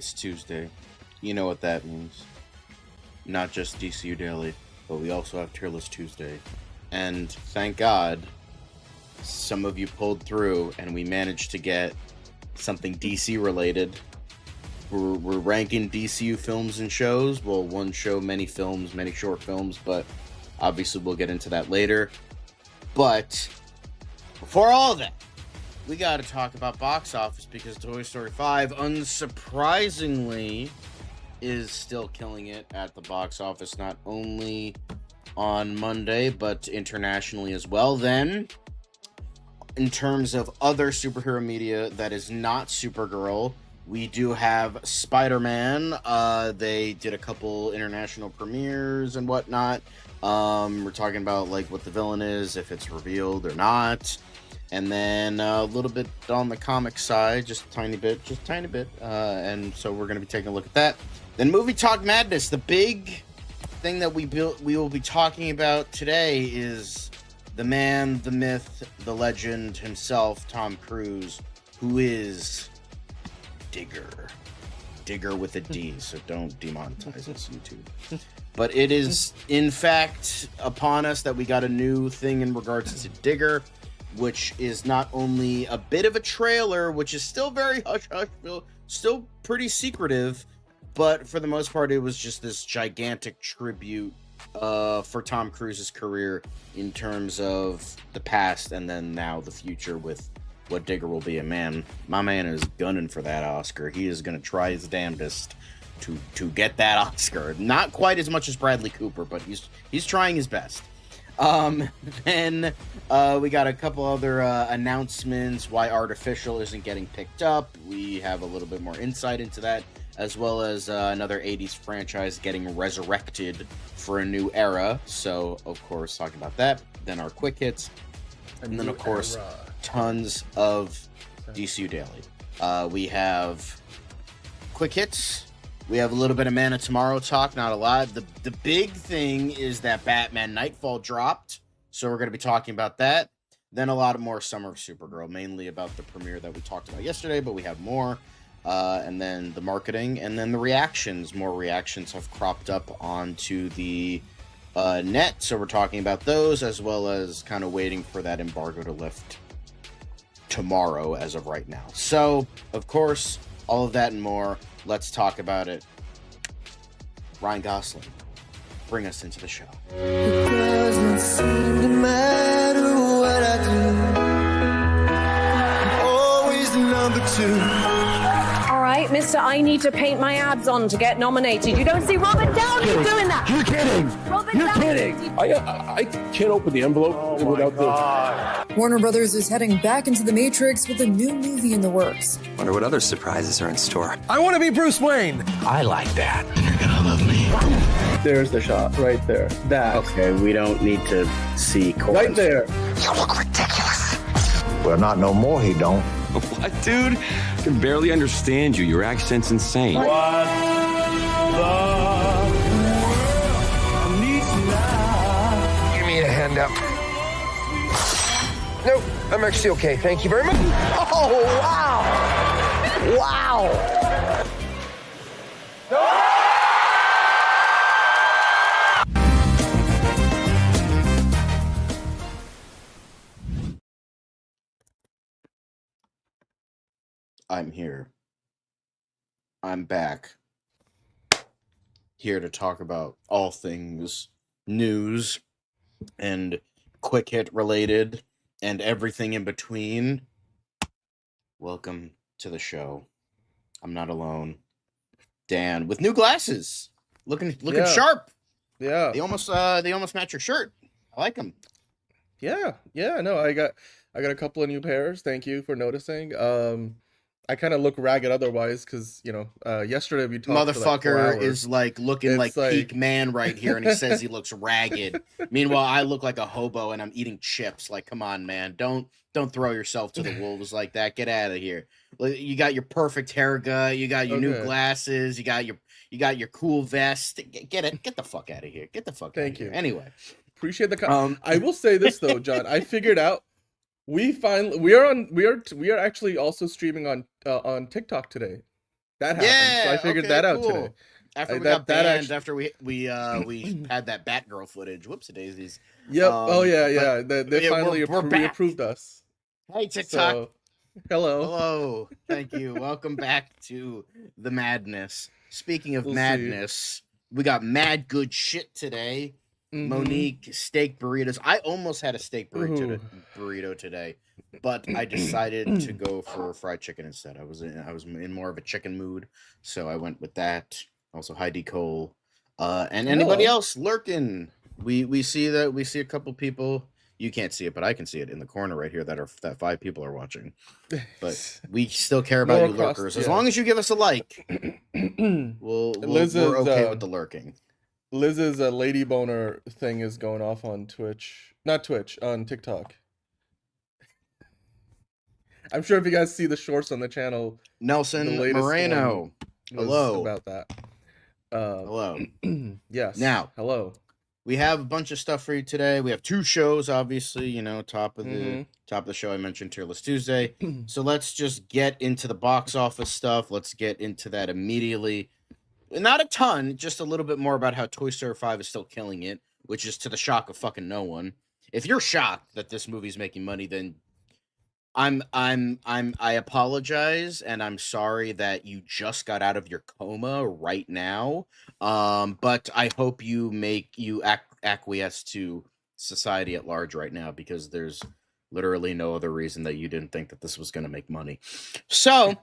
It's Tuesday. You know what that means. Not just DCU Daily, but we also have Tier List Tuesday. And thank God, some of you pulled through and we managed to get something DC related. We're ranking DCU films and shows. Well, one show, many films, many short films, but obviously we'll get into that later. But before all of that, we got to talk about box office because Toy Story 5, unsurprisingly, is still killing it at the box office, not only on Monday, but internationally as well. Then, in terms of other superhero media that is not Supergirl, we do have Spider-Man. They did a couple international premieres and whatnot. We're talking about like what the villain is, if it's revealed or not. And then a little bit on the comic side, just a tiny bit. And so we're going to be taking a look at that. Then MovieTalk Madness. The big thing that we will be talking about today is the man, the myth, the legend himself, Tom Cruise, who is Digger. Digger with a D, so don't demonetize us, YouTube. But it is, in fact, upon us that we got a new thing in regards to Digger, which is not only a bit of a trailer, which is still very hush-hush, still pretty secretive, but for the most part, it was just this gigantic tribute for Tom Cruise's career in terms of the past and then now the future with what Digger will be. And my man is gunning for that Oscar. He is going to try his damnedest to get that Oscar. Not quite as much as Bradley Cooper, but he's trying his best. Then we got a couple other announcements why Artificial isn't getting picked up. We have a little bit more insight into that, as well as another 80s franchise getting resurrected for a new era. So, of course, talking about that. Then our quick hits. And then, of course, tons of DCU Daily. We have quick hits. We have a little bit of Man of Tomorrow talk, not a lot. The big thing is that Batman Nightfall dropped, so we're going to be talking about that. Then a lot more Summer of Supergirl, mainly about the premiere that we talked about yesterday, but we have more. And then the marketing, and then the reactions. More reactions have cropped up onto the net, so we're talking about those, as well as kind of waiting for that embargo to lift tomorrow as of right now. So, of course, all of that and more. Let's talk about it. Ryan Gosling, bring us into the show. It doesn't seem to matter what I do. I'm always number two. All right, Mr. I need to paint my abs on to get nominated. You don't see Robert Downey doing that. You're kidding. You're kidding. I can't open the envelope without the... Warner Brothers is heading back into the Matrix with a new movie in the works. Wonder what other surprises are in store. I want to be Bruce Wayne. I like that. You're gonna love me. There's the shot right there. That. Okay, we don't need to see right there. You look ridiculous. Well, not no more, he don't. What, dude? I can barely understand you. Your accent's insane. What the... Give me a hand up. Nope, I'm actually okay. Thank you very much. Oh, wow. Wow. I'm here. I'm back. Here to talk about all things news and quick hit related and everything in between. Welcome to the show. I'm not alone. Dan with new glasses. Looking sharp. Yeah. They almost match your shirt. I like them. Yeah. No, I got a couple of new pairs. Thank you for noticing. I kind of look ragged otherwise because, yesterday we talked Motherfucker is like looking like peak man right here, and he says he looks ragged. Meanwhile, I look like a hobo and I'm eating chips. Like, come on, man. Don't throw yourself to the wolves like that. Get out of here. You got your perfect haircut. You got your new glasses. You got your cool vest. Get the fuck out of here. Get the fuck out of here. Anyway. Appreciate the I will say this though, John. I figured out we are actually also streaming on TikTok today. that happened. So I figured that out today. After we got banned, after we had that Batgirl footage. Whoops, daisies. Yep. They finally approved us. Hey, TikTok. So, hello. Hello. Thank you. Welcome back to the madness. Speaking of madness, we got mad good shit today. Mm-hmm. Monique, steak burritos. I almost had a steak burrito today, but I decided to go for fried chicken instead. I was in more of a chicken mood, so I went with that. Also, Heidi Cole, and anybody else lurking. We see a couple people. You can't see it, but I can see it in the corner right here. That 5 people are watching. But we still care about you lurkers. As long as you give us a like, we're okay with the lurking. Liz's lady boner thing is going off on Twitch. Not Twitch, on TikTok. I'm sure if you guys see the shorts on the channel, Nelson Moreno. Hello. About that. Hello. Yes. Now, hello. We have a bunch of stuff for you today. We have 2 shows, obviously. Top of the show I mentioned Tearless Tuesday. So let's just get into the box office stuff. Let's get into that immediately. Not a ton, just a little bit more about how Toy Story 5 is still killing it, which is to the shock of fucking no one. If you're shocked that this movie's making money, then I apologize, and I'm sorry that you just got out of your coma right now. But I hope you acquiesce to society at large right now, because there's literally no other reason that you didn't think that this was going to make money. So,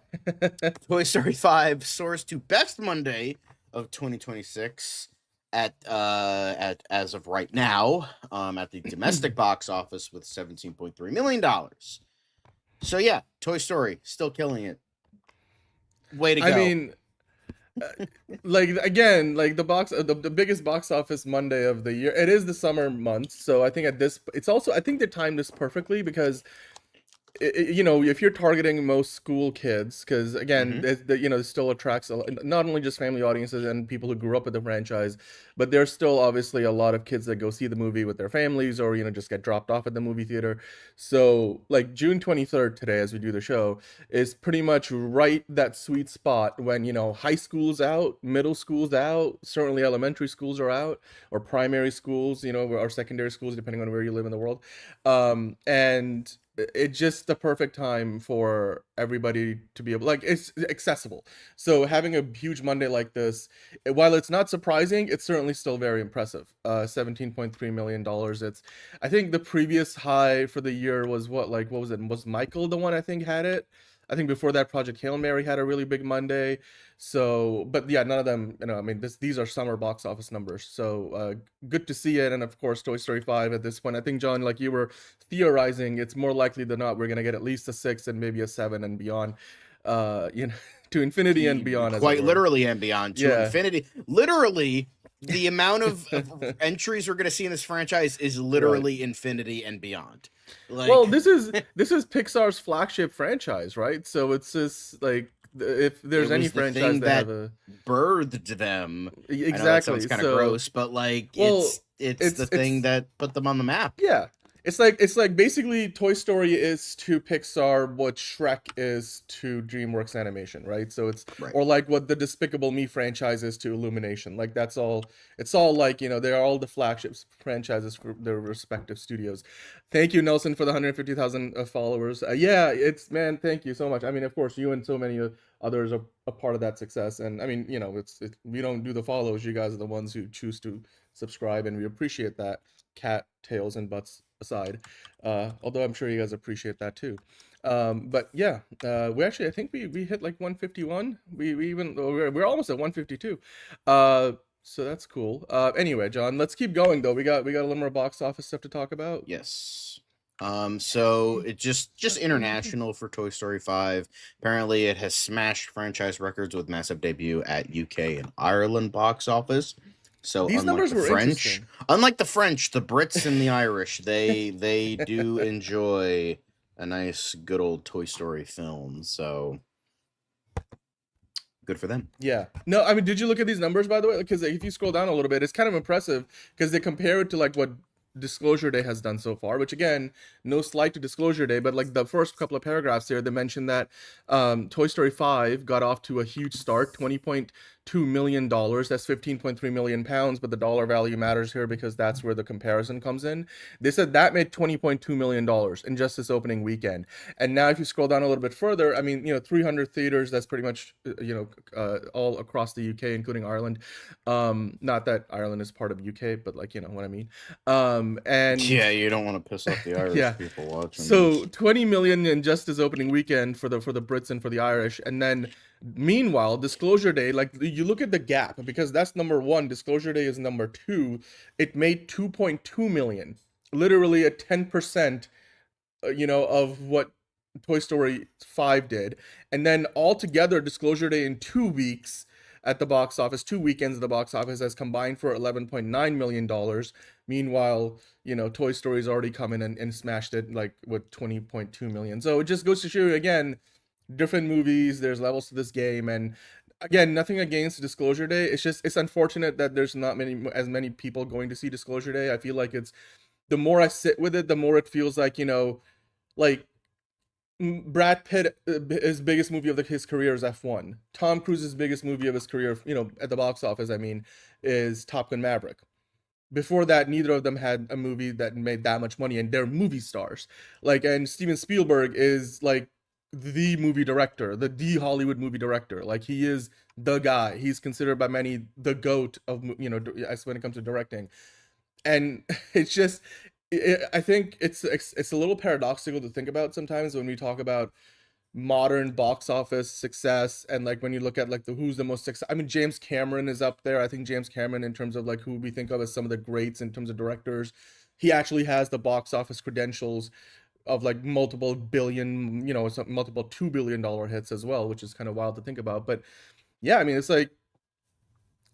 Toy Story 5 soars to best Monday of 2026 at as of right now, at the domestic box office with $17.3 million. So yeah, Toy Story still killing it. Way to go. I mean, the biggest box office Monday of the year. It is the summer months, so I think I think they timed this perfectly, because if you're targeting most school kids, because again, it still attracts not only just family audiences and people who grew up with the franchise, but there's still obviously a lot of kids that go see the movie with their families, or just get dropped off at the movie theater. So like June 23rd today, as we do the show, is pretty much right that sweet spot when high school's out, middle school's out, certainly elementary schools are out, or primary schools, or secondary schools, depending on where you live in the world, and it's just the perfect time for everybody to be able, it's accessible. So having a huge Monday like this, while it's not surprising, it's certainly still very impressive. $17.3 million. I think the previous high for the year was what was it? Was Michael the one I think had it? I think before that, Project Hail Mary had a really big Monday. So, but yeah, none of them, these are summer box office numbers. So good to see it. And of course, Toy Story 5 at this point, I think, John, like you were theorizing, it's more likely than not, we're going to get at least a 6 and maybe a 7 and beyond, to infinity and beyond. Quite literally and beyond to infinity. Literally, the amount of entries we're going to see in this franchise is literally infinity and beyond. Well, this is Pixar's flagship franchise, right? So it's just if there's any franchise that have birthed them, exactly. I know that sounds kind of gross, but it's the thing that put them on the map. Yeah. It's like basically Toy Story is to Pixar what Shrek is to DreamWorks Animation, right? So it's or like what the Despicable Me franchise is to Illumination. Like that's all. It's all they're all the flagship franchises for their respective studios. Thank you, Nelson, for the 150,000 followers. Thank you so much. I mean, of course, you and so many others are a part of that success. And I mean, we don't do the follows. You guys are the ones who choose to subscribe, and we appreciate that. Cat tails and butts aside, although I'm sure you guys appreciate that too. But yeah, we actually, I think we hit like 151. We're almost at 152. So that's cool. Anyway, John, let's keep going though. We got a little more box office stuff to talk about. Yes. So it just international for Toy Story 5. Apparently it has smashed franchise records with massive debut at UK and Ireland box office. So these numbers were unlike the French, the Brits and the Irish, they do enjoy a nice good old Toy Story film. So good for them. Yeah. No, I mean, did you look at these numbers, by the way? Because if you scroll down a little bit, it's kind of impressive because they compare it to like what Disclosure Day has done so far, which again, no slight to Disclosure Day, but like the first couple of paragraphs here, they mentioned that Toy Story 5 got off to a huge start, $20.2 million. That's 15.3 million pounds, but the dollar value matters here because that's where the comparison comes in. They said that made $20.2 million in just this opening weekend. And now if you scroll down a little bit further, I mean, 300 theaters, that's pretty much, all across the UK, including Ireland. Not that Ireland is part of UK, but like, you know what I mean. And yeah, you don't want to piss off the Irish yeah. people watching. So this. 20 million in just his opening weekend for the Brits and for the Irish, and then meanwhile, Disclosure Day, like you look at the gap because that's number one. Disclosure Day is number two. It made 2.2 million, literally a 10%, of what Toy Story 5 did, and then altogether, Disclosure Day in 2 weeks at the box office, 2 weekends at the box office, has combined for $11.9 million. Meanwhile, Toy Story's already come in and smashed it like with 20.2 million. So it just goes to show you again, different movies, there's levels to this game, and again, nothing against Disclosure Day. It's unfortunate that there's not as many people going to see Disclosure Day. I feel like the more I sit with it, the more it feels like, like Brad Pitt, his biggest movie of his career is F1. Tom Cruise's biggest movie of his career, at the box office, is Top Gun Maverick. Before that, neither of them had a movie that made that much money, and they're movie stars. And Steven Spielberg is like the movie director, the Hollywood movie director. Like he is the guy. He's considered by many the GOAT of as when it comes to directing. And it's just, I think it's a little paradoxical to think about sometimes when we talk about modern box office success, and like when you look at like who's the most success. I mean, James Cameron is up there. I think James Cameron, in terms of like who we think of as some of the greats in terms of directors, he actually has the box office credentials of like multiple billion, multiple $2 billion hits as well, which is kind of wild to think about. But yeah, I mean, it's like,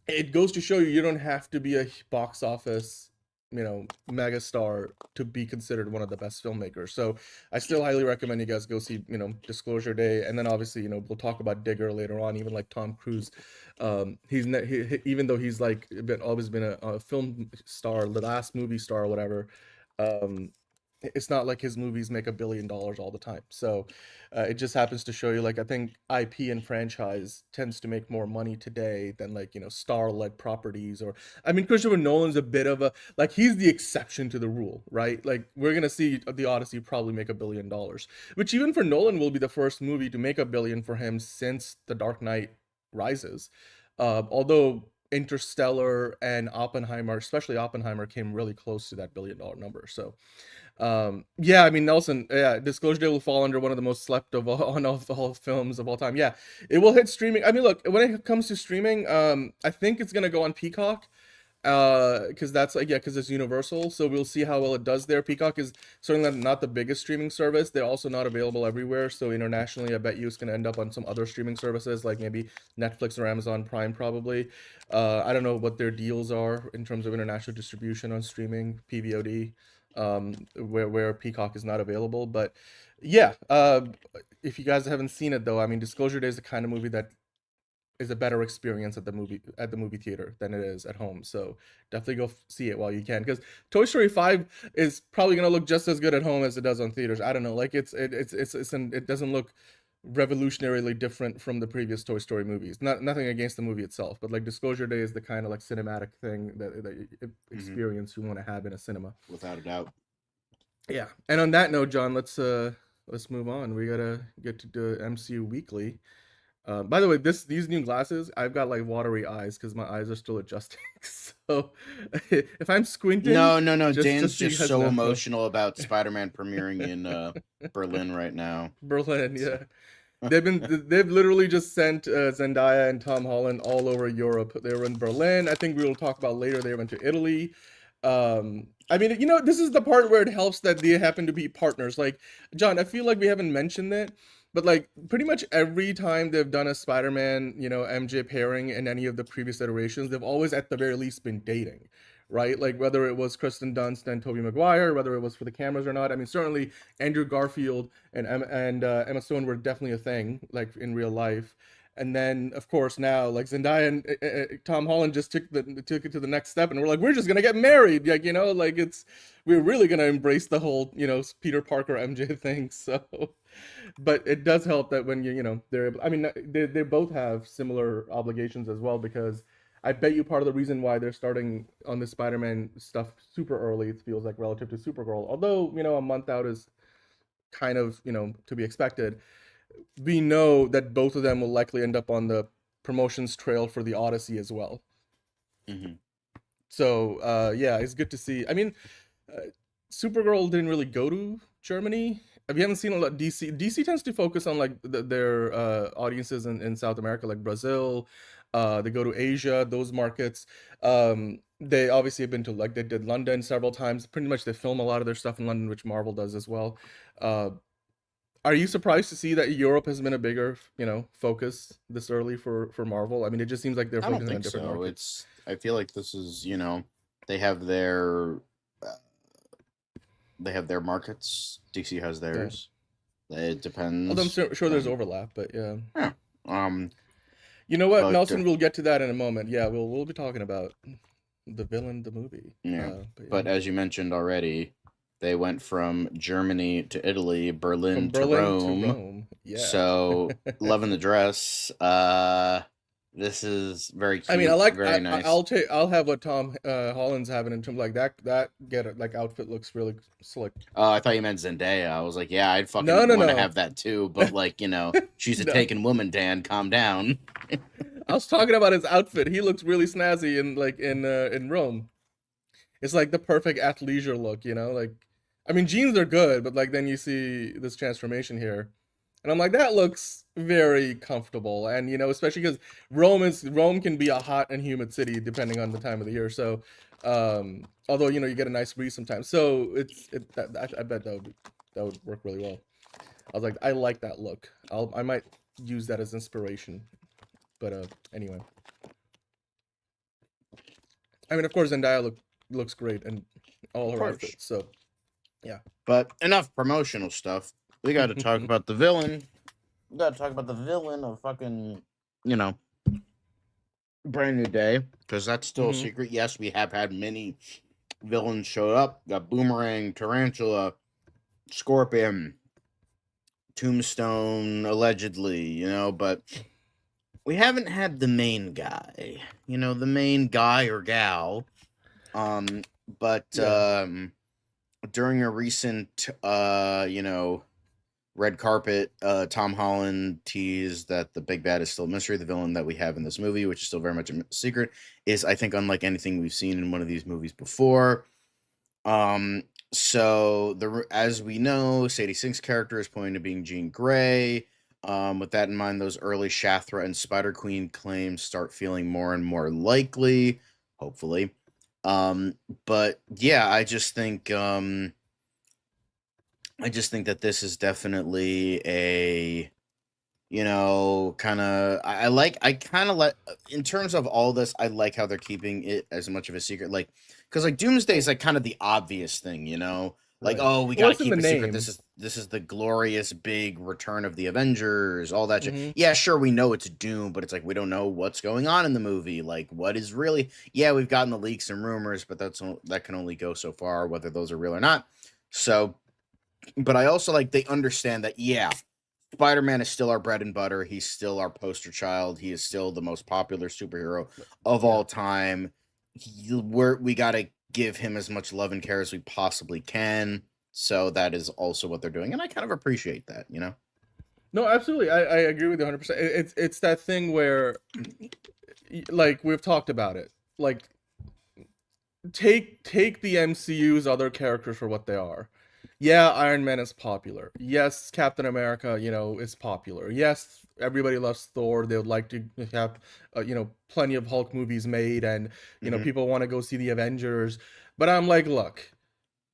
it goes to show you don't have to be a box office megastar to be considered one of the best filmmakers. So I still highly recommend you guys go see Disclosure Day, and then obviously we'll talk about Digger later on. Even like Tom Cruise, even though he's like always been a film star, the last movie star or whatever, it's not like his movies make $1 billion all the time. So it just happens to show you, like, I think IP and franchise tends to make more money today than like, star-led properties. Or, I mean, Christopher Nolan's a bit of a, like, he's the exception to the rule, right? Like, we're going to see The Odyssey probably make $1 billion, which even for Nolan will be the first movie to make $1 billion for him since The Dark Knight Rises. Although Interstellar and Oppenheimer, especially Oppenheimer, came really close to that $1 billion number. So yeah, I mean, Nelson, yeah, Disclosure Day will fall under one of the most slept of all films of all time. Yeah, it will hit streaming. I mean, look, when it comes to streaming, I think it's gonna go on Peacock, because that's like, yeah, because it's Universal, so we'll see how well it does there. Peacock is certainly not the biggest streaming service. They're also not available everywhere, so internationally I bet you it's going to end up on some other streaming services like maybe Netflix or Amazon Prime probably. I don't know what their deals are in terms of international distribution on streaming, PVOD, where Peacock is not available. But yeah, if you guys haven't seen it though, I mean, Disclosure Day is the kind of movie that is a better experience at the movie theater than it is at home. So definitely go see it while you can, because Toy Story 5 is probably gonna look just as good at home as it does on theaters. I don't know, like it doesn't look revolutionarily different from the previous Toy Story movies. Nothing against the movie itself, but like Disclosure Day is the kind of like cinematic thing that experience you want to have in a cinema, without a doubt. Yeah. And on that note, John, let's move on. We gotta get to the MCU Weekly. By the way, these new glasses, I've got like watery eyes because my eyes are still adjusting. So if I'm squinting, no, Dan's just so emotional about Spider-Man premiering in Berlin right now. Berlin, yeah. They've literally just sent Zendaya and Tom Holland all over Europe. They were in Berlin. I think we will talk about later. They went to Italy. I mean, this is the part where it helps that they happen to be partners. Like, John, I feel like we haven't mentioned it, but like pretty much every time they've done a Spider-Man, MJ pairing in any of the previous iterations, they've always at the very least been dating, right? Like whether it was Kristen Dunst and Tobey Maguire, whether it was for the cameras or not. I mean, certainly Andrew Garfield and Emma Stone were definitely a thing, like in real life. And then, of course, now like Zendaya and Tom Holland just took it to the next step, and we're like, we're just gonna get married, like, you know, like we're really gonna embrace the whole, you know, Peter Parker MJ thing. So, but it does help that when you know I mean, they both have similar obligations as well, because I bet you part of the reason why they're starting on the Spider-Man stuff super early, it feels like, relative to Supergirl, although, you know, a month out is kind of, you know, to be expected. We know that both of them will likely end up on the promotions trail for the Odyssey as well. Mm-hmm. So yeah, it's good to see. I mean, Supergirl didn't really go to Germany. We haven't seen a lot. DC tends to focus on like their audiences in South America, like Brazil. They go to Asia, those markets. They obviously have been to, like, they did London several times. Pretty much they film a lot of their stuff in London, which Marvel does as well. Are you surprised to see that Europe has been a bigger, you know, focus this early for Marvel? I mean, it just seems like they're I don't focusing on think different so. markets. I feel like this is, you know, they have their markets. DC has theirs. It depends. Although I'm sure there's overlap, but yeah. Yeah. You know what, but, Nelson? We'll get to that in a moment. Yeah, we'll be talking about the villain, the movie. Yeah. Yeah. But as you mentioned already, they went from Germany to Italy, Berlin, From Berlin to Rome. to Rome. Yeah. So, loving the dress. This is very cute. I mean, I like. Very nice. I'll have what Tom Holland's having in terms of like that outfit looks really slick. Oh, I thought you meant Zendaya. I was like, yeah, I'd fucking No. want to have that too. But like, you know, she's a No. taken woman, Dan. Calm down. I was talking about his outfit. He looks really snazzy in Rome. It's like the perfect athleisure look, you know. Like, I mean, jeans are good, but like then you see this transformation here, and I'm like, that looks very comfortable. And you know, especially because Rome can be a hot and humid city depending on the time of the year. So, although you know you get a nice breeze sometimes, so I bet that would work really well. I was like, I like that look. I might use that as inspiration. But anyway, I mean, of course, Zendaya looks great and all her outfits. So, yeah. But enough promotional stuff. We got to talk about the villain. We got to talk about the villain of fucking, you know, Brand New Day, because that's still a secret. Yes, we have had many villains show up. Got Boomerang, Tarantula, Scorpion, Tombstone, allegedly, you know, but we haven't had the main guy, you know, the main guy or gal. But during a recent, you know, red carpet, Tom Holland teased that the big bad is still a mystery. The villain that we have in this movie, which is still very much a secret, is, I think, unlike anything we've seen in one of these movies before. So as we know, Sadie Sink's character is pointing to being Jean Grey. With that in mind, those early Shathra and Spider-Queen claims start feeling more and more likely, hopefully. But yeah, I just think that this is definitely a, you know, kind of, I kind of like, in terms of all this, I like how they're keeping it as much of a secret, like, because like Doomsday is like kind of the obvious thing, you know. Like, oh, we gotta keep it secret. This is the glorious big return of the Avengers, all that shit. Yeah, sure, we know it's Doom, but it's like we don't know what's going on in the movie. Like, what is really? Yeah, we've gotten the leaks and rumors, but that can only go so far, whether those are real or not. So, but I also like they understand that. Yeah, Spider-Man is still our bread and butter. He's still our poster child. He is still the most popular superhero of all time. We gotta give him as much love and care as we possibly can. So that is also what they're doing, and I kind of appreciate that, you know. No, absolutely, I agree with you 100%. It's that thing where, like, we've talked about it. Like, take the MCU's other characters for what they are. Yeah, Iron Man is popular. Yes, Captain America, you know, is popular. Yes, everybody loves Thor. They would like to have, you know, plenty of Hulk movies made, and you know, people want to go see the Avengers. But I'm like, look,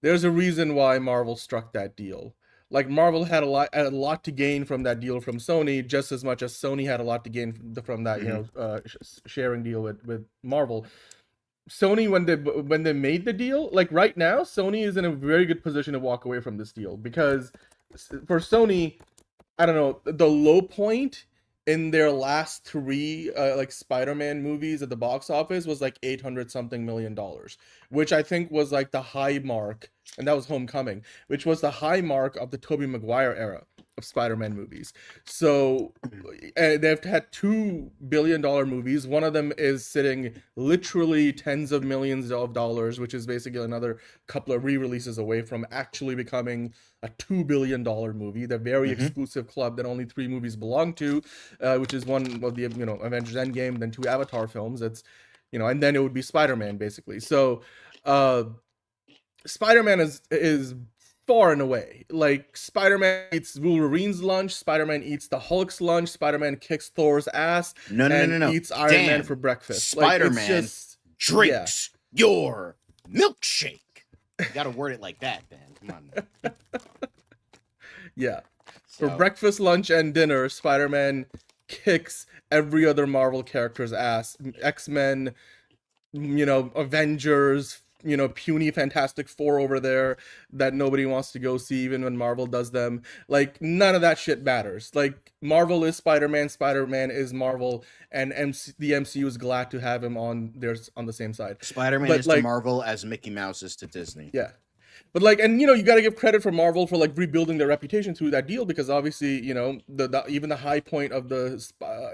there's a reason why Marvel struck that deal. Like, Marvel had a lot to gain from that deal from Sony, just as much as Sony had a lot to gain from that, you know, sharing deal with Marvel. Sony, when they made the deal, like right now, Sony is in a very good position to walk away from this deal, because for Sony, I don't know, the low point in their last three like Spider-Man movies at the box office was like 800 something million dollars, which I think was like the high mark, and that was Homecoming, which was the high mark of the Tobey Maguire era of Spider-Man movies. So they've had $2 billion movies. One of them is sitting literally tens of millions of dollars, which is basically another couple of re-releases away from actually becoming a $2 billion movie. The very exclusive club that only 3 movies belong to, which is one of the Avengers Endgame, then 2 Avatar films. It's and then it would be Spider-Man basically. So Spider-Man is far and away, like, Spider-Man eats Wolverine's lunch, Spider-Man eats the Hulk's lunch, Spider-Man kicks Thor's ass, No. eats Iron Man for breakfast. Spider-Man drinks your milkshake. You gotta word it like that, man. Come on. Yeah. For breakfast, lunch, and dinner, Spider-Man kicks every other Marvel character's ass. X-Men, Avengers, puny Fantastic Four over there that nobody wants to go see even when Marvel does them. Like, none of that shit matters. Like, Marvel is Spider-Man, Spider-Man is Marvel, and the MCU is glad to have him on the same side. Spider-Man is to Marvel as Mickey Mouse is to Disney. Yeah. But like, and you got to give credit for Marvel for like rebuilding their reputation through that deal, because obviously, the even the high point of the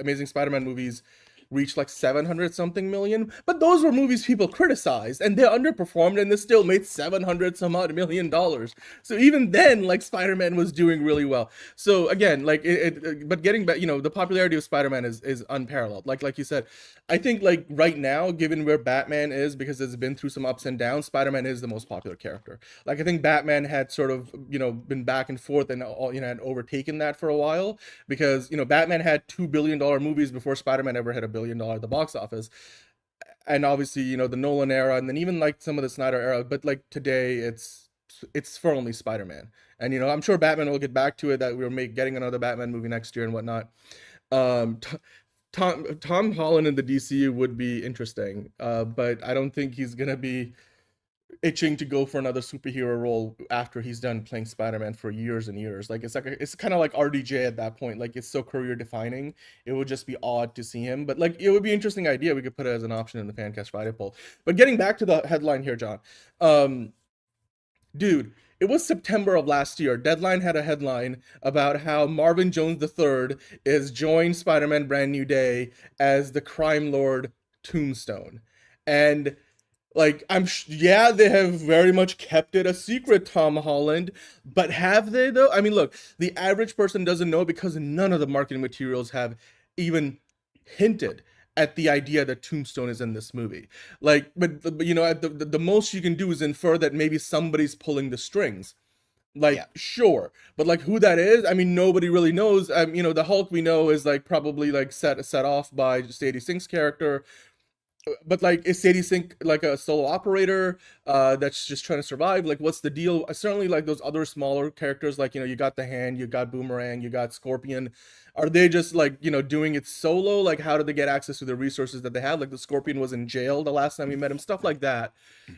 Amazing Spider-Man movies reached like 700 something million, but those were movies people criticized and they underperformed, and they still made 700 some odd million dollars. So even then, like, Spider-Man was doing really well. So again, like, but getting back, the popularity of Spider-Man is unparalleled. Like you said, I think, like, right now, given where Batman is, because it's been through some ups and downs, Spider-Man is the most popular character. Like, I think Batman had sort of, been back and forth and, had overtaken that for a while, because, Batman had $2 billion movies before Spider-Man ever had $1 billion at the box office. And obviously, the Nolan era, and then even like some of the Snyder era, but like today it's for only Spider-Man. And, I'm sure Batman will get back to it, that we're getting another Batman movie next year and whatnot. Tom Holland in the DCU would be interesting, but I don't think he's gonna be itching to go for another superhero role after he's done playing Spider-Man for years and years. Like, it's kind of like RDJ at that point. Like, it's so career defining. It would just be odd to see him, but like, it would be an interesting idea. We could put it as an option in the Fancast Friday poll. But getting back to the headline here, John, dude, it was September of last year. Deadline had a headline about how Marvin Jones III is joined Spider-Man Brand New Day as the crime lord Tombstone. And, like, they have very much kept it a secret, Tom Holland, but have they, though? I mean, look, the average person doesn't know because none of the marketing materials have even hinted at the idea that Tombstone is in this movie. Like, but the most you can do is infer that maybe somebody's pulling the strings. Like, sure, but like, who that is, I mean, nobody really knows. The Hulk we know is like probably like set off by Sadie Sink's character. But like, is Sadie Sink like a solo operator that's just trying to survive? Like, what's the deal? Certainly, like, those other smaller characters, like, you got the Hand, you got Boomerang, you got Scorpion. Are they just like, doing it solo? Like, how did they get access to the resources that they had? Like, the Scorpion was in jail the last time we met him, stuff like that.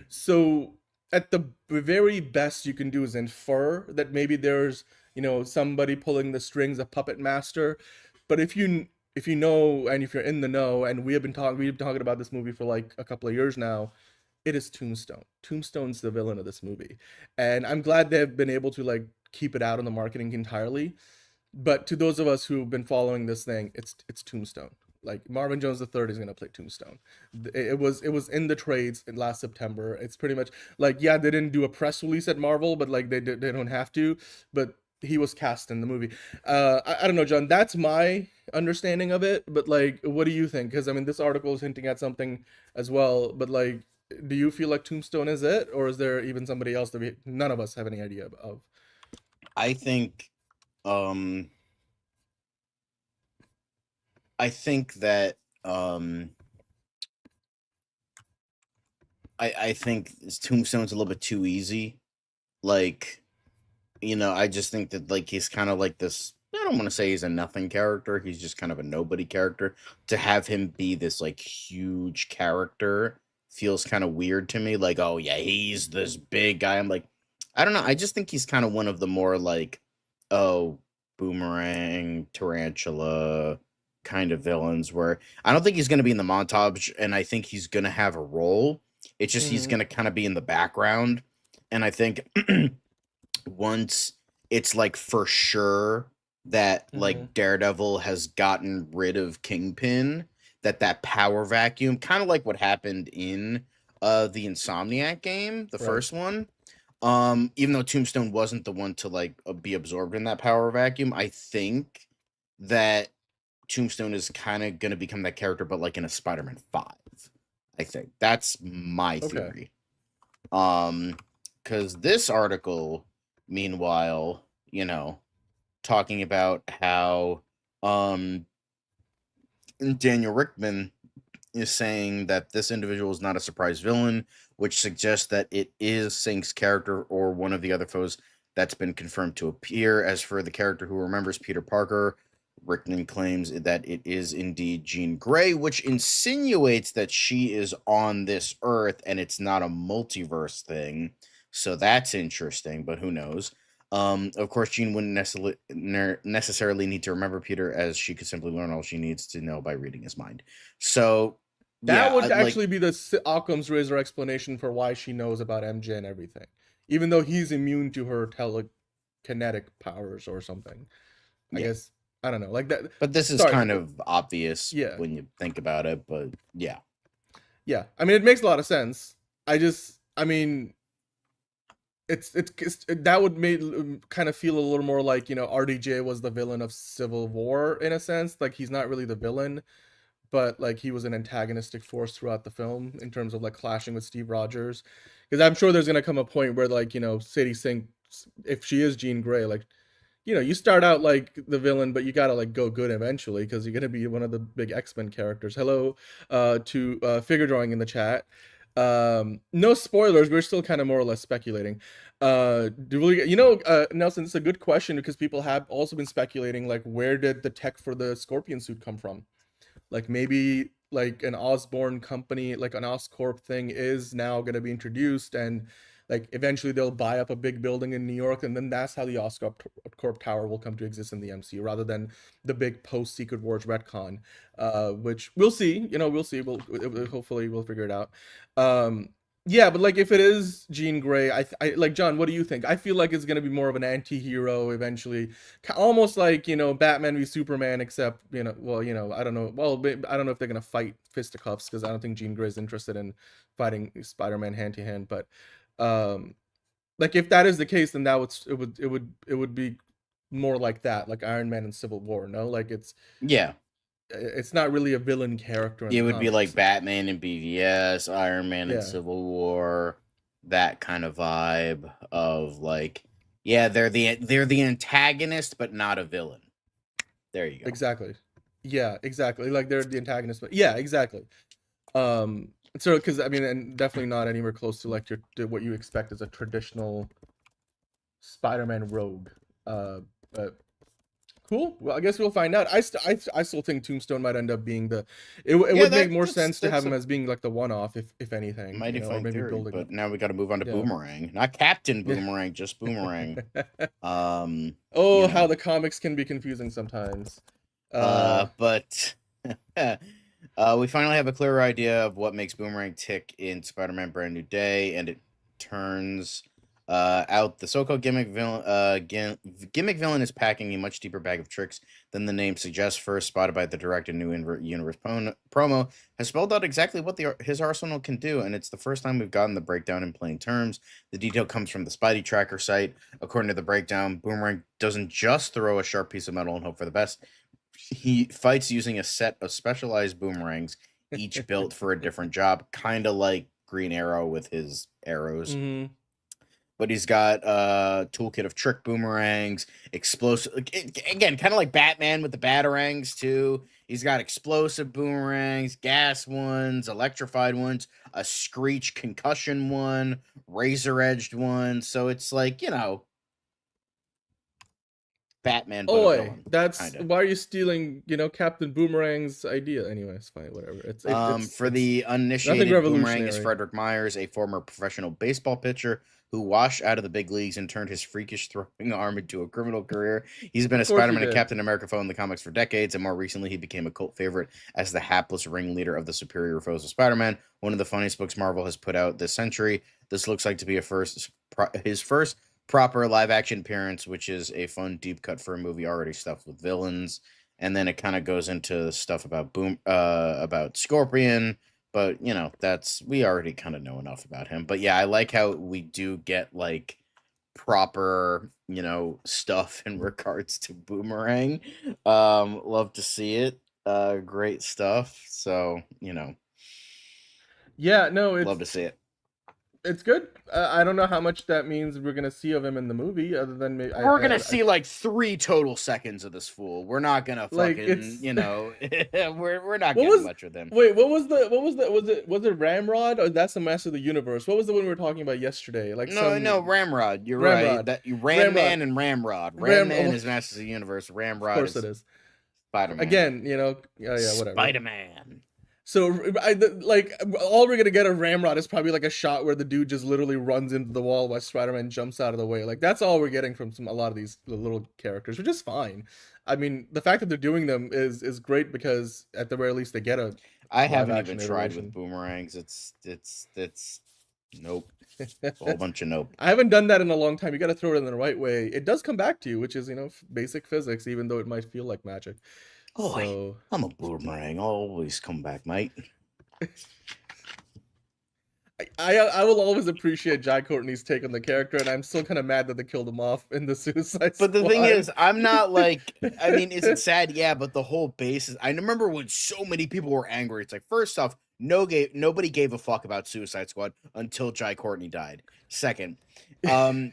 So at the very best you can do is infer that maybe there's, somebody pulling the strings, a puppet master. But if you know, and if you're in the know, and we've been talking about this movie for like a couple of years now, it is Tombstone. Tombstone's the villain of this movie. And I'm glad they've been able to like keep it out on the marketing entirely. But to those of us who've been following this thing, it's Tombstone. Like, Marvin Jones III is going to play Tombstone. It was in the trades in last September. It's pretty much like, they didn't do a press release at Marvel, but like they don't have to, but he was cast in the movie. I don't know, John, that's my understanding of it, but like, what do you think? Because I mean, this article is hinting at something as well, but like, do you feel like Tombstone is it, or is there even somebody else that none of us have any idea of? I think that I think Tombstone's a little bit too easy. Like, I just think that, like, he's kind of like this, I don't want to say he's a nothing character, he's just kind of a nobody character. To have him be this like huge character feels kind of weird to me. Like, oh yeah, he's this big guy. I'm like, I don't know, I just think he's kind of one of the more like, oh, Boomerang, Tarantula, kind of villains where I don't think he's going to be in the montage, and I think he's going to have a role. It's just he's going to kind of be in the background. And I think once it's like for sure that like Daredevil has gotten rid of Kingpin, that power vacuum, kind of like what happened in the Insomniac game, the first one. Even though Tombstone wasn't the one to like be absorbed in that power vacuum, I think that Tombstone is kind of going to become that character, but like in a Spider-Man 5. I think that's my theory. Because this article, meanwhile, you know, talking about how Daniel Rickman is saying that this individual is not a surprise villain, which suggests that it is Sync's character or one of the other foes that's been confirmed to appear. As for the character who remembers Peter Parker, Rickman claims that it is indeed Jean Grey, which insinuates that she is on this Earth and it's not a multiverse thing. So that's interesting, but who knows? Of course, Jean wouldn't necessarily need to remember Peter, as she could simply learn all she needs to know by reading his mind. So that would actually be the Occam's razor explanation for why she knows about MJ and everything, even though he's immune to her telekinetic powers or something. I guess. I don't know, like that. But this is kind of obvious when you think about it, but yeah. Yeah, I mean, it makes a lot of sense. I mean, it's that would kind of feel a little more like, you know, RDJ was the villain of Civil War in a sense. Like, he's not really the villain, but like he was an antagonistic force throughout the film in terms of like clashing with Steve Rogers. Because I'm sure there's gonna come a point where, like, you know, Sadie Sink, if she is Jean Grey, like, you know, you start out like the villain, but you gotta like go good eventually because you're gonna be one of the big X-Men characters. Hello to Figure Drawing in the chat. No spoilers. We're still kind of more or less speculating. Nelson, it's a good question because people have also been speculating, like, where did the tech for the Scorpion suit come from? Like, maybe like an Osborn company, like an Oscorp thing is now going to be introduced, and like eventually they'll buy up a big building in New York, and then that's how the Oscorp Tower will come to exist in the MCU, rather than the big post Secret Wars retcon, which we'll see. You know, we'll see. Hopefully we'll figure it out. Yeah, but like if it is Jean Grey, I like, John, what do you think? I feel like it's gonna be more of an anti-hero eventually, almost like, you know, Batman v Superman, except, you know, well, you know, I don't know. Well, I don't know if they're gonna fight fisticuffs because I don't think Jean Grey is interested in fighting Spider-Man hand to hand. But like if that is the case, then it would be more like that, like Iron Man and Civil War. No, like it's not really a villain character. It would be like Batman and BVS, Iron Man and Civil War, that kind of vibe of like, yeah, they're the antagonist, but not a villain. There you go. Exactly. Yeah, exactly. Like they're the antagonist, but yeah, exactly. So, because I mean, and definitely not anywhere close to like what you expect as a traditional Spider-Man rogue. But cool. Well, I guess we'll find out. I still think Tombstone might end up being it would make more sense to have him as being like the one-off, if anything. Mighty fine theory, but now we got to move on to Boomerang, not Captain Boomerang, just Boomerang. How the comics can be confusing sometimes. But we finally have a clearer idea of what makes Boomerang tick in Spider-Man Brand New Day, and it turns out the so-called gimmick villain is packing a much deeper bag of tricks than the name suggests. First spotted by the Direct and New Universe promo, has spelled out exactly what his arsenal can do, and it's the first time we've gotten the breakdown in plain terms. The detail comes from the Spidey Tracker site. According to the breakdown, Boomerang doesn't just throw a sharp piece of metal and hope for the best. He fights using a set of specialized boomerangs, each built for a different job, kind of like Green Arrow with his arrows. Mm-hmm. But he's got a toolkit of trick boomerangs, explosive, again, kind of like Batman with the batarangs too. He's got explosive boomerangs, gas ones, electrified ones, a screech concussion one, razor edged one. So it's like, you know, Batman, but a Oi, villain. that's Kinda. why are you stealing, Captain Boomerang's idea? Anyway, it's fine, whatever. For the nothing uninitiated, Boomerang is revolutionary. Frederick Myers, a former professional baseball pitcher who washed out of the big leagues and turned his freakish throwing arm into a criminal career. He's been a Of course he Spider-Man and did. Captain America foe in the comics for decades, and more recently he became a cult favorite as the hapless ringleader of the superior foes of Spider-Man, one of the funniest books Marvel has put out this century. This looks like to be his first proper live-action appearance, which is a fun deep cut for a movie already stuffed with villains. And then it kind of goes into stuff about about Scorpion, but we already kind of know enough about him. But yeah, I like how we do get like proper, stuff in regards to Boomerang. Love to see it. Great stuff. So, Yeah, no, love to see it. it's good. I don't know how much that means we're gonna see of him in the movie, other than maybe We're gonna see like 3 total seconds of this fool. We're not gonna Like, fucking, we're not What getting was- much with him. Wait, was it Ramrod, or that's the Master of the Universe? What was the one we were talking about yesterday? Like No, Ramrod. You're Ramrod. right. That Ram Man and Ramrod. Ram Man is Masters of the Universe. of Ramrod course is it is. Spider-Man. Again, yeah, whatever. Spider-Man. So, all we're gonna get of Ramrod is probably like a shot where the dude just literally runs into the wall while Spider-Man jumps out of the way. Like, that's all we're getting from a lot of these little characters, which is fine. I mean, the fact that they're doing them is great, because at the very least they get a. I haven't live-action even tried iteration. with boomerangs. It's nope. A whole bunch of nope. I haven't done that in a long time. You got to throw it in the right way. It does come back to you, which is basic physics, even though it might feel like magic. Oh, So, I'm a boomerang. I'll always come back, mate. I will always appreciate Jai Courtney's take on the character, and I'm still kind of mad that they killed him off in the Suicide Squad. But the thing is, I'm not like, I mean, is it sad? Yeah, but the whole base is, I remember when so many people were angry. It's like, first off, nobody gave a fuck about Suicide Squad until Jai Courtney died. Second, and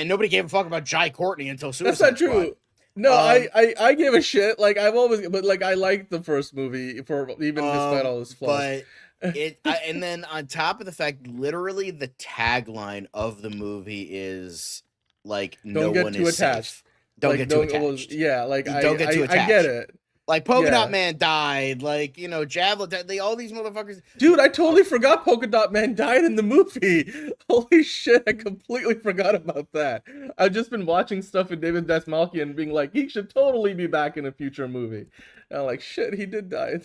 nobody gave a fuck about Jai Courtney until Suicide That's not Squad. true. No, I give a shit. Like, I've always, but like, I liked the first movie for even despite all his flaws. But and then on top of the fact, literally the tagline of the movie is like, Don't get too attached. Don't Like, get too attached. Yeah, like, Don't get too I attached. get it. Like Polka Yeah. Dot Man died. Like, Javelin died. All these motherfuckers. Dude, I totally forgot Polka Dot Man died in the movie. Holy shit, I completely forgot about that. I've just been watching stuff with David Dasmalkian and being like, he should totally be back in a future movie. And I'm like, shit, he did die in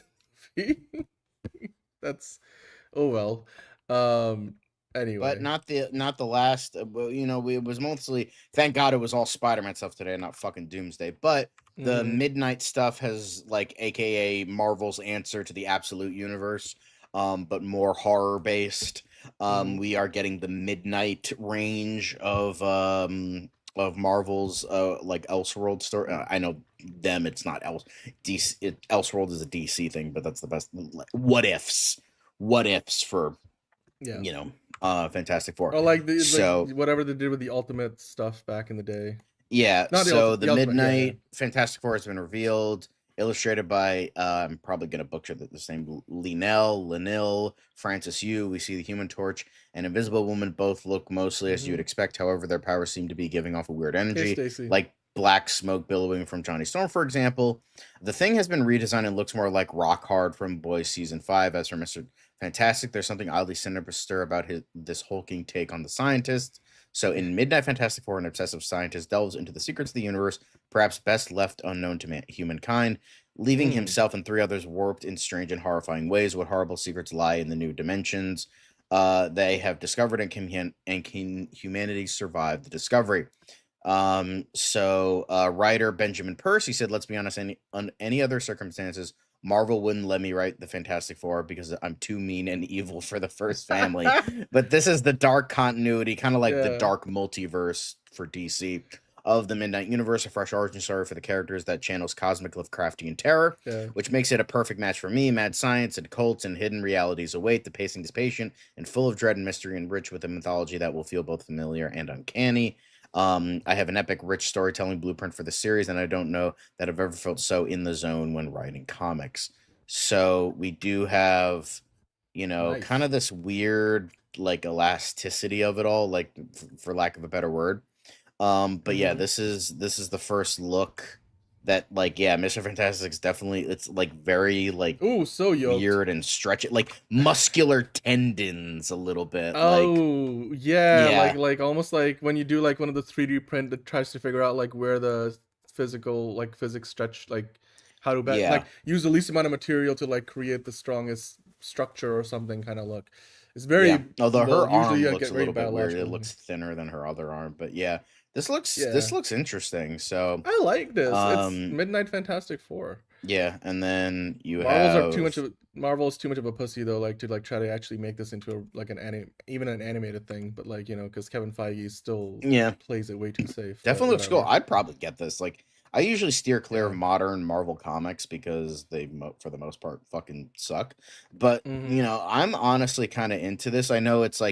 the movie. That's, oh well. Anyway. But not the last. Well, it was mostly. Thank God it was all Spider-Man stuff today, not fucking Doomsday. But the Midnight stuff has, like, AKA Marvel's answer to the Absolute Universe, but more horror based. We are getting the Midnight range of Marvel's like Elseworld story. I know them. It's not DC. Elseworld is a DC thing, but that's the best. What ifs for Fantastic Four. Oh, like whatever they did with the Ultimate stuff back in the day. Yeah, Not the so Ultimate- the the Ultimate, Midnight Fantastic Four has been revealed, illustrated by I'm probably gonna butcher this name, Linnell, Francis Yu. We see the Human Torch and Invisible Woman both look mostly as you would expect. However, their powers seem to be giving off a weird energy, Stacey. like black smoke billowing from Johnny Storm, for example. The Thing has been redesigned and looks more like Rock Hard from Boys Season 5. As for Mr. Fantastic, there's something oddly sinister about this hulking take on the scientist. So in Midnight Fantastic Four, an obsessive scientist delves into the secrets of the universe, perhaps best left unknown to humankind, leaving himself and 3 others warped in strange and horrifying ways. What horrible secrets lie in the new dimensions they have discovered, and can humanity survive the discovery? Writer Benjamin Percy said, let's be honest, on any other circumstances, Marvel wouldn't let me write the Fantastic Four because I'm too mean and evil for the first family. But this is the dark continuity, kind of like the dark multiverse for DC of the Midnight Universe, a fresh origin story for the characters that channels cosmic Lovecraftian terror, which makes it a perfect match for me. Mad science and cults and hidden realities await. The pacing is patient and full of dread and mystery, and rich with a mythology that will feel both familiar and uncanny. I have an epic, rich storytelling blueprint for the series, and I don't know that I've ever felt so in the zone when writing comics. So we do have, kind of this weird, like, elasticity of it all, like, for lack of a better word. But yeah, this is the first look that, like, yeah, Mr. Fantastic's definitely, it's like very like Ooh, so yoked. weird and stretchy, like muscular tendons a little bit. Like, Oh, yeah, yeah, like almost like when you do like one of the 3D print that tries to figure out like where the physical like physics stretch, like how to yeah, like use the least amount of material to like create the strongest structure or something kind of look. It's yeah. very Although her usually arm I looks get a very little bit weird. It biological. looks thinner than her other arm. But yeah, this Yeah, looks interesting. So, I like this. It's um, Midnight Fantastic Four. yeah, and then you Marvel's have, too much of a pussy though, like to like try to actually make this into a, like even an animated thing. But like because Kevin Feige still yeah, plays it way too safe. But definitely looks cool. whatever. I'd probably get this. Like, I usually steer clear Yeah. of modern Marvel comics because they, for the most part, fucking suck. But, Mm-hmm. I'm honestly kind of into this. I know it's Yeah.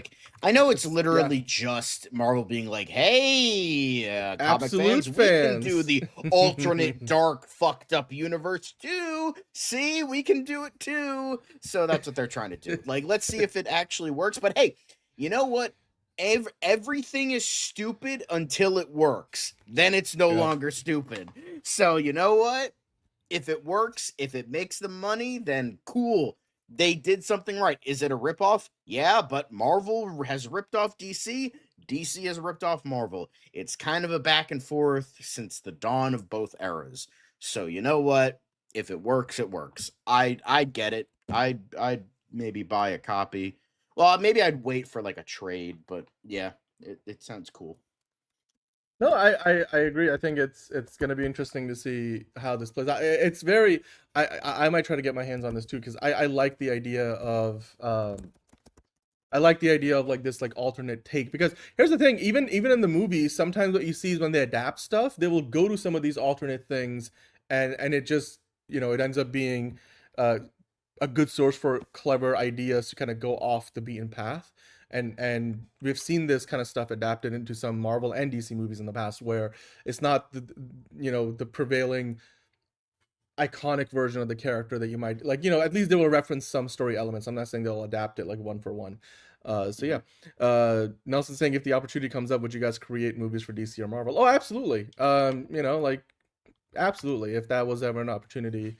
literally just Marvel being like, hey, comic Absolute fans, we can do fans. the alternate dark fucked up universe too. See, we can do it too. So that's what they're trying to do. Like, let's see if it actually works. But hey, you know what? Everything is stupid until it works. Then it's no Yeah. longer stupid. So you know what? If it works, if it makes the money, then cool. They did something right. Is it a ripoff? Yeah, but Marvel has ripped off DC. DC has ripped off Marvel. It's kind of a back and forth since the dawn of both eras. So you know what? If it works, it works. I'd get it. I'd maybe buy a copy. Well, maybe I'd wait for like a trade, but yeah, it sounds cool. No, I agree. I think it's gonna be interesting to see how this plays out. It's very I might try to get my hands on this too because I like the idea of like this like alternate take because here's the thing, even in the movies, sometimes what you see is when they adapt stuff, they will go to some of these alternate things and it just it ends up being uh a good source for clever ideas to kind of go off the beaten path. And we've seen this kind of stuff adapted into some Marvel and DC movies in the past where it's not the prevailing iconic version of the character that you might like, at least they will reference some story elements. I'm not saying they'll adapt it like one for one. So yeah. Nelson saying if the opportunity comes up, would you guys create movies for DC or Marvel? Oh, absolutely. Like absolutely. If that was ever an opportunity,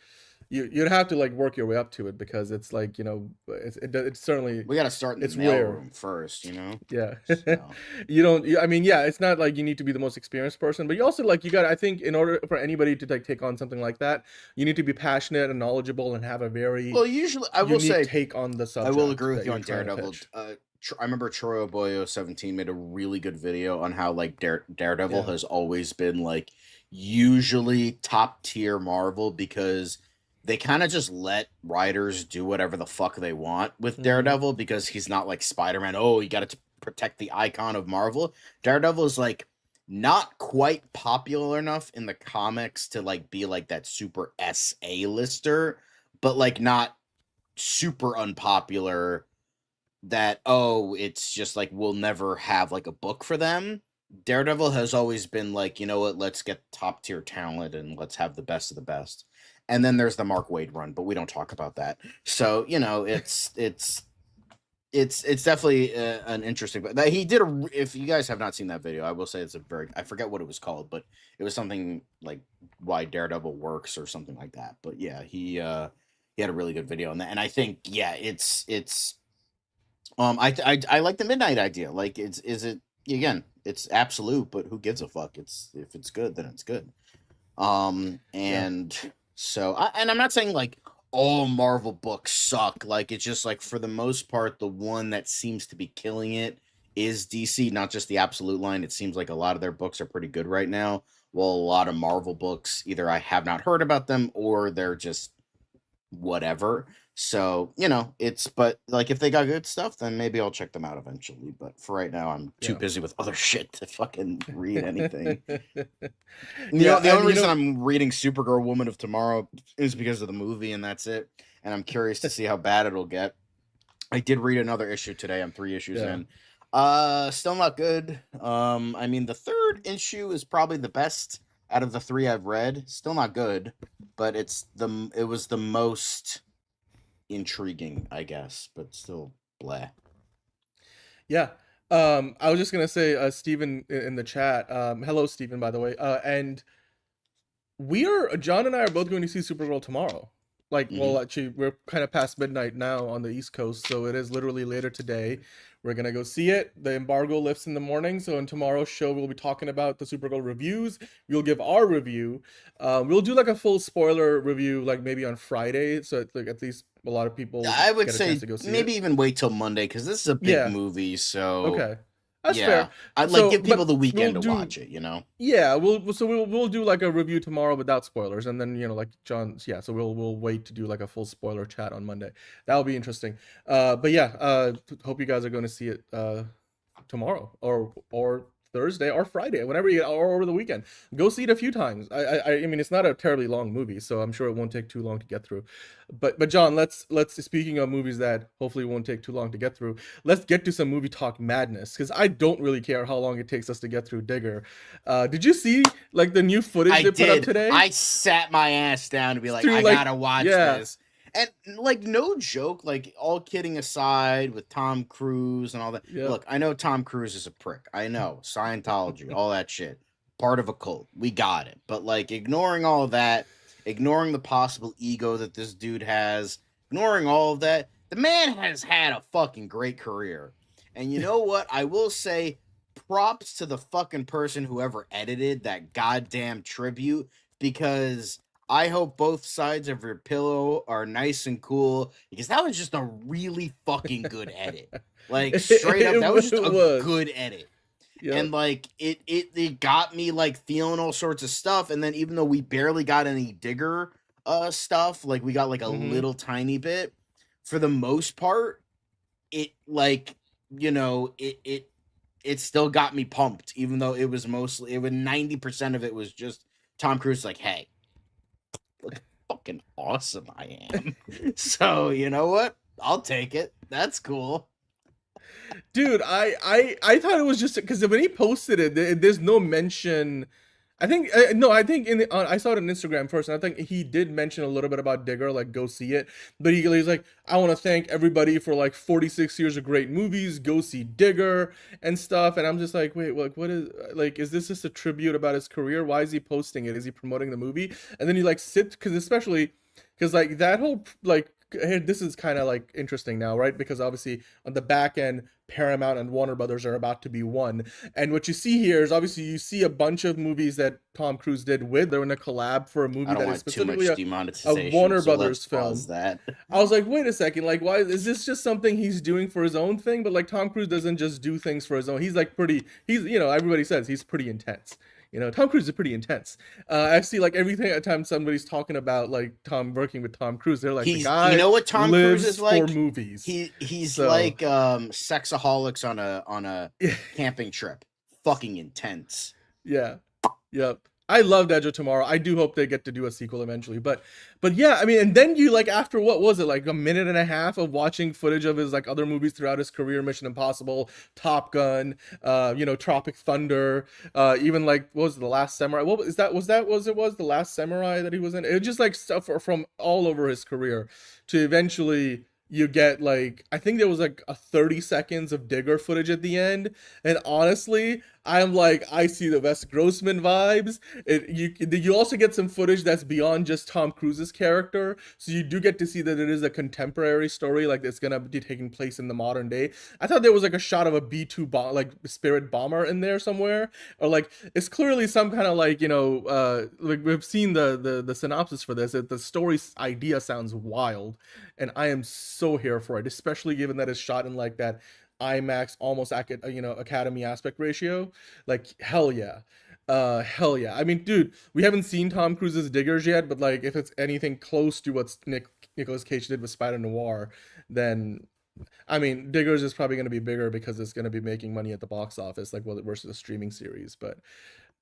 you'd have to like work your way up to it because it's like it's certainly We got to start in the it's rare. mailroom first, Yeah. So. I mean, yeah, it's not like you need to be the most experienced person, but you also like I think in order for anybody to like take on something like that, you need to be passionate and knowledgeable and have a very Usually I will unique say take on the I subject. will agree with that you you're on trying to Daredevil. pitch. I remember Troy Oboyo 17 made a really good video on how like Daredevil Yeah. has always been like usually top tier Marvel because they kind of just let writers do whatever the fuck they want with Daredevil because he's not like Spider-Man. Oh, you got to protect the icon of Marvel. Daredevil is like not quite popular enough in the comics to like be like that super A-lister, but like not super unpopular that it's just like we'll never have like a book for them. Daredevil has always been like, you know what, let's get top tier talent and let's have the best of the best. And then there's the Mark Waid run, but we don't talk about that. So, it's definitely an interesting, but he did if you guys have not seen that video, I will say it's I forget what it was called, but it was something like why Daredevil works or something like that. But yeah, he had a really good video on that. And I think, yeah, it's I like the midnight idea. Like, is it again? It's absolute, but who gives a fuck? If it's good, then it's good. And so and I'm not saying like all Marvel books suck. Like, it's just like for the most part, the one that seems to be killing it is DC. Not just the absolute line. It seems like a lot of their books are pretty good right now. Well, a lot of Marvel books, either I have not heard about them or they're just whatever. So, but like if they got good stuff, then maybe I'll check them out eventually. But for right now, I'm too busy with other shit to fucking read anything. The only reason I'm reading Supergirl Woman of Tomorrow is because of the movie, and that's it. And I'm curious to see how bad it'll get. I did read another issue today. I'm 3 issues in. Still not good. I mean, the third issue is probably the best out of the 3 I've read. Still not good, but it was the most intriguing, I guess, but still blah. Yeah. I was just gonna say, Steven in the chat. Hello, Steven, by the way. And John and I are both going to see Supergirl tomorrow. Like, well, actually, we're kind of past midnight now on the East Coast, so it is literally later today. We're gonna go see it. The embargo lifts in the morning, so in tomorrow's show, we'll be talking about the Supergirl reviews. We'll give our review. We'll do like a full spoiler review, like maybe on Friday, so like at least a lot of people. I would get a say chance to go see maybe it. even wait till Monday because this is a big Yeah. movie. So Okay, that's yeah, fair. I'd like So, give people but the weekend we'll to do- watch it. You know. Yeah, we'll do like a review tomorrow without spoilers, and then like John's, yeah. So we'll wait to do like a full spoiler chat on Monday. That'll be interesting. But yeah, hope you guys are going to see it tomorrow or Thursday or Friday, whenever you, or over the weekend. Go see it a few times. I mean, it's not a terribly long movie, so I'm sure it won't take too long to get through. But John, let's speaking of movies that hopefully won't take too long to get through, let's get to some movie talk madness, because I don't really care how long it takes us to get through Digger. Did you see like the new footage I they put up did. today? I sat my ass down to be like, Through, I like, gotta watch yeah. this. And like, no joke, like all kidding aside with Tom Cruise and all that. Yeah. Look, I know Tom Cruise is a prick. I know Scientology, all that shit. Part of a cult. We got it. But like ignoring all of that, ignoring the possible ego that this dude has, ignoring all of that, the man has had a fucking great career. And you know what? I will say props to the fucking person who ever edited that goddamn tribute, because I hope both sides of your pillow are nice and cool, because that was just a really fucking good edit. Like straight up, that was just a good edit. Yeah. And like it got me like feeling all sorts of stuff. And then even though we barely got any Digger stuff, like we got like a little tiny bit, for the most part, it like, you know, it still got me pumped, even though it was 90% of it was just Tom Cruise like, hey, look fucking awesome I am. So you know what? I'll take it. That's cool. Dude, I thought it was just because when he posted it, there's no mention. I think no, I think I saw it on Instagram first, and I think he did mention a little bit about Digger, like go see it. But he's like, I want to thank everybody for like 46 years of great movies. Go see Digger and stuff. And I'm just like, wait, what is this just a tribute about his career? Why is he posting it? Is he promoting the movie? And then you like sit because like that whole like. This is kind of like interesting now, right? Because obviously on the back end, Paramount and Warner Brothers are about to be one. And what you see here is obviously you see a bunch of movies that Tom Cruise did with. They're in a collab for a movie that is specifically a Warner Brothers film. That. I was like, wait a second, like why is this just something he's doing for his own thing? But like Tom Cruise doesn't just do things for his own. He's like he's everybody says he's pretty intense. Tom Cruise is pretty intense. I see like everything at time somebody's talking about like Tom working with Tom Cruise. They're like, the guy, you know what Tom Cruise is like? For movies. He's like sexaholics on a camping trip. Fucking intense. Yeah. Yep. I love Edge of Tomorrow. I do hope they get to do a sequel eventually. But yeah, I mean, and then you like after what was it, like a minute and a half of watching footage of his like other movies throughout his career, Mission Impossible, Top Gun, Tropic Thunder, even like what was it, The Last Samurai? What was that? Was The Last Samurai that he was in? It was just like stuff from all over his career to eventually you get like, I think there was like a 30 seconds of Digger footage at the end. And honestly, I'm like, I see the Wes Grossman vibes. You also get some footage that's beyond just Tom Cruise's character. So you do get to see that it is a contemporary story, like it's gonna be taking place in the modern day. I thought there was like a shot of a B-2 like Spirit bomber in there somewhere. Or like, it's clearly some kind of like, like we've seen the synopsis for this. The story's idea sounds wild. And I am so here for it, especially given that it's shot in like that IMAX almost Academy aspect ratio. Like hell yeah. I mean, dude, we haven't seen Tom Cruise's Diggers yet, but like if it's anything close to what Nicolas Cage did with Spider Noir, then I mean Diggers is probably going to be bigger because it's going to be making money at the box office, like versus a streaming series. But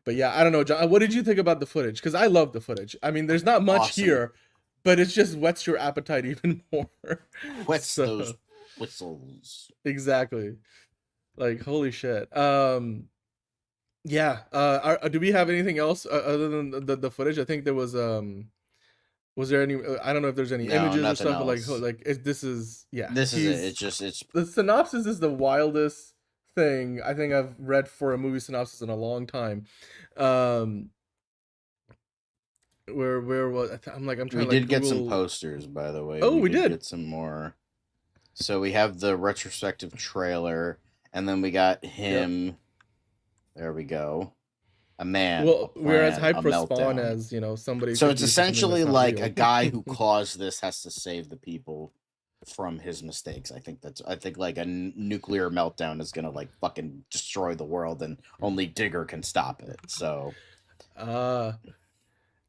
yeah, I don't know, John. What did you think about the footage? Because I love the footage. I mean, there's not much here, but it just whets your appetite even more. Whets those whistles. Exactly. Like holy shit. Yeah. Do we have anything else other than the footage? I think there was there any? I don't know if there's any images or stuff. But like this is it. It's the synopsis is the wildest thing I think I've read for a movie synopsis in a long time. Um, where was I'm trying We to did get some Google. posters, by the way. Oh, we did get some more. So we have the retrospective trailer, and then we got him. Yep. There we go. A man. Well, we're as hyped for meltdown. Spawn as somebody. So it's essentially like a guy who caused this has to save the people from his mistakes. I think like a nuclear meltdown is gonna like fucking destroy the world, and only Digger can stop it. So,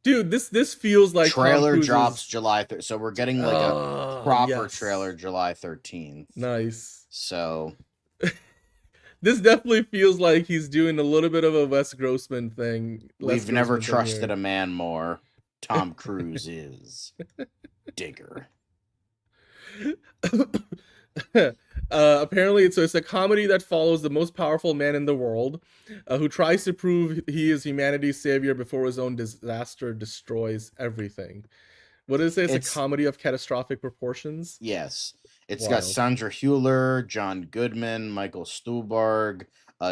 dude, this feels like trailer drops July 3rd. So we're getting like a proper trailer July 13th. Nice. So this definitely feels like he's doing a little bit of a Wes Grossman thing. We've never trusted a man more. Tom Cruise is Digger. Apparently, it's a comedy that follows the most powerful man in the world, who tries to prove he is humanity's savior before his own disaster destroys everything. What is it? It's a comedy of catastrophic proportions. Yes, it's got Sandra Hüller, John Goodman, Michael Stuhlbarg,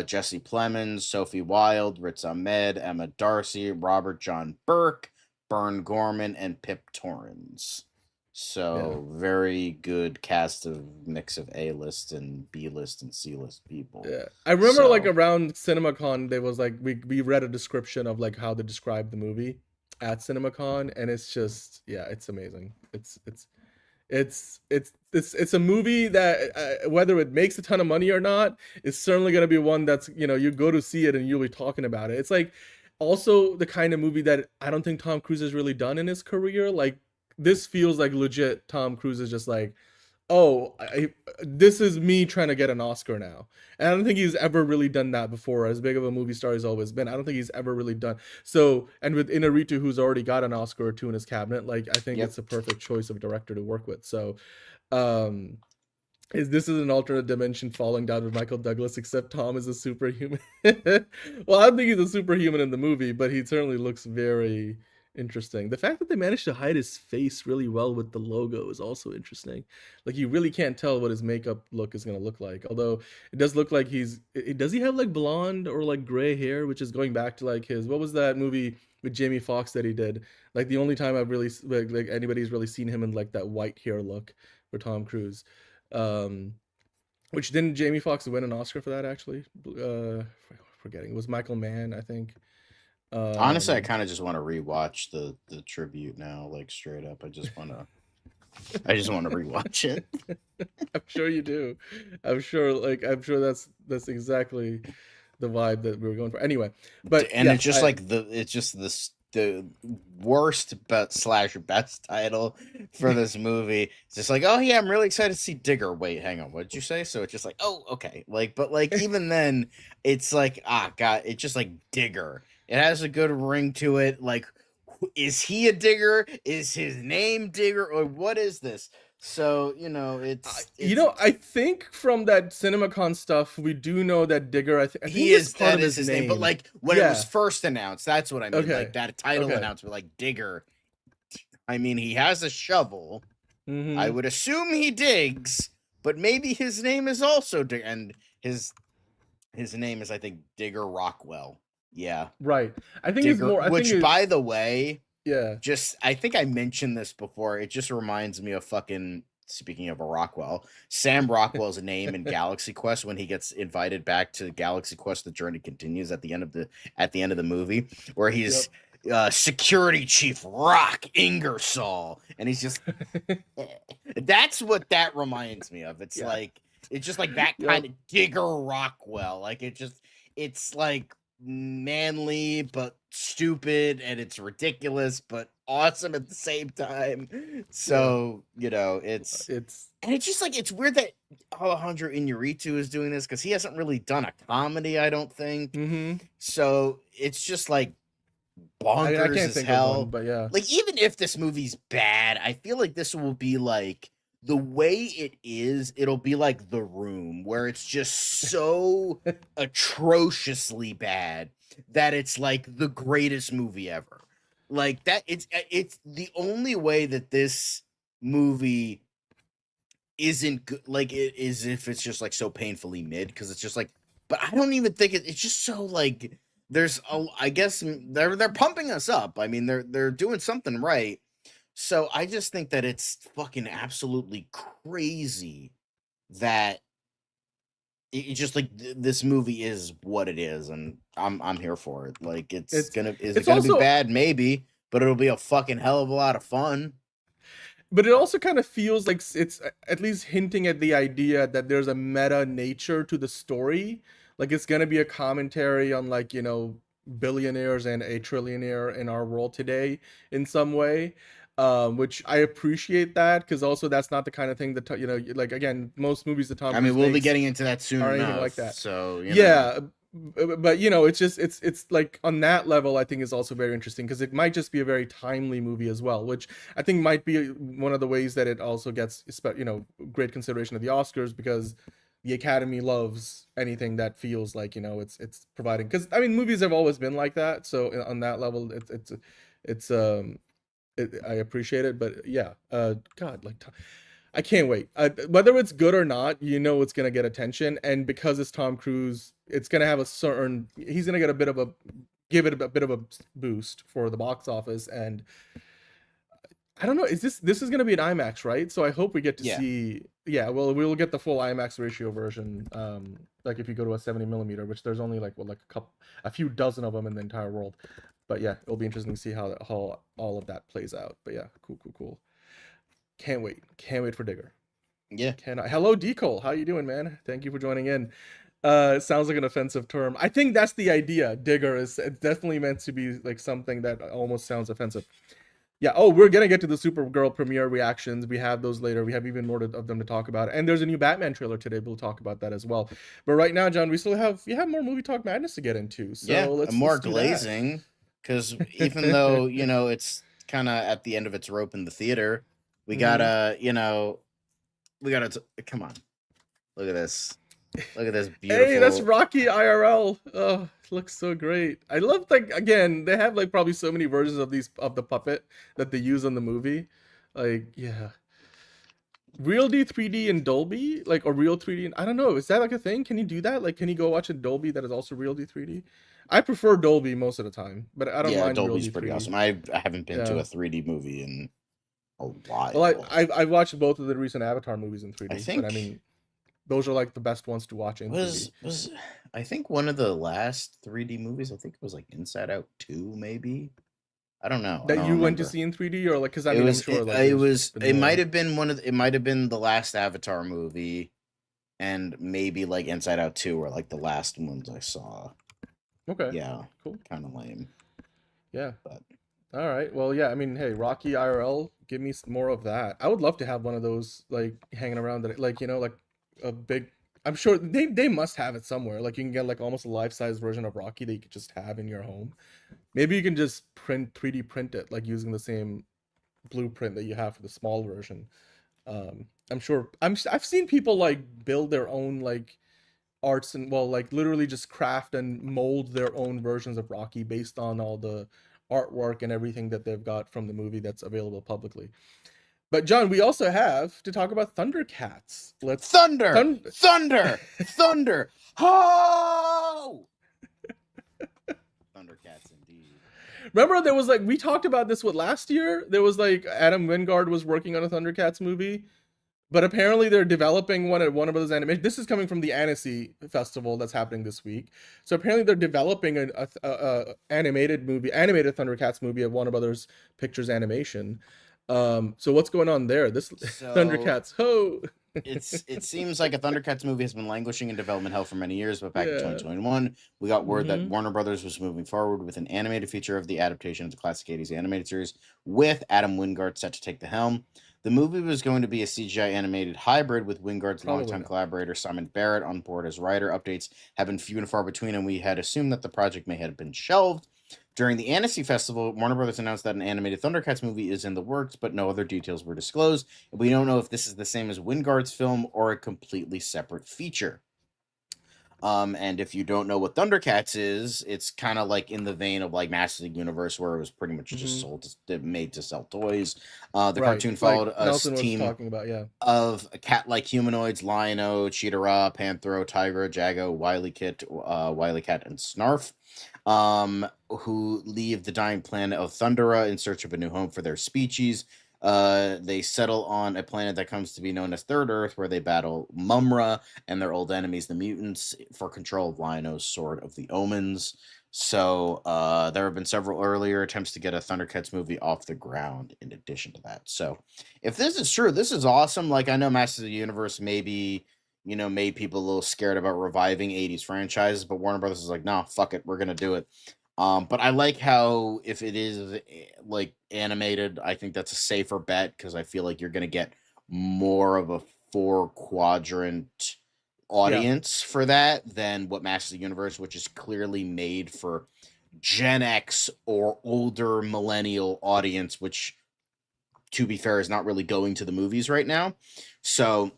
Jesse Plemons, Sophie Wilde, Riz Ahmed, Emma Darcy, Robert John Burke, Bern Gorman, and Pip Torrens. So very good cast of mix of A-list and B-list and C-list people. Yeah, I remember like around CinemaCon, there was like we read a description of like how they described the movie at CinemaCon, and it's just it's amazing. It's a movie that whether it makes a ton of money or not, it's certainly going to be one that's you go to see it and you'll be talking about it. It's like also the kind of movie that I don't think Tom Cruise has really done in his career. Like this feels like legit Tom Cruise is just like, oh, this is me trying to get an Oscar now. And I don't think he's ever really done that before. As big of a movie star he's always been, I don't think he's ever really done so. And with Inarritu, who's already got an Oscar or two in his cabinet, like I think it's a perfect choice of director to work with. So this is an alternate dimension falling down with Michael Douglas, except Tom is a superhuman. Well, I don't think he's a superhuman in the movie, but he certainly looks very interesting. The fact that they managed to hide his face really well with the logo is also interesting. Like you really can't tell what his makeup look is going to look like. Although it does look like does he have like blonde or like gray hair, which is going back to like what was that movie with Jamie Foxx that he did? Like the only time I've really like anybody's really seen him in like that white hair look for Tom Cruise. Which didn't Jamie Foxx win an Oscar for that actually? Forgetting. It was Michael Mann, I think. Honestly, I kind of just want to rewatch the tribute now, like straight up. I just want to rewatch it. I'm sure you do. I'm sure that's exactly the vibe that we were going for. Anyway, but it's just the worst but / best title for this movie. It's just like, oh yeah, I'm really excited to see Digger. Wait, hang on, what did you say? So it's just like, oh okay, but even then, it's like god, it's just like Digger. It has a good ring to it. Like, is he a Digger? Is his name Digger? Or what is this? So, it's I think from that CinemaCon stuff, we do know that Digger, I think he is part of his name. But like when it was first announced, that's what I mean. Okay. Like that title announcement, like Digger. I mean, he has a shovel. Mm-hmm. I would assume he digs, but maybe his name is also Digger, and his name is, I think, Digger Rockwell. Yeah. Right. I think Digger, it's more. By the way, yeah. I think I mentioned this before. It just reminds me of fucking. Speaking of a Rockwell, Sam Rockwell's name in Galaxy Quest when he gets invited back to Galaxy Quest, the journey continues at the end of the movie, where he's security chief Rock Ingersoll, and he's just. That's what that reminds me of. It's like it's just like that kind of Digger Rockwell. Like it's like. Manly but stupid, and it's ridiculous but awesome at the same time. So it's just like it's weird that Alejandro Iñárritu is doing this because he hasn't really done a comedy, I don't think. Mm-hmm. So it's just like bonkers I can't as think hell. Of one, but yeah, like even if this movie's bad, I feel like this will be like. The way it is, it'll be like The Room, where it's just so atrociously bad that it's like the greatest movie ever. Like that, it's the only way that this movie isn't good. Like it is if it's just like so painfully mid, because it's just like but I don't even think it's just so like I guess they're pumping us up. I mean, they're doing something right. So I just think that it's fucking absolutely crazy that it's just like this movie is what it is, and I'm here for it. Like is it gonna be bad? Maybe, but it'll be a fucking hell of a lot of fun. But it also kind of feels like it's at least hinting at the idea that there's a meta nature to the story. Like it's gonna be a commentary on like, billionaires and a trillionaire in our world today in some way. Which I appreciate that, because also that's not the kind of thing that like again, most movies that Tom Cruise we'll be makes getting into that soon or anything enough, like that. So yeah, but it's just it's like on that level I think is also very interesting, because it might just be a very timely movie as well, which I think might be one of the ways that it also gets great consideration at the Oscars, because the Academy loves anything that feels like it's providing, because I mean movies have always been like that, so on that level it's I appreciate it. But yeah, God, like I can't wait. Whether it's good or not, it's gonna get attention, and because it's Tom Cruise, it's gonna have he's gonna get give it a bit of a boost for the box office. And I don't know, this is gonna be an IMAX, right? So I hope we get to see. Yeah, well, we'll get the full IMAX ratio version. Like if you go to a 70mm, which there's only like a few dozen of them in the entire world. But yeah, it'll be interesting to see how all of that plays out. But yeah, cool. Can't wait for Digger. Yeah. Hello, D-Cole. How you doing, man? Thank you for joining in. It sounds like an offensive term. I think that's the idea. Digger is definitely meant to be like something that almost sounds offensive. Yeah. Oh, we're gonna get to the Supergirl premiere reactions. We have those later. We have even more of them to talk about. And there's a new Batman trailer today. We'll talk about that as well. But right now, John, we have more movie talk madness to get into. So let's more glazing. Because even though, it's kind of at the end of its rope in the theater, we gotta, come on. Look at this. Look at this beautiful. Hey, that's Rocky IRL. Oh, it looks so great. I love, like, again, they have, like, probably so many versions of the puppet that they use in the movie. Like, yeah. Real D 3D in Dolby? Like, or Real 3D? I don't know. Is that, like, a thing? Can you do that? Like, can you go watch a Dolby that is also Real D 3D? I prefer Dolby most of the time, but I don't mind. Dolby's Real D pretty 3D. awesome. I haven't been to a 3D movie in a while. Well, I watched both of the recent Avatar movies in 3D. But I mean, those are like the best ones to watch in 3D. I think one of the last 3D movies, I think it was like Inside Out 2, maybe. I don't know. That you went to see in 3D, or like, because I mean, I'm sure it might have been it might have been the last Avatar movie, and maybe like Inside Out 2 were like the last ones I saw. Okay. Yeah. Cool. Kind of lame. Yeah. But all right. Well, yeah. I mean, hey, Rocky IRL, give me more of that. I would love to have one of those like hanging around, that like like a big. I'm sure they must have it somewhere. Like you can get like almost a life-size version of Rocky that you could just have in your home. Maybe you can just 3D print it, like using the same blueprint that you have for the small version. I'm sure. I've seen people like build their own like arts and like literally just craft and mold their own versions of Rocky based on all the artwork and everything that they've got from the movie that's available publicly. But John, we also have to talk about Thundercats. Thunder! Ho! Thundercats indeed. Remember there was like, we talked about this last year? There was like Adam Wingard was working on a Thundercats movie. But apparently they're developing one at Warner Brothers Animation. This is coming from the Annecy Festival that's happening this week. So apparently they're developing a animated Thundercats movie at Warner Brothers Pictures Animation. So what's going on there? Thundercats, ho! It seems like a Thundercats movie has been languishing in development hell for many years, but back in 2021, we got word that Warner Brothers was moving forward with an animated feature of the adaptation of the classic 80s animated series, with Adam Wingard set to take the helm. The movie was going to be a CGI animated hybrid with Wingard's longtime collaborator Simon Barrett on board as writer. Updates have been few and far between, and we had assumed that the project may have been shelved. During the Annecy Festival, Warner Brothers announced that an animated Thundercats movie is in the works, but no other details were disclosed. We don't know if this is the same as Wingard's film or a completely separate feature. And if you don't know what Thundercats is, it's kind of like in the vein of like Masters of the Universe, where it was pretty much just sold, made to sell toys. The cartoon followed like a Nelson was team talking about, yeah. of cat-like humanoids: Lion-O, Cheetah, Panthro, Tigra, Jago, Wily Cat, and Snarf, who leave the dying planet of Thundera in search of a new home for their species. They settle on a planet that comes to be known as Third Earth, where they battle Mumra and their old enemies, the mutants, for control of Lion-O's Sword of the Omens. So there have been several earlier attempts to get a Thundercats movie off the ground in addition to that. So if this is true, this is awesome. Like, I know Masters of the Universe maybe, made people a little scared about reviving 80s franchises, but Warner Brothers is like, no, fuck it, we're going to do it. But I like how if it is like animated, I think that's a safer bet, because I feel like you're going to get more of a 4-quadrant audience for that than what Masters of the Universe, which is clearly made for Gen X or older millennial audience, which, to be fair, is not really going to the movies right now. So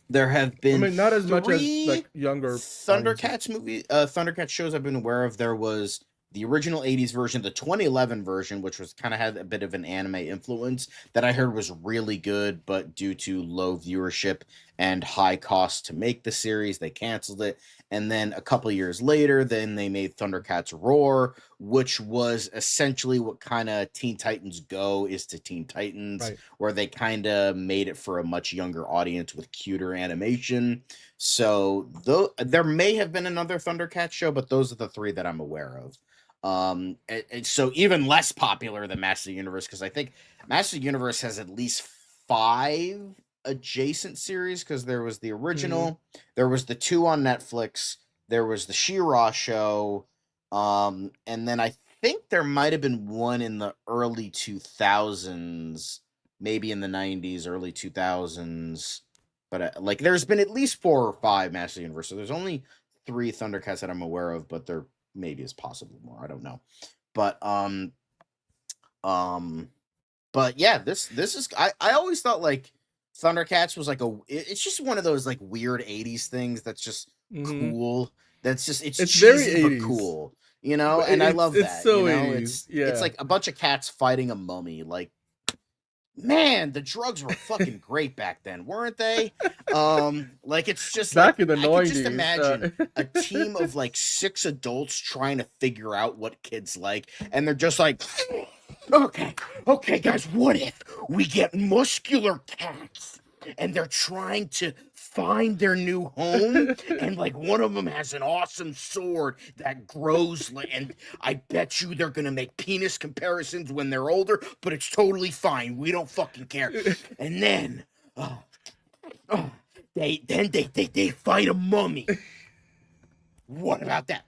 there have been not as much as like younger Thundercats Thundercats shows I've been aware of. There was the original 80s version, the 2011 version, which was kind of had a bit of an anime influence, that I heard was really good, but due to low viewership and high cost to make the series, they canceled it. And then a couple years later, then they made Thundercats Roar, which was essentially what kind of Teen Titans Go is to Teen Titans, where they kind of made it for a much younger audience with cuter animation. So there may have been another Thundercats show, but those are the three that I'm aware of. And so even less popular than Masters of the Universe, because I think Masters of the Universe has at least 5 adjacent series, because there was the original, there was the 2 on Netflix, there was the She-Ra show, and then I think there might have been one in the early 2000s, maybe in the 90s, early 2000s, but like there's been at least 4 or 5 Masters of the Universe, so there's only 3 Thundercats that I'm aware of, but there maybe is possibly more, I don't know. But but yeah, this is I always thought like Thundercats was like it's just one of those like weird 80s things that's just cool. That's just it's very cheesy 80s. but cool, and I love that. It's so 80s. It's like a bunch of cats fighting a mummy. Like, man, the drugs were fucking great back then, weren't they? Like, it's just back like, in the 90s. I could just imagine a team of like 6 adults trying to figure out what kids like, and they're just like, okay, guys, what if we get muscular cats and they're trying to find their new home, and like one of them has an awesome sword that grows, and I bet you they're gonna make penis comparisons when they're older, but it's totally fine, we don't fucking care. And then they fight a mummy. What about that?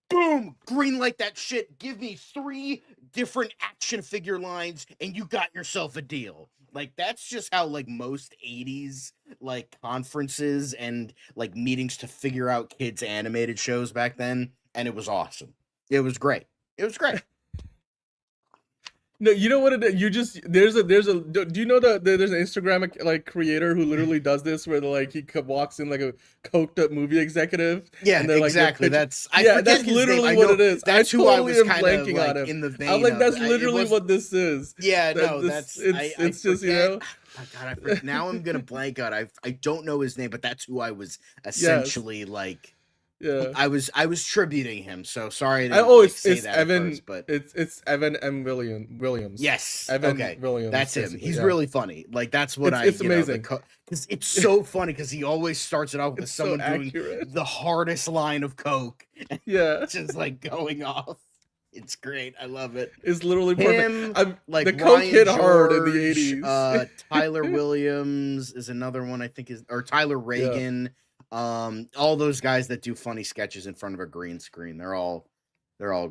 Boom! Green light that shit. Give me 3 different action figure lines and you got yourself a deal. Like, that's just how like most 80s like conferences and like meetings to figure out kids animated shows back then, and it was awesome. It was great. No, you know what it is? You just there's a do you know that there's an Instagram like creator who literally does this, where like he walks in like a coked up movie executive? Yeah, and they're, exactly. Like, that's that's literally what it is. That's who I was kind of blanking like on him. in the vein. I'm like, that's of, literally what this is. Yeah, no, it's I just forget. Oh God, now I'm gonna blank on. I don't know his name, but that's who I was essentially like. Yeah, I was tributing him. So sorry. It's that Evan, first, but it's Evan M. Williams. Yes, Evan okay. Williams. That's him. He's really funny. Like, that's what it's amazing. Because it's so funny, because he always starts it off with someone doing accurate. the hardest line of coke. Yeah, just like going off. It's great. I love it. It's literally perfect. Like the coke hit hard in the 80s. Tyler Williams is another one, I think, or Tyler Reagan. All those guys that do funny sketches in front of a green screen. They're all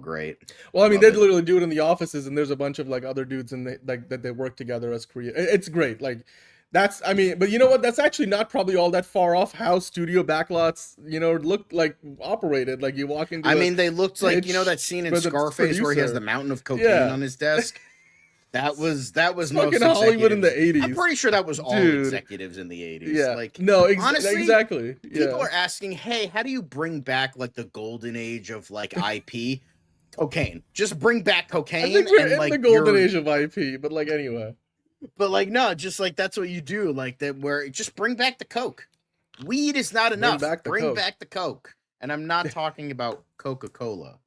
great. Well, I mean, they literally do it in the offices, and there's a bunch of like other dudes and that they work together as creators. It's great. Like, but you know what? That's actually not probably all that far off how studio backlots, look like operated. Like, you walk into. They looked like, that scene in Scarface where he has the mountain of cocaine on his desk. That was most fucking Hollywood in the executives. 80s. I'm pretty sure that was all Dude. executives in the 80s. Yeah. Like, No, honestly, exactly. people Yeah. are asking, hey, how do you bring back like the golden age of like IP? Cocaine. Just bring back I cocaine think we're and in like the golden your- age of IP, but like anyway. But like no, just like that's what you do. Like that where just bring back the Coke. Weed is not enough. Bring back the Coke. And I'm not talking about Coca-Cola.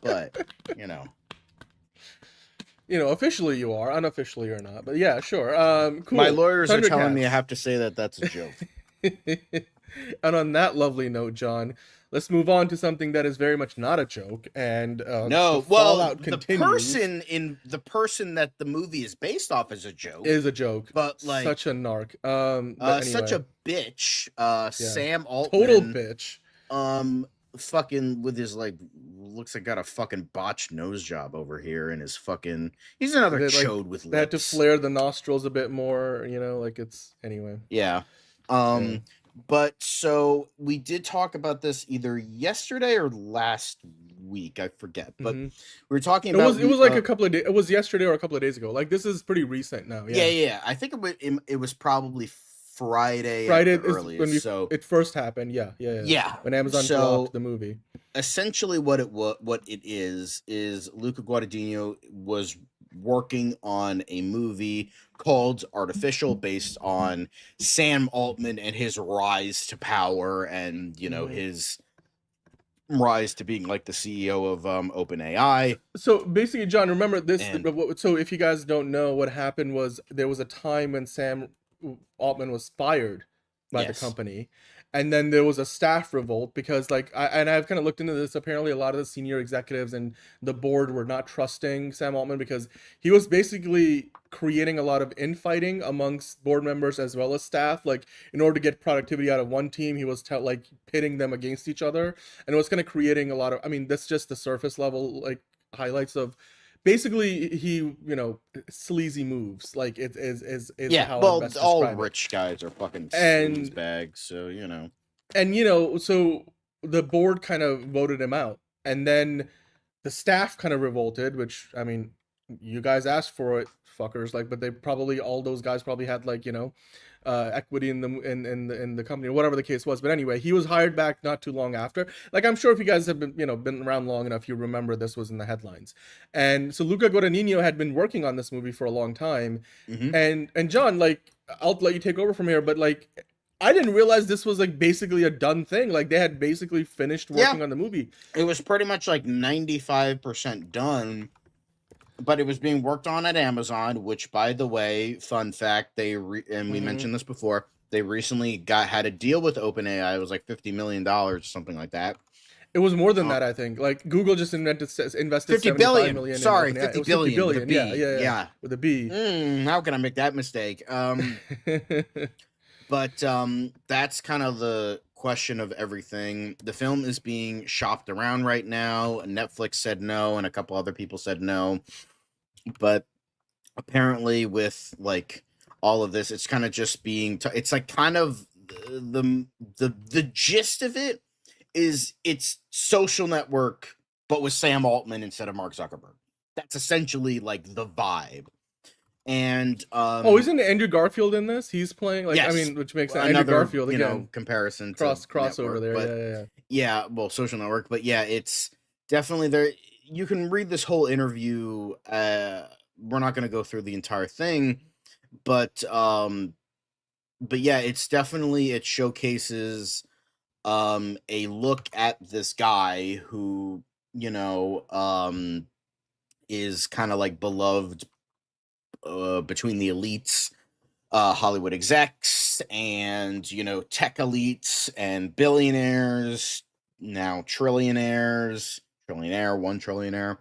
But, you know. Officially you are, unofficially you're not. But yeah, sure. Cool. My lawyers are telling Thundercats. me I have to say that that's a joke. And on that lovely note, John, let's move on to something that is very much not a joke. And no, well, the person that the movie is based off is a joke. Is a joke, but like such a narc. Anyway. Such a bitch. Sam Altman, total bitch. Fucking with his like looks like got a fucking botched nose job over here and his fucking he's another chode with lips. They had to flare the nostrils a bit more, like it's anyway. Yeah. But so we did talk about this either yesterday or last week, I forget. But we were talking about it was like a couple of days. It was yesterday or a couple of days ago. Like this is pretty recent now. Yeah. I think it was probably Friday is when it first happened. Yeah. When Amazon dropped the movie. Essentially, what it is Luca Guadagnino was working on a movie called Artificial, based on Sam Altman and his rise to power, and his rise to being like the CEO of OpenAI. So basically, John, remember this. So if you guys don't know, what happened was there was a time when Sam Altman was fired by the company, and then there was a staff revolt because I've kind of looked into this. Apparently a lot of the senior executives and the board were not trusting Sam Altman because he was basically creating a lot of infighting amongst board members as well as staff. Like in order to get productivity out of one team, he was pitting them against each other, and it was kind of creating a lot of, that's just the surface level highlights of basically he sleazy moves. Like it is how well, best all describe rich guys are fucking sleaze bags, so and so the board kind of voted him out, and then the staff kind of revolted, which you guys asked for it, fuckers. But they probably, all those guys probably had equity in the company or whatever the case was. But anyway, he was hired back not too long after. I'm sure if you guys have been around long enough, you remember this was in the headlines. And so Luca Guadagnino had been working on this movie for a long time. And John, I'll let you take over from here, but I didn't realize this was basically a done thing. They had basically finished working on the movie. It was pretty much 95% done. But it was being worked on at Amazon, which, by the way, fun fact, we mentioned this before, they recently had a deal with OpenAI. It was $50 million, something like that. It was more than that, I think. Google just invested 50 billion. million. Sorry, 50 billion. With a B. Yeah. With a B. How can I make that mistake? But that's kind of the question of everything. The film is being shopped around right now. Netflix said no, and a couple other people said no. But apparently with all of this, it's kind of just being it's kind of the gist of it is it's Social Network but with Sam Altman instead of Mark Zuckerberg. That's essentially the vibe. And isn't Andrew Garfield in this? He's playing yes. Which makes another, Andrew Garfield again, comparison to crossover network, there. But yeah, well, Social Network, but yeah, it's definitely there. You can read this whole interview. We're not going to go through the entire thing, but yeah, it's definitely, it showcases a look at this guy who is kind of beloved between the elites, Hollywood execs, and tech elites and billionaires, now trillionaires. One trillionaire,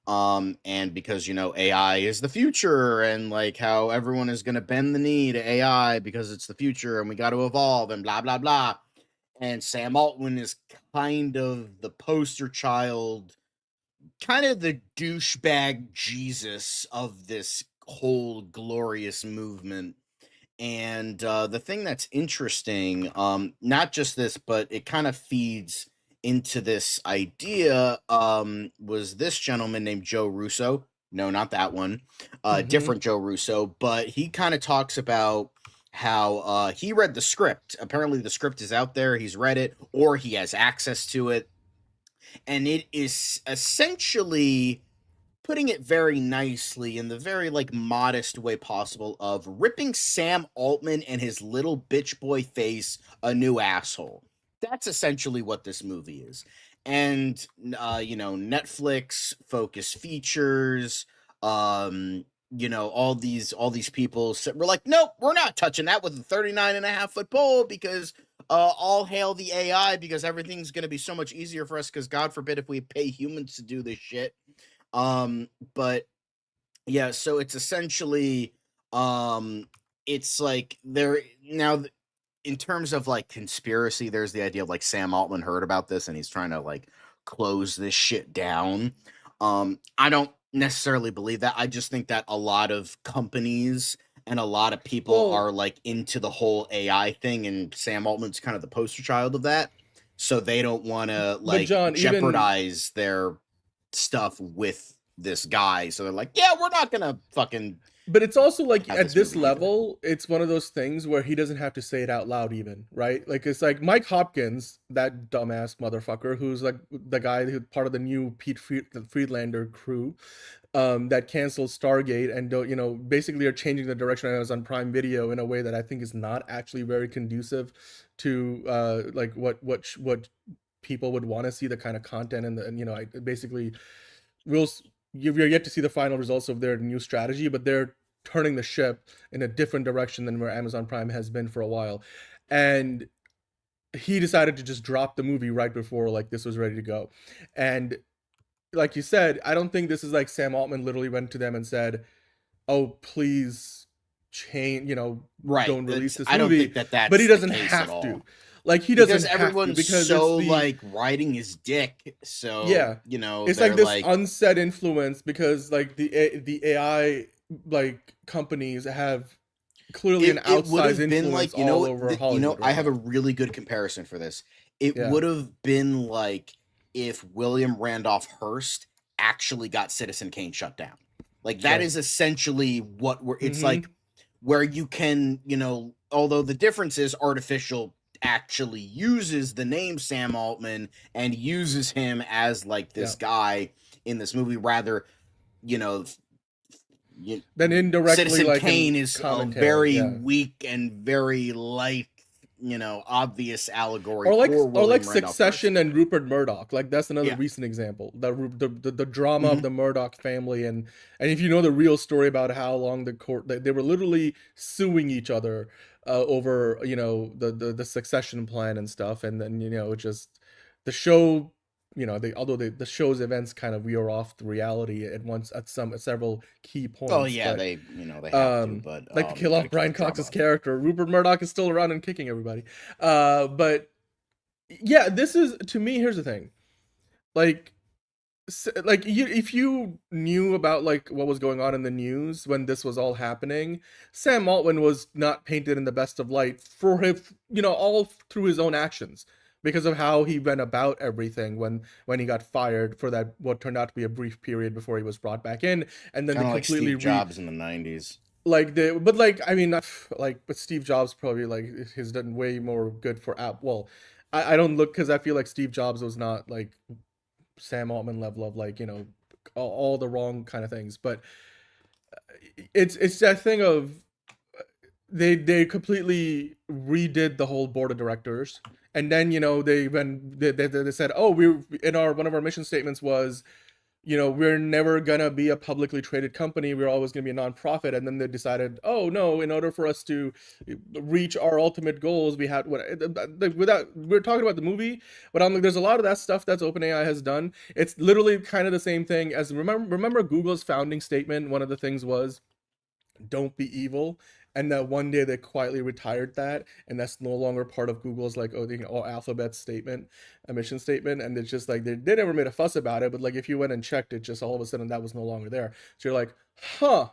and because AI is the future, and how everyone is going to bend the knee to AI because it's the future and we got to evolve and blah blah blah. And Sam Altman is kind of the poster child, kind of the douchebag Jesus of this whole glorious movement. And the thing that's interesting, not just this, but it kind of feeds into this idea, was this gentleman named Joe Russo, No, not that one. Mm-hmm. Different Joe Russo. But he kind of talks about how he read the script. Apparently, the script is out there. He's read it, or he has access to it. And it is essentially, putting it very nicely, in the very like modest way possible, of ripping Sam Altman and his little bitch boy face a new asshole. That's essentially what this movie is. And Netflix, Focus Features, all these people were like, nope, we're not touching that with a 39.5-foot pole, because all hail the AI, because everything's going to be so much easier for us, because God forbid if we pay humans to do this shit. But yeah, so it's essentially, it's like there now, in terms of like conspiracy, there's the idea of like Sam Altman heard about this and he's trying to like close this shit down. I don't necessarily believe that. I just think that a lot of companies and a lot of people are like into the whole AI thing, and Sam Altman's kind of the poster child of that. So they don't want to like jeopardize their stuff with this guy. So they're like, yeah, we're not gonna fucking. But it's also like at this level, it's one of those things where he doesn't have to say it out loud even, right? Like it's like Mike Hopkins, that dumbass motherfucker, who's like the guy who part of the new Pete Friedlander crew, that canceled Stargate and basically are changing the direction of Amazon Prime Video in a way that I think is not actually very conducive to like what people would want to see, the kind of content and basically you're yet to see the final results of their new strategy, but they're turning the ship in a different direction than where Amazon Prime has been for a while. And he decided to just drop the movie right before like this was ready to go. And like you said, I don't think this is like Sam Altman literally went to them and said, oh, please change, right, don't release this movie. I don't think that's but he doesn't the case have at to. all. Like he doesn't because everyone's have to, because so like riding his dick. So yeah, it's like this unsaid influence, because like the AI like companies have clearly an outsized influence like, all over Hollywood. I have a really good comparison for this. It would have been like if William Randolph Hearst actually got Citizen Kane shut down. Like that is essentially what it's like, where you can, although the difference is Artificial actually uses the name Sam Altman and uses him as like this guy in this movie, rather, then indirectly Citizen like Kane is a very weak and very light, obvious allegory, or like Randolph Succession Hearst. and Rupert Murdoch. Like that's another recent example. The drama of the Murdoch family, and if you know the real story about how long they were literally suing each other over the succession plan and stuff, and then just the show, although the show's events kind of veer off the reality at several key points. Oh yeah, they have to, but like to kill off Brian Cox's character, Rupert Murdoch is still around and kicking everybody. But yeah, this is, to me, here's the thing, if you knew about like what was going on in the news when this was all happening, Sam Altman was not painted in the best of light for him, all through his own actions, because of how he went about everything when he got fired for that what turned out to be a brief period before he was brought back in, and then kinda they completely like Steve Jobs in the 90s. But Steve Jobs probably like has done way more good for Apple. Well, I don't look, because I feel like Steve Jobs was not like Sam Altman level of like all the wrong kind of things, but it's that thing of they completely redid the whole board of directors, and then they said, oh, one of our mission statements was, we're never gonna be a publicly traded company, we're always gonna be a nonprofit. And then they decided, oh no, in order for us to reach our ultimate goals, we had we're talking about the movie, but I'm like, there's a lot of that stuff that's OpenAI has done. It's literally kind of the same thing as remember Google's founding statement. One of the things was, don't be evil. And that one day they quietly retired that, and that's no longer part of Google's like alphabet statement, a mission statement. And it's just like they never made a fuss about it, but like if you went and checked it, just all of a sudden that was no longer there. So you're like, huh.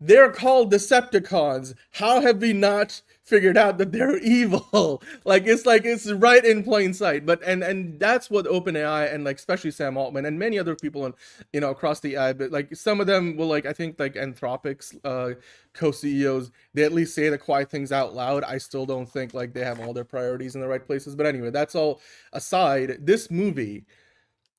They're called Decepticons. How have we not figured out that they're evil? Like it's right in plain sight. But and that's what OpenAI and like especially Sam Altman and many other people in, across the AI, but like some of them will, like, I think like Anthropic's co-CEOs, they at least say the quiet things out loud. I still don't think like they have all their priorities in the right places. But anyway, that's all aside. This movie,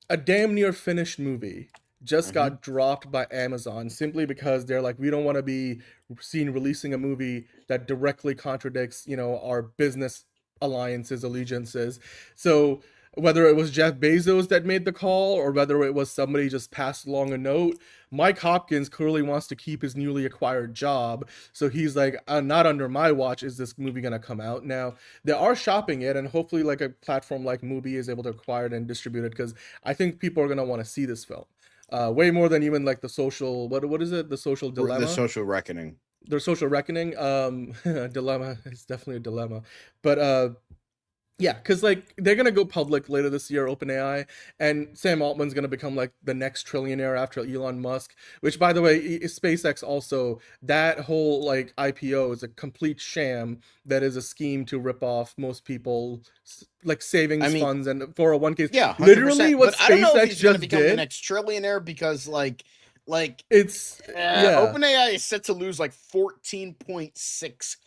a damn near finished movie, just got dropped by Amazon simply because they're like, we don't want to be seen releasing a movie that directly contradicts, our business alliances, allegiances. So whether it was Jeff Bezos that made the call or whether it was somebody just passed along a note, Mike Hopkins clearly wants to keep his newly acquired job. So he's like, not under my watch is this movie going to come out. Now, they are shopping it, and hopefully like a platform like Mubi is able to acquire it and distribute it, because I think people are going to want to see this film. Way more than even like the social, what is it? The social dilemma? The social reckoning. Their social reckoning. Dilemma. It's definitely a dilemma. But yeah, because like they're gonna go public later this year, OpenAI, and Sam Altman's gonna become like the next trillionaire after Elon Musk. Which, by the way, SpaceX also, that whole like IPO is a complete sham. That is a scheme to rip off most people like savings funds and 401ks. Yeah, 100%. Literally what but I don't know if SpaceX he's gonna just become the did. next trillionaire, because like It's OpenAI is set to lose like $14.6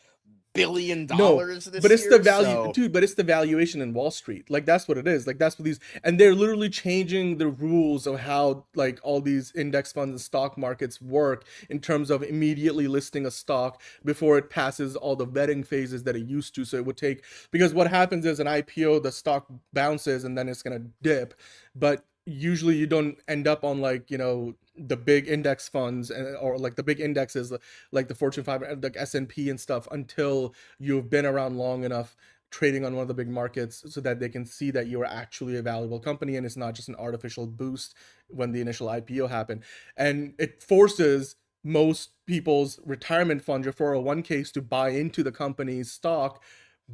billion this but it's year, the value, so... dude. But it's the valuation in Wall Street. Like that's what it is. Like that's what these, and they're literally changing the rules of how like all these index funds and stock markets work in terms of immediately listing a stock before it passes all the vetting phases that it used to. So it would take, because what happens is an IPO, the stock bounces and then it's gonna dip, but usually you don't end up on like the big index funds or like the big indexes like the Fortune 500, like S&P and stuff, until you've been around long enough trading on one of the big markets so that they can see that you're actually a valuable company and it's not just an artificial boost when the initial IPO happened. And it forces most people's retirement funds or 401ks to buy into the company's stock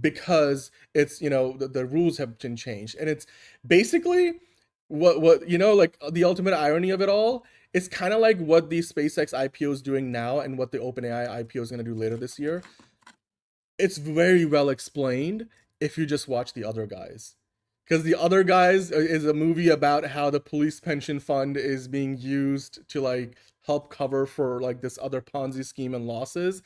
because it's the rules have been changed. And it's basically what like the ultimate irony of it all. It's kind of like what the SpaceX IPO is doing now and what the OpenAI IPO is going to do later this year. It's very well explained if you just watch The Other Guys, because The Other Guys is a movie about how the police pension fund is being used to like help cover for like this other Ponzi scheme and losses.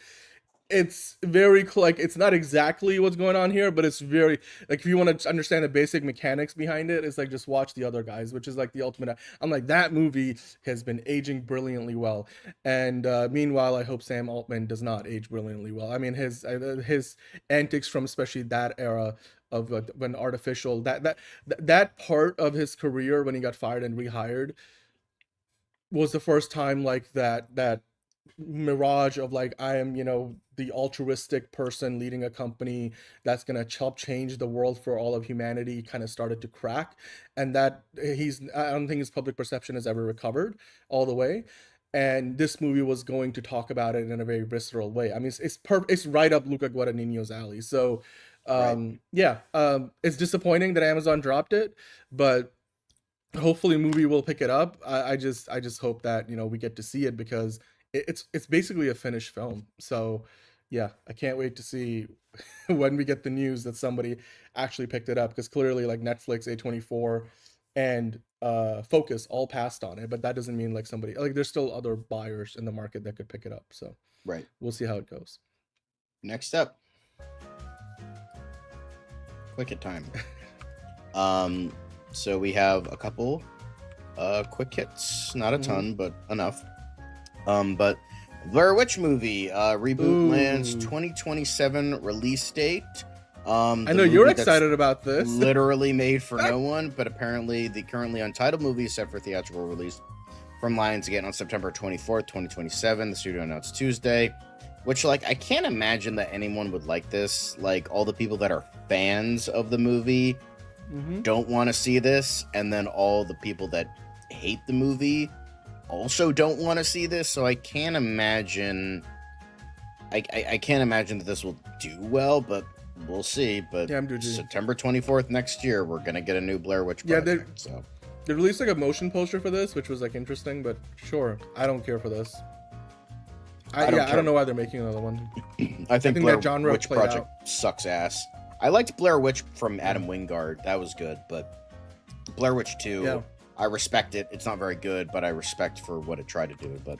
It's very like, it's not exactly what's going on here, but it's very like, if you want to understand the basic mechanics behind it, it's like just watch The Other Guys, which is like the ultimate. I'm like, that movie has been aging brilliantly well, and meanwhile I hope Sam Altman does not age brilliantly well. I mean, his antics from especially that era of when artificial, that part of his career when he got fired and rehired was the first time like that mirage of like, I am the altruistic person leading a company that's going to help change the world for all of humanity kind of started to crack, and that I don't think his public perception has ever recovered all the way. And this movie was going to talk about it in a very visceral way. I mean, it's right up Luca Guadagnino's alley. So it's disappointing that Amazon dropped it, but hopefully movie will pick it up. I just hope that we get to see it, because it's basically a finished film. So yeah, I can't wait to see when we get the news that somebody actually picked it up, because clearly like Netflix, A24, and Focus all passed on it, but that doesn't mean like somebody, like there's still other buyers in the market that could pick it up. So right, we'll see how it goes. Next up, quick at time. So we have a couple quick hits, not a ton, but enough. But Blair Witch movie reboot lands 2027 release date. I know you're excited about this. Literally made for no one, but apparently the currently untitled movie is set for theatrical release from Lionsgate on September 24th, 2027. The studio announced Tuesday, which like I can't imagine that anyone would like this. Like all the people that are fans of the movie don't want to see this, and then all the people that hate the movie also don't want to see this. So I can't imagine I can't imagine that this will do well, but we'll see. But yeah, September 24th next year, we're gonna get a new Blair Witch project. Yeah, they released like a motion poster for this, which was like interesting, but sure, I don't care for this. I don't know why they're making another one. I think that Blair genre Witch played Project out. sucks ass. I liked Blair Witch from Adam Wingard. That was good, but Blair Witch 2, Yeah. I respect it. It's not very good, but I respect for what it tried to do. But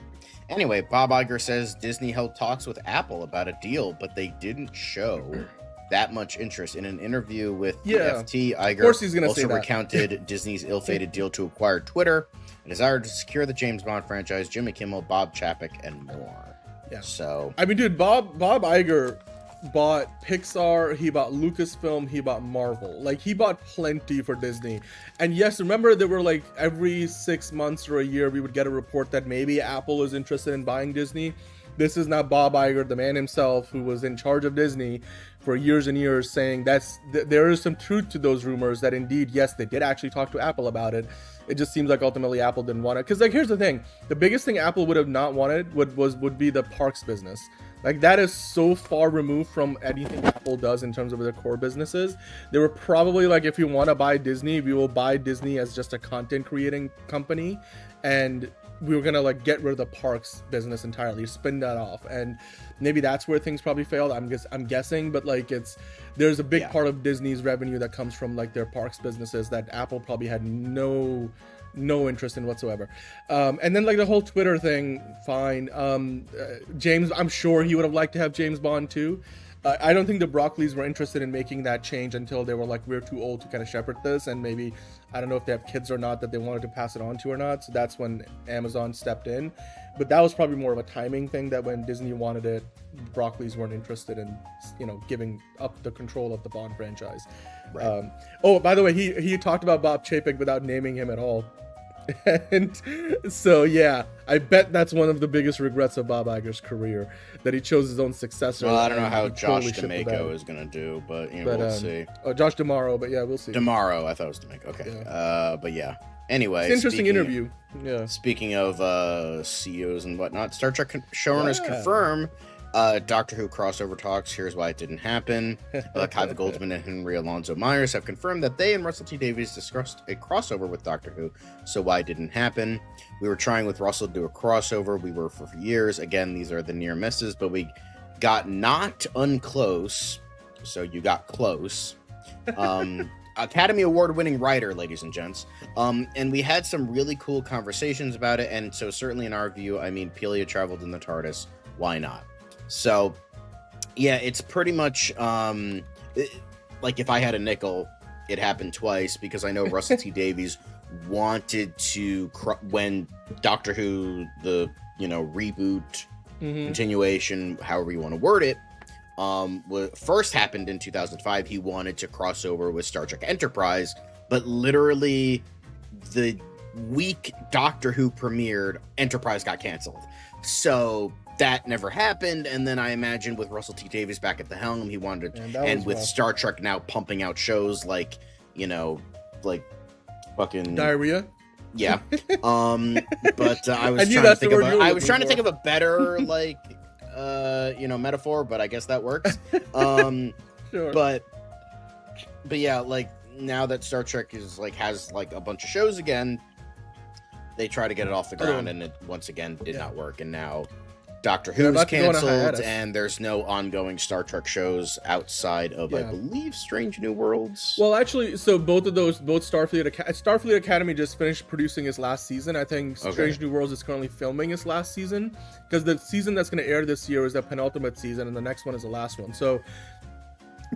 anyway, Bob Iger says Disney held talks with Apple about a deal, but they didn't show that much interest. In an interview with the FT, Iger course he's gonna also say that. recounted Disney's ill-fated deal to acquire Twitter, a desire to secure the James Bond franchise, Jimmy Kimmel, Bob Chapek, and more. Yeah. So I mean, dude, Bob Iger bought Pixar, he bought Lucasfilm, he bought Marvel. Like, he bought plenty for Disney. And yes, remember there were like every 6 months or a year we would get a report that maybe Apple is interested in buying Disney. This is not Bob Iger, the man himself, who was in charge of Disney for years and years, saying there is some truth to those rumors that indeed, yes, they did actually talk to Apple about it. It just seems like ultimately Apple didn't want it. Because, like, here's the thing. The biggest thing Apple would have not wanted would be the parks business. Like, that is so far removed from anything Apple does in terms of their core businesses. They were probably like, if you want to buy Disney, we will buy Disney as just a content creating company. And we were going to, like, get rid of the parks business entirely, spin that off. And maybe that's where things probably failed. I'm guessing, but, like, there's a big part of Disney's revenue that comes from, like, their parks businesses that Apple probably had no interest in whatsoever. And then, like, the whole Twitter thing, fine. James, I'm sure he would have liked to have James Bond too. I don't think the Broccoli's were interested in making that change until they were like, we're too old to kind of shepherd this, and maybe, I don't know if they have kids or not that they wanted to pass it on to or not. So that's when Amazon stepped in. But that was probably more of a timing thing, that when Disney wanted it, Broccoli's weren't interested in, giving up the control of the Bond franchise. Right. Oh, by the way, he talked about Bob Chapek without naming him at all. And so, yeah, I bet that's one of the biggest regrets of Bob Iger's career, that he chose his own successor. Well, I don't know how and Josh totally shipped the D'Amico bed. is going to do, but we'll see. Oh, Josh D'Amaro, but yeah, we'll see. Tomorrow, I thought it was D'Amico. Okay. Yeah. But yeah. Anyway, It's an interesting interview. Yeah. Speaking of CEOs and whatnot, Star Trek showrunners confirm Doctor Who crossover talks. Here's why it didn't happen. Kyva Goldsman and Henry Alonso Myers have confirmed that they and Russell T Davies discussed a crossover with Doctor Who. So why it didn't happen? We were trying with Russell to do a crossover. We were for years. Again, these are the near misses, but we got not unclose. So you got close. Academy Award winning writer, ladies and gents. And we had some really cool conversations about it. And so certainly in our view, I mean, Pelia traveled in the TARDIS. Why not? So yeah, it's pretty much like if I had a nickel, it happened twice, because I know Russell T Davies wanted to, when Doctor Who, the, reboot, continuation, however you want to word it, what first happened in 2005, he wanted to cross over with Star Trek Enterprise, but literally the week Doctor Who premiered, Enterprise got canceled. So that never happened. And then I imagine with Russell T Davies back at the helm, he wanted to, and with Star Trek now pumping out shows like, like fucking Diarrhea. Yeah. But I was trying to think of a better, like, metaphor, but I guess that works. Sure. But yeah, like, now that Star Trek is like has like a bunch of shows again, they try to get it off the ground, and it once again did not work. And now Doctor Who is canceled, and there's no ongoing Star Trek shows outside of, I believe, Strange New Worlds. Well, actually, so both Starfleet Academy just finished producing its last season. I think Strange New Worlds is currently filming its last season, because the season that's going to air this year is the penultimate season, and the next one is the last one. So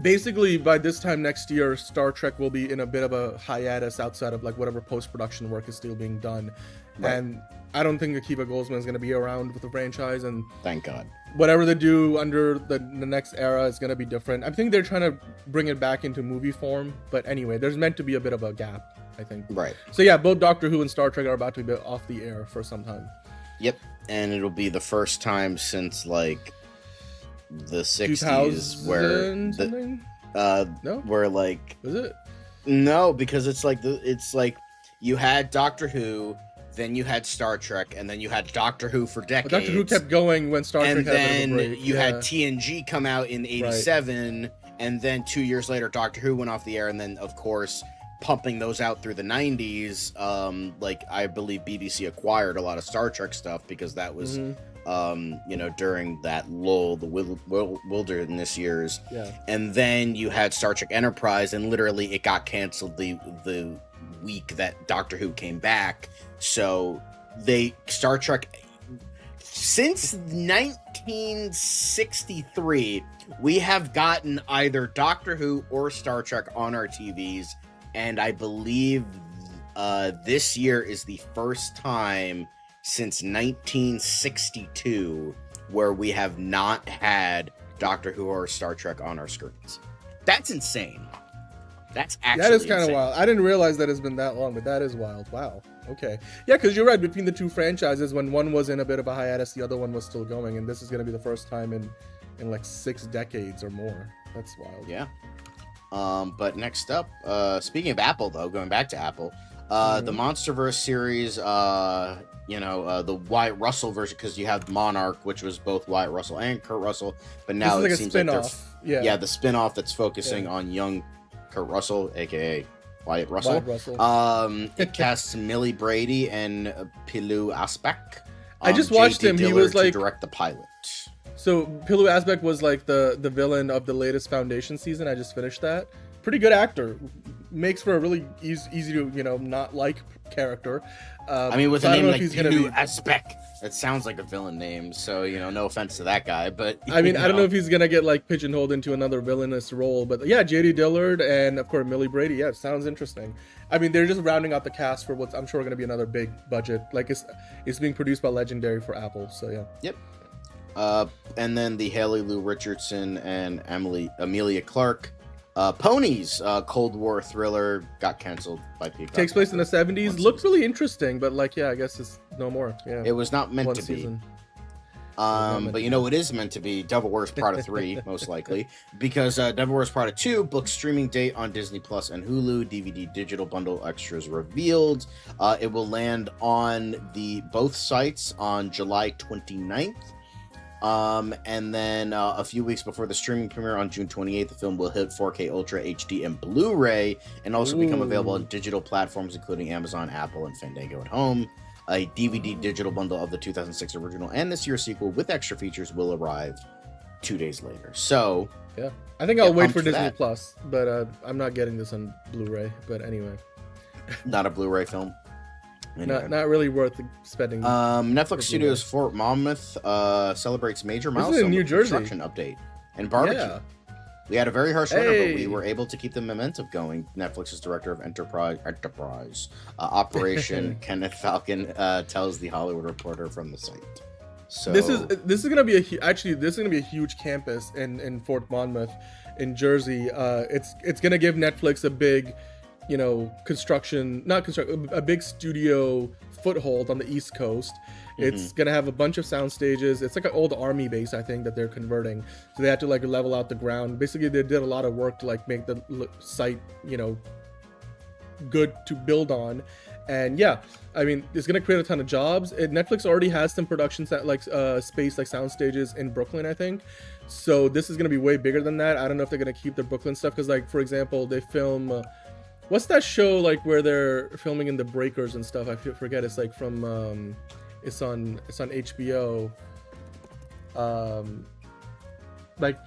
basically, by this time next year, Star Trek will be in a bit of a hiatus outside of like whatever post-production work is still being done. Right. And I don't think Akiva Goldsman is going to be around with the franchise, and thank God. Whatever they do under the next era is going to be different. I think they're trying to bring it back into movie form, but anyway, there's meant to be a bit of a gap, I think. Right. So yeah, both Doctor Who and Star Trek are about to be off the air for some time. Yep, and it'll be the first time since like the 60s where like is it? No, because it's like you had Doctor Who, then you had Star Trek, and then you had Doctor Who for decades. But Doctor Who kept going when Star Trek had a bit of a break. And then you had TNG come out in 87, right. And then 2 years later, Doctor Who went off the air, and then, of course, pumping those out through the 90s, like, I believe BBC acquired a lot of Star Trek stuff, because that was during that lull, the wilderness years. Yeah. And then you had Star Trek Enterprise, and literally it got canceled the week that Doctor Who came back. So Star Trek, since 1963, we have gotten either Doctor Who or Star Trek on our TVs, and I believe this year is the first time since 1962 where we have not had Doctor Who or Star Trek on our screens. That's insane. That's actually that is kind of insane. wild. I didn't realize that it's been that long, but that is wild. Wow. Okay. Yeah, because you're right. Between the two franchises, when one was in a bit of a hiatus, the other one was still going, and this is going to be the first time in like 6 decades or more. That's wild. Yeah. But next up, speaking of Apple, though, going back to Apple, the MonsterVerse series, the Wyatt Russell version, because you have Monarch, which was both Wyatt Russell and Kurt Russell, but now it seems like they're the spin-off that's focusing on young Kurt Russell, aka Wyatt Russell. It casts Millie Brady and Pilu Asbeck. I just watched him. He was like to direct the pilot. So Pilu Asbeck was like the villain of the latest Foundation season. I just finished that. Pretty good actor. Makes for a really easy to not like character. With a name like Pilu Asbeck, it sounds like a villain name. So no offense to that guy, but I don't know if he's gonna get like pigeonholed into another villainous role. But yeah, J.D. Dillard and of course Millie Brady. Yeah, it sounds interesting. They're just rounding out the cast for what's I'm sure gonna be another big budget. Like it's being produced by Legendary for Apple. So yeah. Yep. And then the Haley Lou Richardson and Amelia Clark Ponies Cold War thriller got canceled by Peacock. Takes place in the 70s. Looks really interesting, but I guess it's no more. Yeah. It was not meant to season. Be. But it is meant to be Devil Wears Prada 3, most likely, because Devil Wears Prada 2 booked streaming date on Disney Plus and Hulu. DVD digital bundle extras revealed. It will land on both sites on July 29th. And then a few weeks before the streaming premiere on June 28th, the film will hit 4K Ultra HD and Blu-ray, and also become available on digital platforms including Amazon, Apple, and Fandango at Home. A DVD digital bundle of the 2006 original and this year's sequel with extra features will arrive 2 days later. So, yeah, I think I'll wait for Disney Plus, but I'm not getting this on Blu-ray. But anyway, not a Blu-ray film. Anyway. Not really worth spending. Netflix Studios Fort Monmouth celebrates major milestone in New Jersey. Construction update and barbecue. Yeah. We had a very harsh winter, but we were able to keep the momentum going. Netflix's director of enterprise operation Kenneth Falcon tells the Hollywood Reporter from the site. So this is gonna be a huge campus in Fort Monmouth, in Jersey. It's gonna give Netflix a big, a big studio foothold on the East Coast. It's gonna have a bunch of sound stages. It's like an old army base, I think, that they're converting. So they had to level out the ground. Basically, they did a lot of work to make the site, good to build on. And yeah, it's gonna create a ton of jobs. Netflix already has some production space, like sound stages in Brooklyn, I think. So this is gonna be way bigger than that. I don't know if they're gonna keep their Brooklyn stuff because, for example, they film. What's that show where they're filming in the breakers and stuff? I forget. It's from. It's on HBO.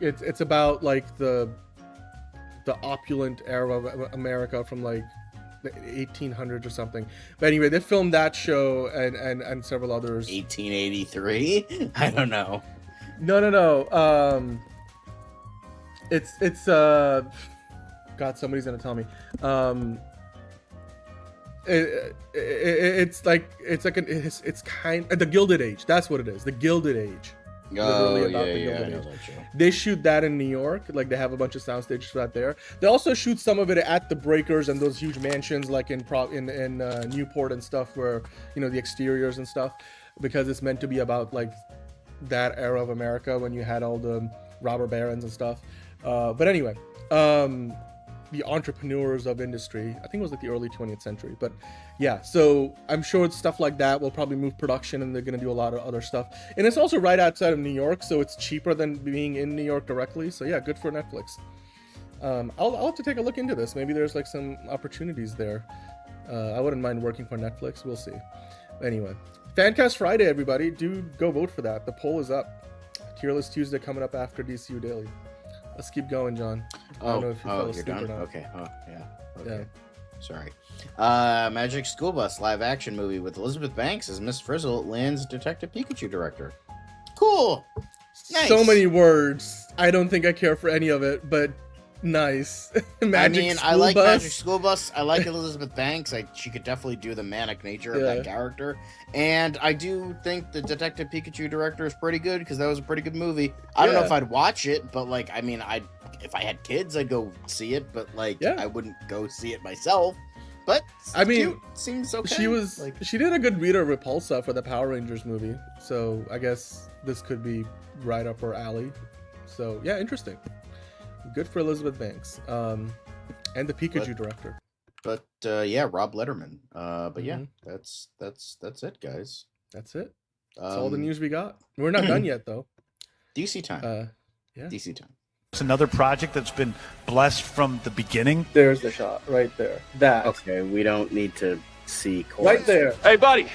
It's about the opulent era of America from the 1800s or something. But anyway, they filmed that show and several others. 1883? I don't know. No. It's God, somebody's gonna tell me. It's kind of the Gilded Age. That's what it is. The Gilded Age. They shoot that in New York. They have a bunch of sound stages for that there. They also shoot some of it at the breakers and those huge mansions in Newport and stuff, where the exteriors and stuff, because it's meant to be about that era of America when you had all the robber barons and stuff. But anyway, the entrepreneurs of industry. I think it was the early 20th century. But yeah, so I'm sure it's stuff like that will probably move production, and they're going to do a lot of other stuff. And it's also right outside of New York, so it's cheaper than being in New York directly. So yeah, good for Netflix. I'll have to take a look into this. Maybe there's some opportunities there. I wouldn't mind working for Netflix. We'll see. Anyway, Fancast Friday, everybody. Do go vote for that. The poll is up. Tier List Tuesday coming up after DCU Daily. Let's keep going, John. I don't know if you fell you're asleep done? or not. Okay. Oh, yeah. Okay. Yeah. Sorry. Magic School Bus live action movie with Elizabeth Banks as Miss Frizzle lands Detective Pikachu director. Cool. Nice. So many words. I don't think I care for any of it, but nice. I like Magic School Bus. I like Elizabeth Banks. She could definitely do the manic nature of that character. And I do think the Detective Pikachu director is pretty good because that was a pretty good movie. I don't know if I'd watch it, but like, I mean, if I had kids, I'd go see it, but like, I wouldn't go see it myself. But I mean, cute. Seems okay. She did a good Rita Repulsa for the Power Rangers movie, so I guess this could be right up her alley. So yeah, interesting. Good for Elizabeth Banks, and the Pikachu director. But Rob Letterman. But yeah, that's it, guys. That's it. That's all the news we got. We're not done yet, though. DC time. DC time. It's another project that's been blessed from the beginning. There's the shot right there. That. Okay, we don't need to see chorus. Right there. Hey, buddy.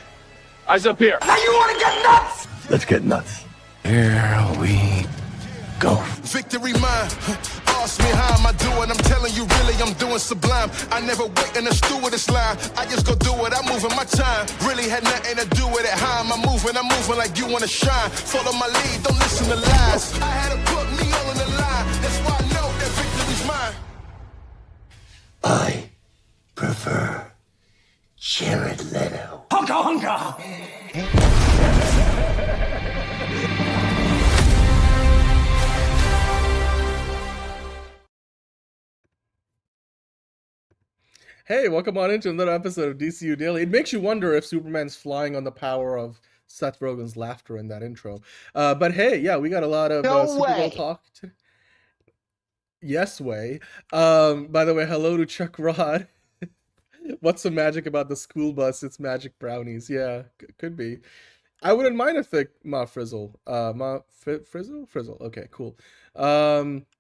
Eyes up here. Now you want to get nuts? Let's get nuts. Here we go. Victory mine. Ask me how am I doing? I'm telling you, really, I'm doing sublime. I never wait in a stewardess line. I just go do it. I'm moving my time. Really had nothing to do with it. How am I moving? I'm moving like you want to shine. Follow my lead. Don't listen to lies. I had to put me all in the line. That's why I know that victory's mine. I prefer Jared Leto. Hunka hunka! Hey, welcome on into another episode of DCU Daily. It makes you wonder if Superman's flying on the power of Seth Rogen's laughter in that intro. But hey, yeah, we got a lot of Supergirl talk. Yes way. By the way, hello to Chuck Rod. What's so magic about the school bus? It's magic brownies. Yeah, could be. I wouldn't mind if they Frizzle. Frizzle? Okay, cool.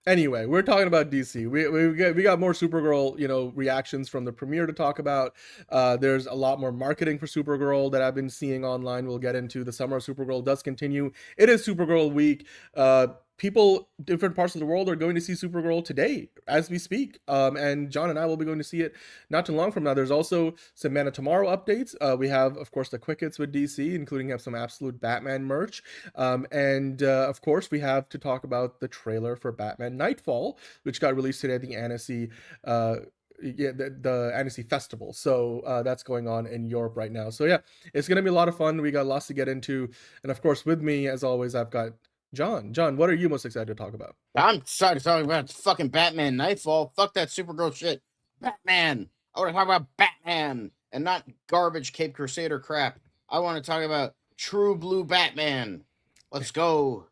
Anyway, we're talking about DC. We got more Supergirl, reactions from the premiere to talk about. There's a lot more marketing for Supergirl that I've been seeing online. We'll get into. The summer of Supergirl does continue. It is Supergirl week. People, different parts of the world are going to see Supergirl today as we speak. And John and I will be going to see it not too long from now. There's also some Man of Tomorrow updates. We have, of course, the quick hits with DC, including have some absolute Batman merch. And of course, we have to talk about the trailer for Batman Nightfall, which got released today at the Annecy the Annecy Festival. So that's going on in Europe right now. So yeah, it's going to be a lot of fun. We got lots to get into. And of course, with me, as always, I've got John. John, what are you most excited to talk about? I'm excited to talk about fucking Batman Nightfall. Fuck that Supergirl shit. Batman. I want to talk about Batman and not garbage Cape Crusader crap. I want to talk about true blue Batman. Let's go.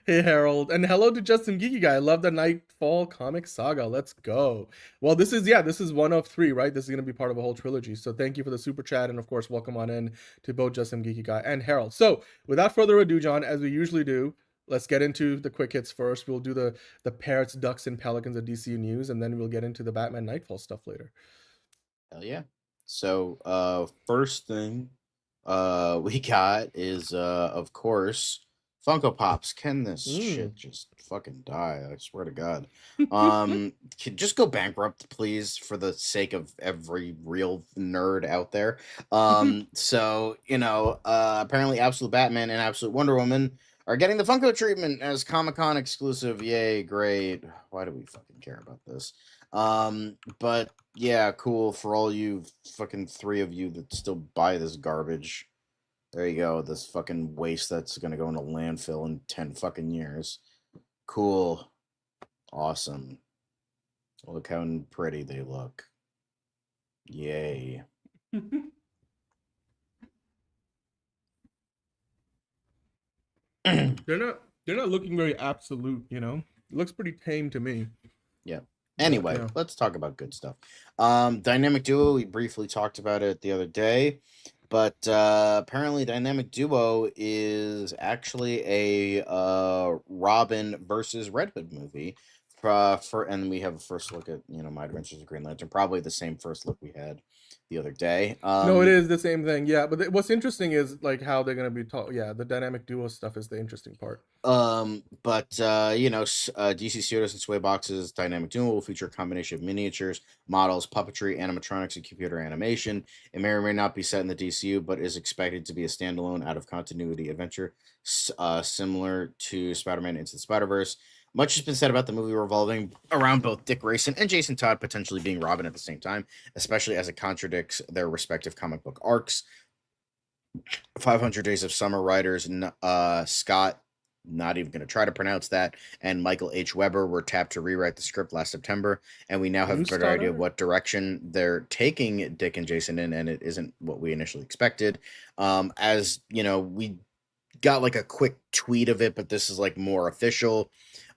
Hey, Harold. And hello to Justin Geeky Guy. I love the Nightfall comic saga. Let's go. Well, this is one of three, right? This is going to be part of a whole trilogy. So thank you for the super chat. And of course, welcome on in to both Justin Geeky Guy and Harold. So without further ado, John, as we usually do, let's get into the quick hits first. We'll do the Parrots, Ducks, and Pelicans of DCU News, and then we'll get into the Batman Nightfall stuff later. Hell yeah. So first thing we got is, of course, Funko Pops. Can this shit just fucking die? I swear to God. Just go bankrupt, please, for the sake of every real nerd out there. So, apparently Absolute Batman and Absolute Wonder Woman are getting the Funko treatment as Comic-Con exclusive. Yay, great. Why do we fucking care about this? But yeah, cool for all you fucking three of you that still buy this garbage. There you go, this fucking waste that's gonna go in a landfill in 10 fucking years. Cool. Awesome. Look how pretty they look. Yay. They're not looking very absolute, It looks pretty tame to me. Yeah. Anyway, let's talk about good stuff. Dynamic Duo, we briefly talked about it the other day. But apparently Dynamic Duo is actually a Robin versus Red Hood movie. And we have a first look at, My Adventures of Green Lantern. Probably the same first look we had the other day. No, it is the same thing. Yeah, but what's interesting is like how they're gonna be the dynamic duo stuff is the interesting part. DC Studios and Sway Box's Dynamic Duo will feature a combination of miniatures, models, puppetry, animatronics, and computer animation. It may or may not be set in the DCU, but is expected to be a standalone, out-of-continuity adventure, similar to Spider-Man Into the Spider-Verse. Much has been said about the movie revolving around both Dick Grayson and Jason Todd potentially being Robin at the same time, especially as it contradicts their respective comic book arcs. 500 Days of Summer writers Scott, not even going to try to pronounce that, and Michael H. Weber were tapped to rewrite the script last September, and we now have a better idea of what direction they're taking Dick and Jason in, and it isn't what we initially expected. As you know, we got like a quick tweet of it, but this is like more official.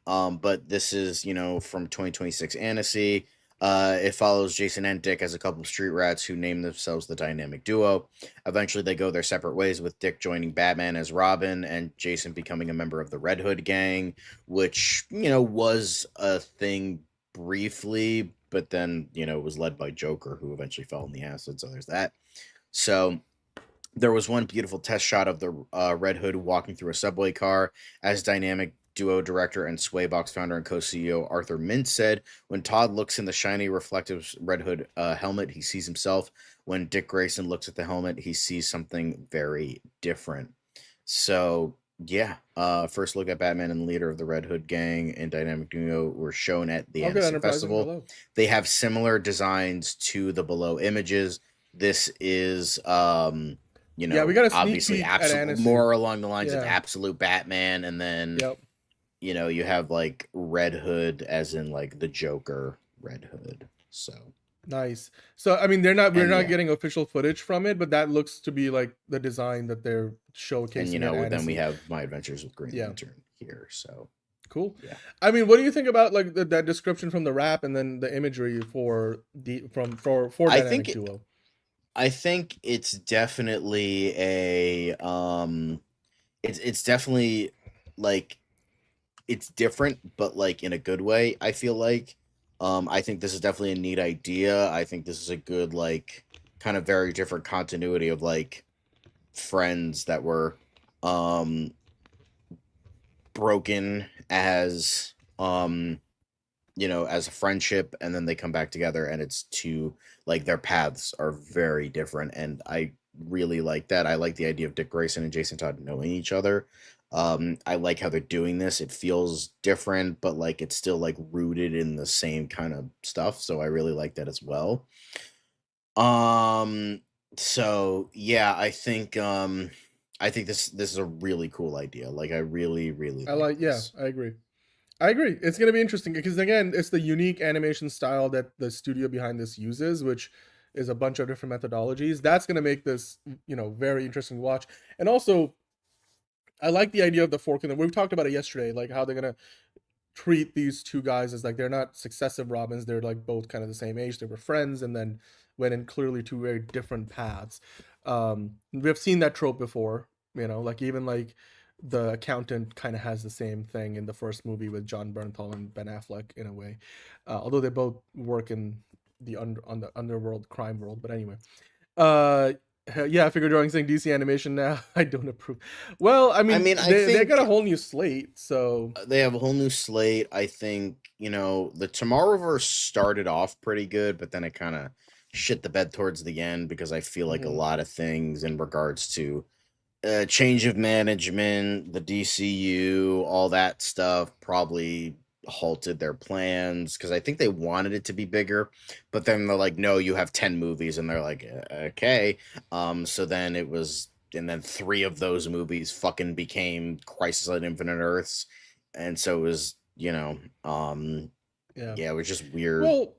But this is, from 2026 Annecy. It follows Jason and Dick as a couple of street rats who name themselves the Dynamic Duo. Eventually, they go their separate ways, with Dick joining Batman as Robin and Jason becoming a member of the Red Hood gang, which, was a thing briefly, but then, was led by Joker, who eventually fell in the acid, so there's that. So there was one beautiful test shot of the Red Hood walking through a subway car as Dynamic Duo director and Swaybox founder and co-CEO Arthur Mintz said, when Todd looks in the shiny reflective Red Hood helmet, he sees himself. When Dick Grayson looks at the helmet, he sees something very different. So, yeah, first look at Batman and the leader of the Red Hood gang and Dynamic Duo were shown at the Annecy Festival. Below. They have similar designs to the below images. This is... we got obviously more along the lines of Absolute Batman, and then you have like Red Hood as in like the Joker Red Hood. So nice. So I mean, we're not getting official footage from it, but that looks to be like the design that they're showcasing. And then we have My Adventures with Green Lantern here. So cool. Yeah. I mean, what do you think about like that description from the rap and then the imagery for Dynamic Duo? I think it's definitely it's definitely like it's different, but like in a good way. I feel like I think this is definitely a neat idea. I think this is a good like kind of very different continuity of like friends that were broken as as a friendship, and then they come back together, and it's two, like, their paths are very different, and I really like that. I like the idea of Dick Grayson and Jason Todd knowing each other. I like how they're doing this. It feels different, but like it's still like rooted in the same kind of stuff, so I really like that as well. So yeah, I think this is a really cool idea. Like I really like this. I agree. It's going to be interesting because, again, it's the unique animation style that the studio behind this uses, which is a bunch of different methodologies. That's going to make this, very interesting to watch. And also, I like the idea of the fork in the... We talked about it yesterday, like how they're going to treat these two guys as like they're not successive Robins. They're like both kind of the same age. They were friends and then went in clearly two very different paths. We've seen that trope before, like even like... The accountant kind of has the same thing in the first movie with John Bernthal and Ben Affleck in a way, although they both work in the underworld crime world. But anyway, figure drawing saying DC animation now. I don't approve. Well, I mean they got a whole new slate, so they have a whole new slate. I think the Tomorrowverse started off pretty good, but then it kind of shit the bed towards the end because I feel like a lot of things in regards to change of management, the DCU, all that stuff probably halted their plans because I think they wanted it to be bigger, but then they're like, no, you have 10 movies, and they're like, okay. So then it was, and then 3 of those movies fucking became Crisis on Infinite Earths, and so it was, it was just weird. Well,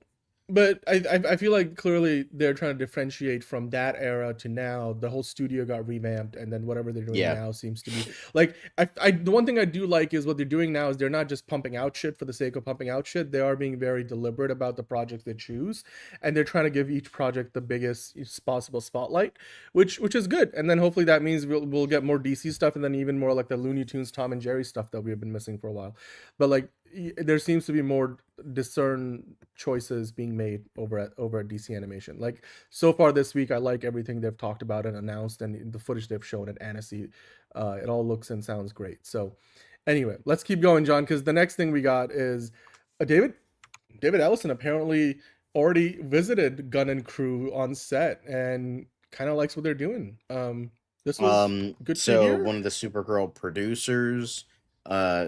but I feel like clearly they're trying to differentiate from that era to now. The whole studio got revamped, and then whatever they're doing now seems to be like the one thing I do like is what they're doing now is they're not just pumping out shit for the sake of pumping out shit. They are being very deliberate about the projects they choose, and they're trying to give each project the biggest possible spotlight, which is good. And then hopefully that means we'll get more DC stuff, and then even more like the Looney Tunes, Tom and Jerry stuff that we have been missing for a while. But like there seems to be more discerned choices being made over at DC Animation. Like so far this week, I like everything they've talked about and announced, and the footage they've shown at Annecy. It all looks and sounds great. So anyway, let's keep going, John, because the next thing we got is David Ellison apparently already visited Gunn and crew on set and kind of likes what they're doing. This was good to so hear. one of the Supergirl producers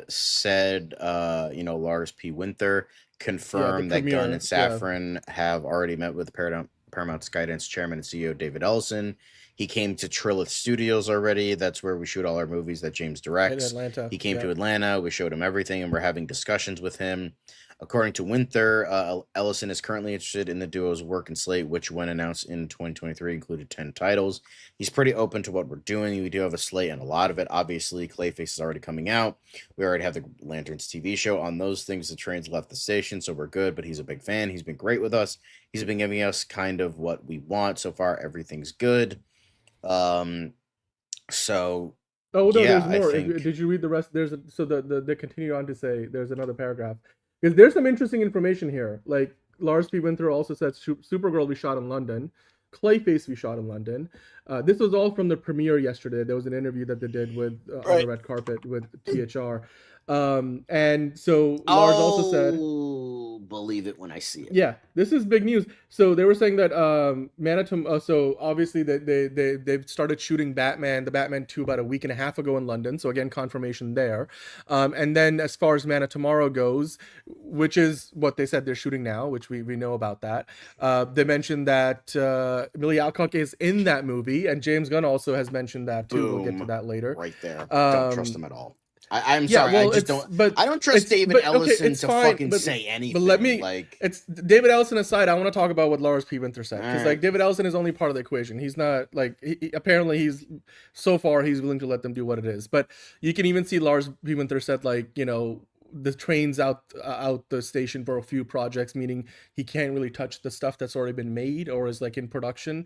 said, Lars P. Winther confirmed that Gunn and Safran have already met with Paramount Skydance chairman and CEO David Ellison. He came to Trilith Studios already. That's where we shoot all our movies that James directs. Atlanta. He came to Atlanta. We showed him everything, and we're having discussions with him. According to Winther, Ellison is currently interested in the duo's work and slate, which, when announced in 2023, included 10 titles. He's pretty open to what we're doing. We do have a slate, and a lot of it. Obviously, Clayface is already coming out. We already have the Lanterns TV show. On those things, the train's left the station, so we're good, but he's a big fan. He's been great with us. He's been giving us kind of what we want. So far, everything's good. So... Oh, no, yeah, there's more. Did you read the rest? They continue on to say there's another paragraph. Because there's some interesting information here. Like, Lars P. Winther also said Supergirl we shot in London. Clayface we shot in London. This was all from the premiere yesterday. There was an interview that they did with on the red carpet with THR. And so Lars also said... believe it when I see it. Yeah, this is big news. So they were saying that so obviously they've started shooting the Batman 2 about a week and a half ago in London. So again, confirmation there. And then as far as Man of Tomorrow goes, which is what they said they're shooting now, which we know about that. They mentioned that Emilia Alcock is in that movie, and James Gunn also has mentioned that too. Boom. We'll get to that later. Right there. Don't trust him at all. I'm sorry, I just don't. But I don't trust David Ellison to fucking say anything. But let me, it's David Ellison aside. I want to talk about what Lars P. Winther said, because David Ellison is only part of the equation. He's not apparently he's so far he's willing to let them do what it is. But you can even see Lars P. Winther said the train's out the station for a few projects, meaning he can't really touch the stuff that's already been made or is in production.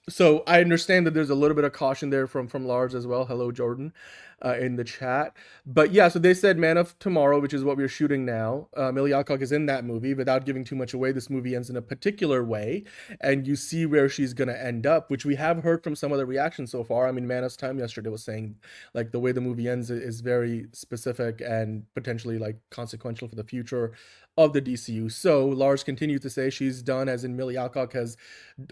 So I understand that there's a little bit of caution there from Lars as well. Hello, Jordan, in the chat. But yeah, so they said Man of Tomorrow, which is what we're shooting now. Emilia Alcock is in that movie. Without giving too much away, this movie ends in a particular way, and you see where she's going to end up, which we have heard from some of the reactions so far. I mean, Man of Time yesterday was saying the way the movie ends is very specific and potentially consequential for the future of the DCU. So Lars continues to say she's done, as in Emilia Alcock has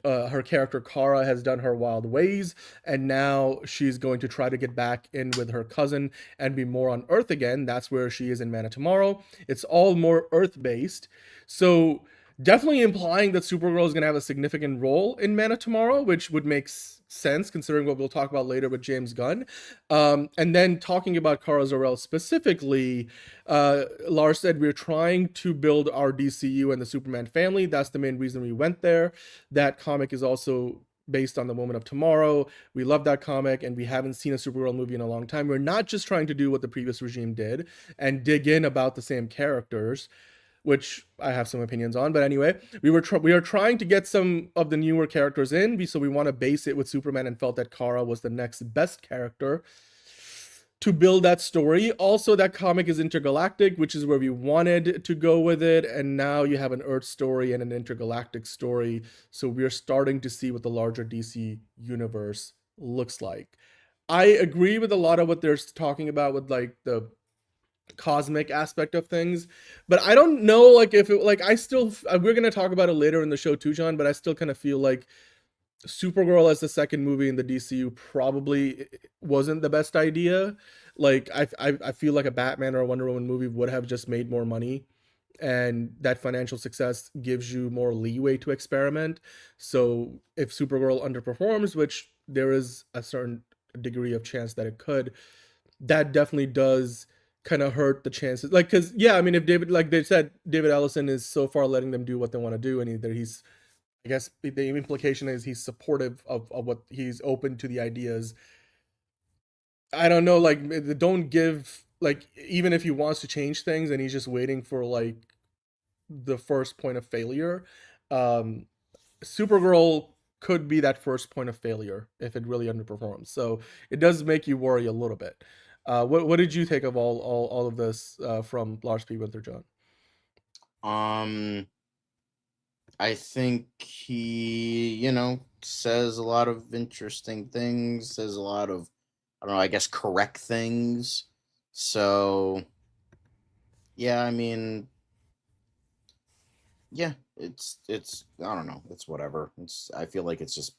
her character Kara has done her wild ways, and now she's going to try to get back in with her cousin and be more on Earth again. That's where she is in Man of Tomorrow. It's all more Earth based, so definitely implying that Supergirl is going to have a significant role in Man of Tomorrow, which would make sense considering what we'll talk about later with James Gunn. And then talking about Kara Zor-El specifically, Lars said we're trying to build our DCU and the Superman family. That's the main reason we went there. That comic is also based on the Woman of Tomorrow. We love that comic, and we haven't seen a Supergirl movie in a long time. We're not just trying to do what the previous regime did and dig in about the same characters, which I have some opinions on. But anyway, we are trying to get some of the newer characters in, so we want to base it with Superman, and felt that Kara was the next best character to build that story. Also, that comic is intergalactic, which is where we wanted to go with it, and now you have an Earth story and an intergalactic story, so we're starting to see what the larger DC universe looks like. I agree with a lot of what they're talking about with the cosmic aspect of things, but I don't know if it I still, we're going to talk about it later in the show too, John, but I still kind of feel like Supergirl as the second movie in the DCU probably wasn't the best idea. I feel like a Batman or a Wonder Woman movie would have just made more money, and that financial success gives you more leeway to experiment. So if Supergirl underperforms, which there is a certain degree of chance that it could, that definitely does kind of hurt the chances. Because if David, they said, David Ellison is so far letting them do what they want to do, and either he's, I guess the implication is he's supportive of what he's open to the ideas. I don't know, don't give, even if he wants to change things and he's just waiting for the first point of failure, Supergirl could be that first point of failure if it really underperforms. So it does make you worry a little bit. What did you think of all of this from Lars P. Winterjohn? I think he, says a lot of interesting things, says a lot of, I don't know, I guess correct things. So, yeah, I mean, yeah, it's I don't know, it's whatever. I feel like it's just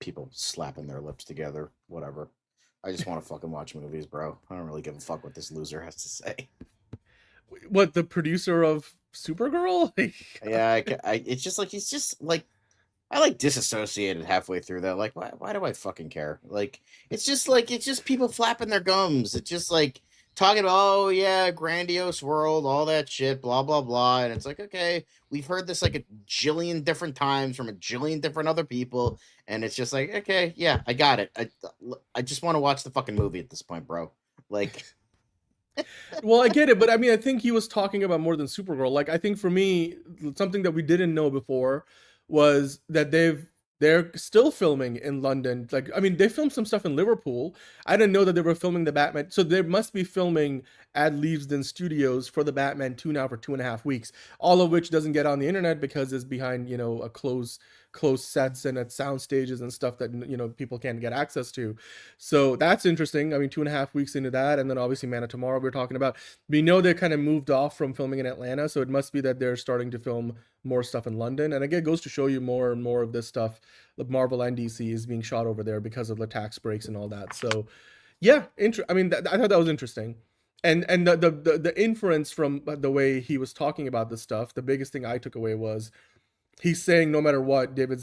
people slapping their lips together, whatever. I just want to fucking watch movies, bro. I don't really give a fuck what this loser has to say. What, the producer of Supergirl? Yeah, it's just like he's just like I like disassociated halfway through that. Like, why do I fucking care? Like, it's just people flapping their gums. It's just like talking about, oh yeah, grandiose world, all that shit, blah blah blah. And it's like, okay, we've heard this like a jillion different times from a jillion different other people, and it's just like, okay, yeah, I got it. I just want to watch the fucking movie at this point, bro. Like. Well, I get it, but I mean, I think he was talking about more than Supergirl. Like, I think for me, something that we didn't know before was that they're still filming in London. Like, I mean, they filmed some stuff in Liverpool. I didn't know that they were filming the Batman. So they must be filming at Leavesden Studios for the Batman 2 now for 2.5 weeks. All of which doesn't get on the internet because it's behind, a closed sets and at sound stages and stuff that, people can't get access to. So that's interesting. I mean, 2.5 weeks into that, and then obviously Man of Tomorrow we're talking about. We know they kind of moved off from filming in Atlanta, so it must be that they're starting to film more stuff in London. And again, it goes to show you more and more of this stuff, the Marvel and DC, is being shot over there because of the tax breaks and all that. So yeah, I mean, I thought that was interesting. And the inference from the way he was talking about this stuff, the biggest thing I took away was he's saying no matter what, David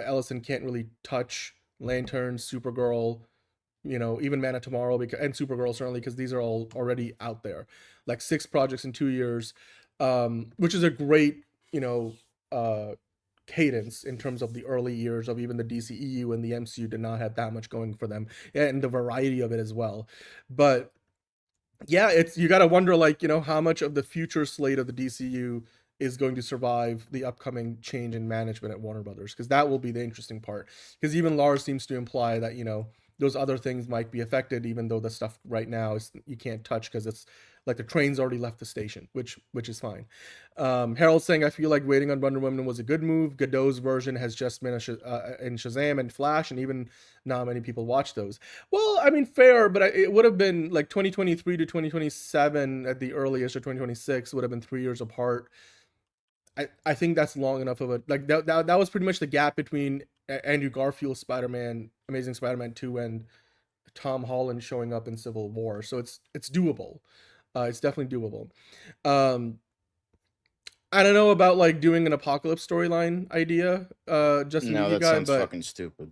Ellison can't really touch Lantern, Supergirl, even Man of Tomorrow, and Supergirl certainly, because these are all already out there. Like 6 projects in 2 years, which is a great, cadence in terms of the early years of even the DCEU, and the MCU did not have that much going for them, and the variety of it as well. But yeah, you got to wonder, like, how much of the future slate of the DCU is going to survive the upcoming change in management at Warner Brothers, because that will be the interesting part. Because even Lars seems to imply that those other things might be affected, even though the stuff right now you can't touch because it's like the train's already left the station, which is fine. Harold's saying, I feel like waiting on Wonder Woman was a good move. Godot's version has just been in Shazam and Flash, and even not many people watch those. Well, I mean, fair, but it would have been like 2023 to 2027 at the earliest, or 2026 would have been 3 years apart. I think that's long enough of it. Like that was pretty much the gap between Andrew Garfield's Spider-Man, Amazing Spider-Man 2, and Tom Holland showing up in Civil War. So it's doable. It's definitely doable. I don't know about like doing an apocalypse storyline idea. Just no, that sounds fucking stupid.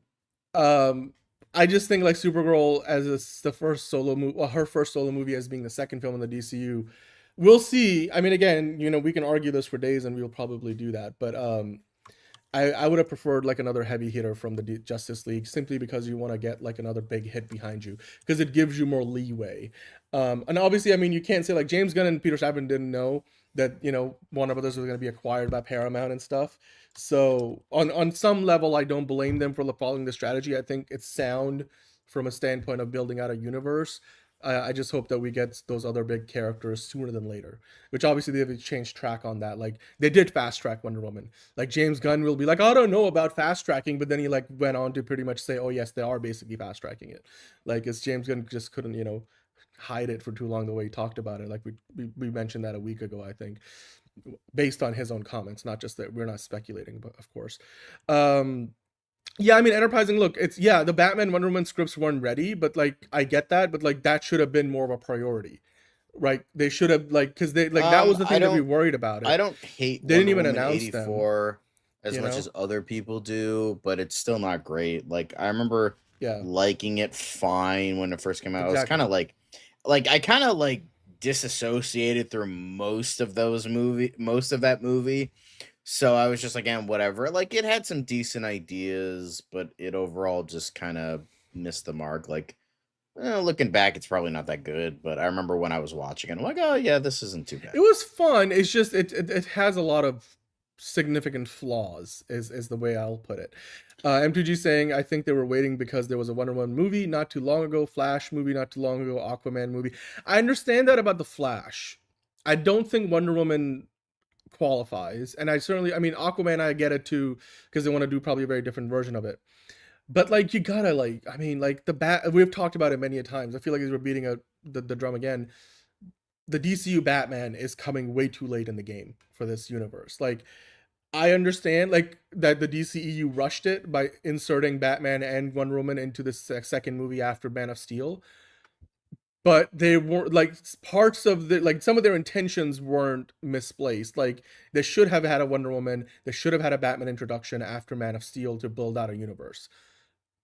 I just think like Supergirl as the first solo movie, her first solo movie as being the second film in the DCU. We'll see. I mean, again, we can argue this for days, and we'll probably do that. But I would have preferred like another heavy hitter from the Justice League, simply because you want to get like another big hit behind you, because it gives you more leeway. And obviously, I mean, you can't say like James Gunn and Peter Safran didn't know that Warner Brothers was going to be acquired by Paramount and stuff. So on some level, I don't blame them for following the strategy. I think it's sound from a standpoint of building out a universe. I just hope that we get those other big characters sooner than later, which obviously they have changed track on that. Like they did fast track Wonder Woman. Like James Gunn will be like, I don't know about fast tracking, but then he like went on to pretty much say, oh yes, they are basically fast tracking it. Like it's James Gunn just couldn't, hide it for too long the way he talked about it. Like we mentioned that a week ago, I think, based on his own comments, not just that we're not speculating, but of course. Yeah, I mean, enterprising. Look, the Batman Wonder Woman scripts weren't ready, but like I get that, but like that should have been more of a priority, right? They should have because they that was the thing that we worried about it. I don't hate. They didn't even announce 84 as much as other people do, but it's still not great. Like I remember liking it fine when it first came out. Exactly. It was kind of like I kind of like disassociated through most of that movie. So I was just like, whatever. Like, it had some decent ideas, but it overall just kind of missed the mark. Like, looking back, it's probably not that good. But I remember when I was watching it, I'm like, oh, yeah, this isn't too bad. It was fun. It's just, it has a lot of significant flaws is the way I'll put it. M2G saying, I think they were waiting because there was a Wonder Woman movie not too long ago, Flash movie not too long ago, Aquaman movie. I understand that about the Flash. I don't think Wonder Woman qualifies, and I mean, Aquaman, I get it too, because they want to do probably a very different version of it. But like, you gotta like, I mean, like we've talked about it many a times. I feel like as we're beating the drum again, the DCU Batman is coming way too late in the game for this universe. Like, I understand like that the DCEU rushed it by inserting Batman and Wonder Woman into the second movie after Man of Steel, but they weren't like parts of the like some of their intentions weren't misplaced. Like, they should have had a Wonder Woman, they should have had a Batman introduction after Man of Steel to build out a universe.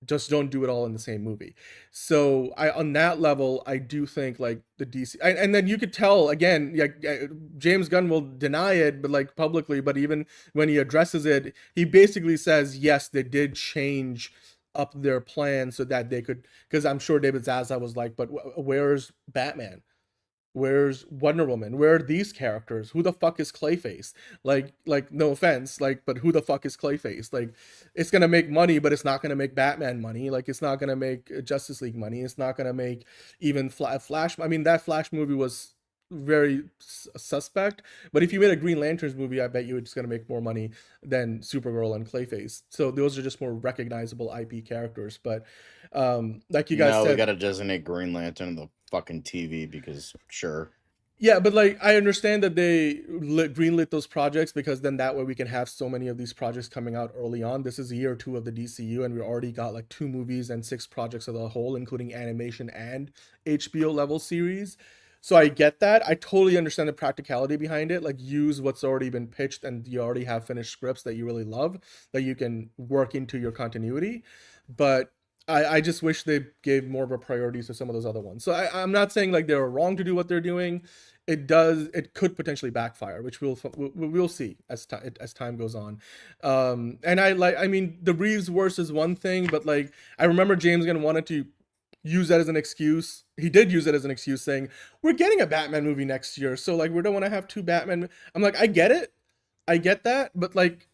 Just don't do it all in the same movie. So on that level, I do think like the DC, and then you could tell again, like James Gunn will deny it, but like publicly, but even when he addresses it, he basically says, yes, they did change up their plan so that they could, because I'm sure David Zaslav was like, but where's Batman? Where's Wonder Woman? Where are these characters? Who the fuck is Clayface? Like, no offense, like, but who the fuck is Clayface? Like, it's gonna make money, but it's not gonna make Batman money. Like, it's not gonna make Justice League money. It's not gonna make even Flash. I mean, that Flash movie was very suspect. But if you made a Green Lanterns movie, I bet you it's gonna make more money than Supergirl and Clayface. So those are just more recognizable IP characters. But like you guys said, we gotta designate Green Lantern in the fucking TV because sure. Yeah, but like I understand that they greenlit those projects because then that way we can have so many of these projects coming out early on. This is year 2 of the DCU, and we already got like 2 movies and 6 projects as a whole, including animation and HBO level series. So I get that. I totally understand the practicality behind it. Like, use what's already been pitched and you already have finished scripts that you really love that you can work into your continuity. But I just wish they gave more of a priority to some of those other ones. So I'm not saying like they're wrong to do what they're doing. It could potentially backfire, which we'll see as time goes on. And I mean, the Reeves verse is one thing, but like I remember James Gunn wanted to use that as an excuse. He did use it as an excuse, saying we're getting a Batman movie next year, so like we don't want to have 2 Batman. I'm like, I get it, I get that, but like,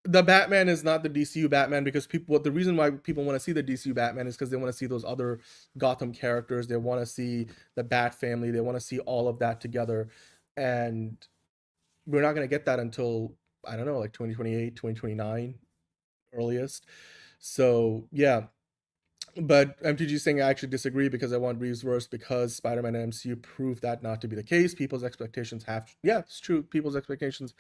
the Batman is not the DCU Batman because the reason why people want to see the DCU Batman is because they want to see those other Gotham characters. They want to see the Bat family. They want to see all of that together. And we're not going to get that until, I don't know, like 2028, 2029 earliest. So yeah. But MTG saying I actually disagree because I want Reeves verse because Spider-Man and MCU proved that not to be the case. People's expectations it's true. People's expectations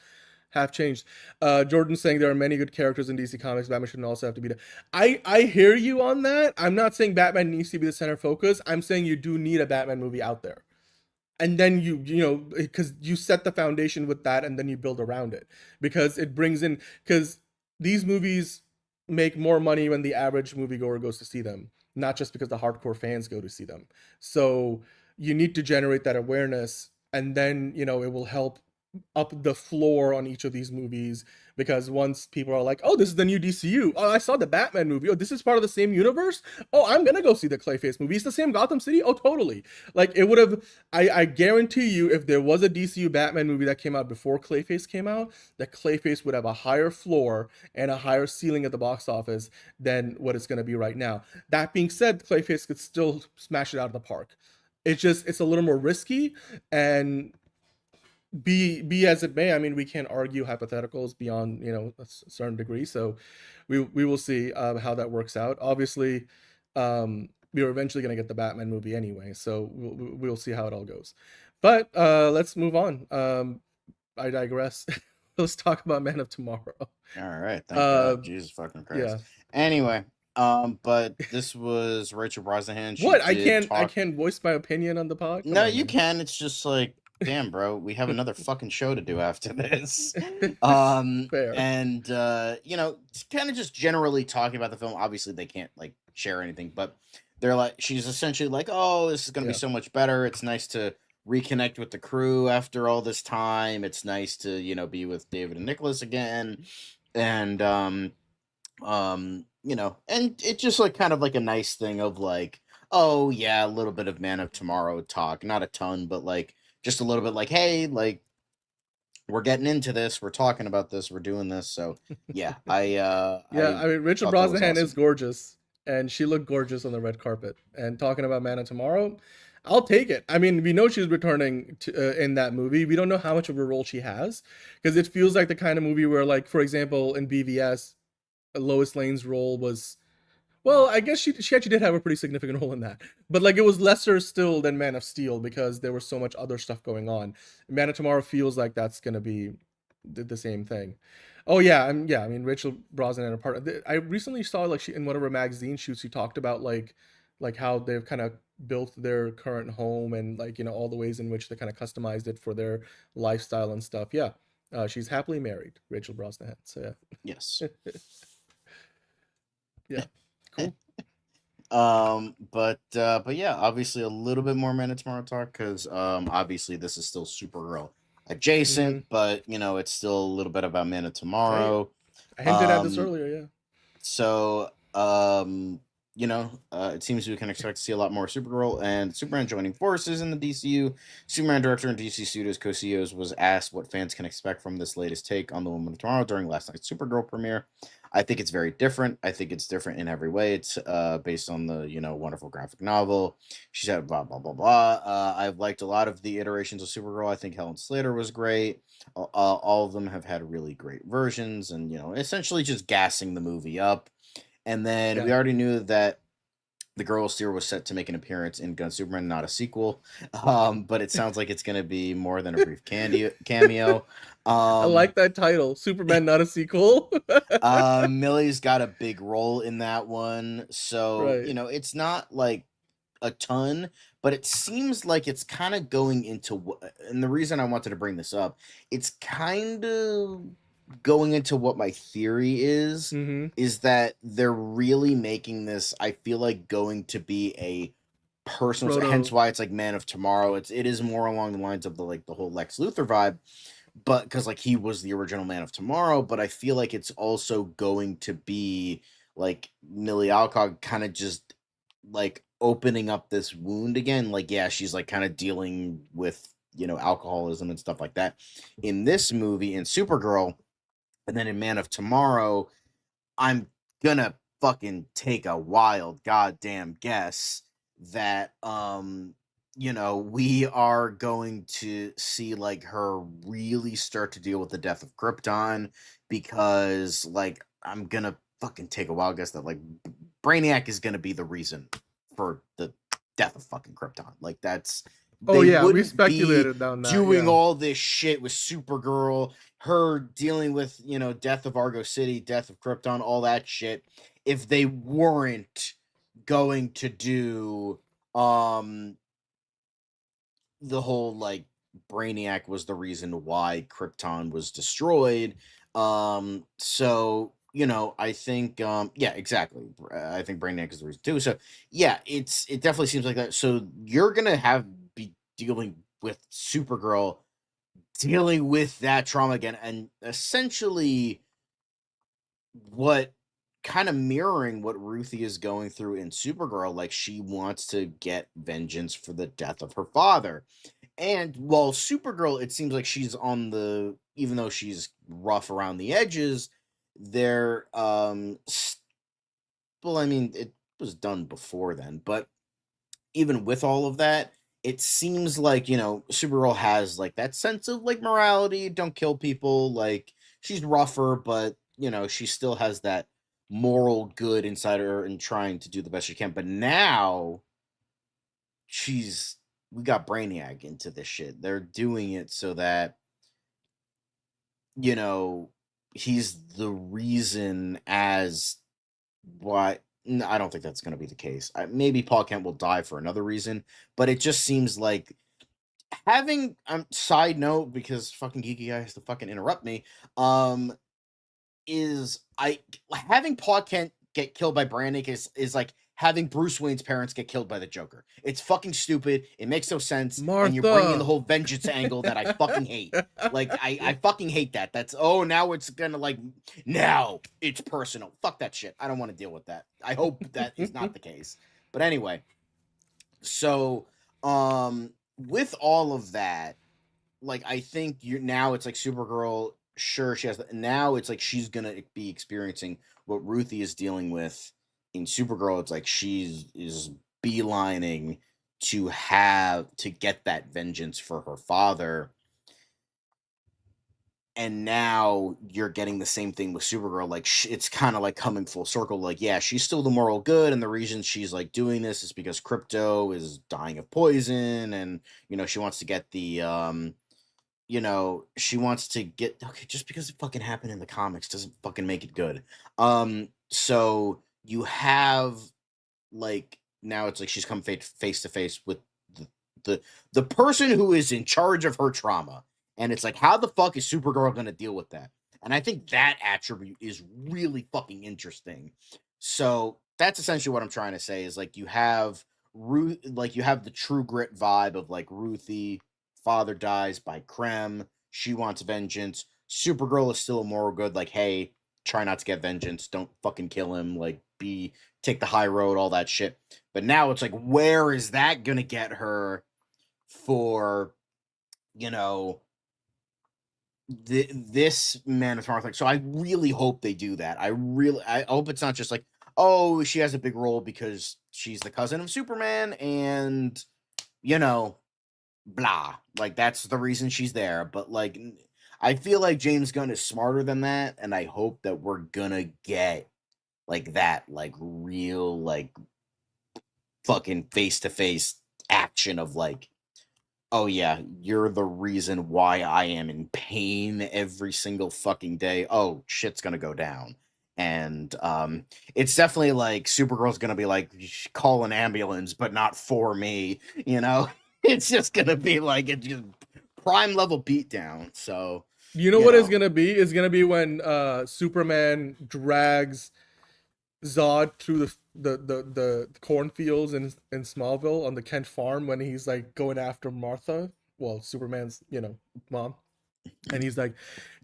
have changed. Jordan saying there are many good characters in DC Comics. Batman shouldn't also have to be I hear you on that. I'm not saying Batman needs to be the center focus. I'm saying you do need a Batman movie out there. And then you know, because you set the foundation with that and then you build around it. Because it brings in, because these movies make more money when the average moviegoer goes to see them, not just because the hardcore fans go to see them. So you need to generate that awareness, and then, you know, it will help up the floor on each of these movies, because once people are like, oh, this is the new DCU, oh, I saw the Batman movie, oh, this is part of the same universe, oh, I'm gonna go see the Clayface movie, it's the same Gotham City, oh, totally. Like, it would have, I guarantee you, if there was a DCU Batman movie that came out before Clayface came out, that Clayface would have a higher floor and a higher ceiling at the box office than what it's gonna be right now. That being said, Clayface could still smash it out of the park. It's a little more risky, and be as it may, I mean, we can't argue hypotheticals beyond, you know, a certain degree. So we will see how that works out. Obviously, we are eventually going to get the Batman movie anyway, so we'll see how it all goes. But let's move on. I digress. Let's talk about Man of Tomorrow. All right, thank God. Jesus fucking Christ. Yeah. Anyway, but this was Rachel Brosnahan. What? I can't voice my opinion on the pod? No, you can. It's just like, damn, bro, we have another fucking show to do after this. Fair. And you know, kind of just generally talking about the film. Obviously, they can't like share anything, but they're like, she's essentially like, oh, this is gonna be so much better. It's nice to reconnect with the crew after all this time. It's nice to, you know, be with David and Nicholas again, and you know, and it's just like kind of like a nice thing of like, oh yeah, a little bit of Man of Tomorrow talk, not a ton, but like just a little bit like, hey, like, we're getting into this. We're talking about this. We're doing this. So yeah, Yeah, I mean, Rachel thought that was Brosnahan awesome. is gorgeous, and she looked gorgeous on the red carpet. And talking about Man of Tomorrow, I'll take it. I mean, we know she's returning to, in that movie. We don't know how much of a role she has, because it feels like the kind of movie where, like, for example, in BVS, Lois Lane's role was, well, I guess she actually did have a pretty significant role in that, but like it was lesser still than Man of Steel because there was so much other stuff going on. Man of Tomorrow feels like that's gonna be the same thing. Oh yeah, I mean Rachel Brosnahan are part of I recently saw, like, she in one of her magazine shoots, she talked about like how they've kind of built their current home, and, like, you know, all the ways in which they kind of customized it for their lifestyle and stuff. Yeah. She's happily married, Rachel Brosnahan. So yeah. Yes. Yeah. Cool. But yeah, obviously a little bit more Man of Tomorrow talk, because obviously this is still Supergirl adjacent, but you know, it's still a little bit about Man of Tomorrow. I hinted at this earlier, yeah. So you know, it seems we can expect to see a lot more Supergirl and Superman joining forces in the DCU. Superman director and DC Studios co-CEOs was asked what fans can expect from this latest take on the Woman of Tomorrow during last night's Supergirl premiere. I think it's very different. I think it's different in every way. It's based on the, you know, wonderful graphic novel. She said blah blah blah blah. I've liked a lot of the iterations of Supergirl. I think Helen Slater was great. All of them have had really great versions, and, you know, essentially just gassing the movie up. And then we already knew that the Girl Steer was set to make an appearance in Gunn Superman, not a sequel. But it sounds like it's going to be more than a brief cameo. I like that title, Superman, not a sequel. Millie's got a big role in that one. So, you know, it's not like a ton, but it seems like it's kind of going into and the reason I wanted to bring this up, it's kind of going into what my theory is that they're really making this, I feel like, going to be a personal, hence why it's like Man of Tomorrow. It is more along the lines of the, like, the whole Lex Luthor vibe, but because, like, he was the original Man of Tomorrow, but I feel like it's also going to be like Millie Alcock kind of just like opening up this wound again. Like, yeah, she's like kind of dealing with, you know, alcoholism and stuff like that in this movie, in Supergirl. And then in Man of Tomorrow, I'm gonna fucking take a wild goddamn guess that, you know, we are going to see, like, her really start to deal with the death of Krypton, because, like, I'm gonna fucking take a wild guess that, like, Brainiac is gonna be the reason for the death of fucking Krypton. Like, that's... Oh yeah, we speculated on that. Doing all this shit with Supergirl, her dealing with, you know, death of Argo City, death of Krypton, all that shit, if they weren't going to do the whole, like, Brainiac was the reason why Krypton was destroyed. So, you know, I think yeah, exactly. I think Brainiac is the reason too. So yeah, it definitely seems like that. So you're gonna be dealing with Supergirl, dealing with that trauma again, and essentially what kind of mirroring what Ruthie is going through in Supergirl. Like, she wants to get vengeance for the death of her father. And while Supergirl, it seems like she's on the, even though she's rough around the edges, they're well, I mean, it was done before then, but even with all of that, it seems like, you know, Supergirl has, like, that sense of, like, morality, don't kill people. Like, she's rougher, but, you know, she still has that moral good inside her and trying to do the best she can. But now we got Brainiac into this shit. They're doing it so that, you know, he's the reason as why. No, I don't think that's going to be the case. Maybe Paul Kent will die for another reason, but it just seems like having side note, because fucking geeky guy has to fucking interrupt me. Is having Paul Kent get killed by Brainiac is like having Bruce Wayne's parents get killed by the Joker. It's fucking stupid. It makes no sense. Martha. And you're bringing in the whole vengeance angle that I fucking hate. Like, I fucking hate that. That's, oh, now it's gonna, like, now it's personal. Fuck that shit. I don't want to deal with that. I hope that is not the case. But anyway, so, with all of that, like I think you're now it's like Supergirl. Sure, she has. Now it's like she's gonna be experiencing what Ruthie is dealing with in Supergirl. It's like is beelining to get that vengeance for her father. And now you're getting the same thing with Supergirl. Like it's kind of like coming full circle. Like, yeah, she's still the moral good, and the reason she's like doing this is because Crypto is dying of poison, and she wants to get the she wants to get okay. Just because it fucking happened in the comics doesn't fucking make it good. So you have like now it's like she's come face to face with the person who is in charge of her trauma. And it's like, how the fuck is Supergirl going to deal with that? And I think that attribute is really fucking interesting. So that's essentially what I'm trying to say is like you have the True Grit vibe of like Ruthie, father dies by Krem, she wants vengeance. Supergirl is still a moral good, like, hey, try not to get vengeance, don't fucking kill him, like take the high road, all that shit. But now it's like, where is that going to get her for, this Man of Tomorrow thing. So I really hope they do that. I hope it's not just like, oh, she has a big role because she's the cousin of Superman and blah, like that's the reason she's there. But like I feel like James Gunn is smarter than that, and I hope that we're gonna get like that, like real, like fucking face to face action of like, oh yeah, you're the reason why I am in pain every single fucking day. Oh, shit's gonna go down. And it's definitely like Supergirl's gonna be like, call an ambulance, but not for me, It's just gonna be like it's just prime level beatdown. So what it's gonna be? It's gonna be when Superman drags Zod through the cornfields in Smallville on the Kent farm when he's like going after Martha, well, Superman's mom, and he's like,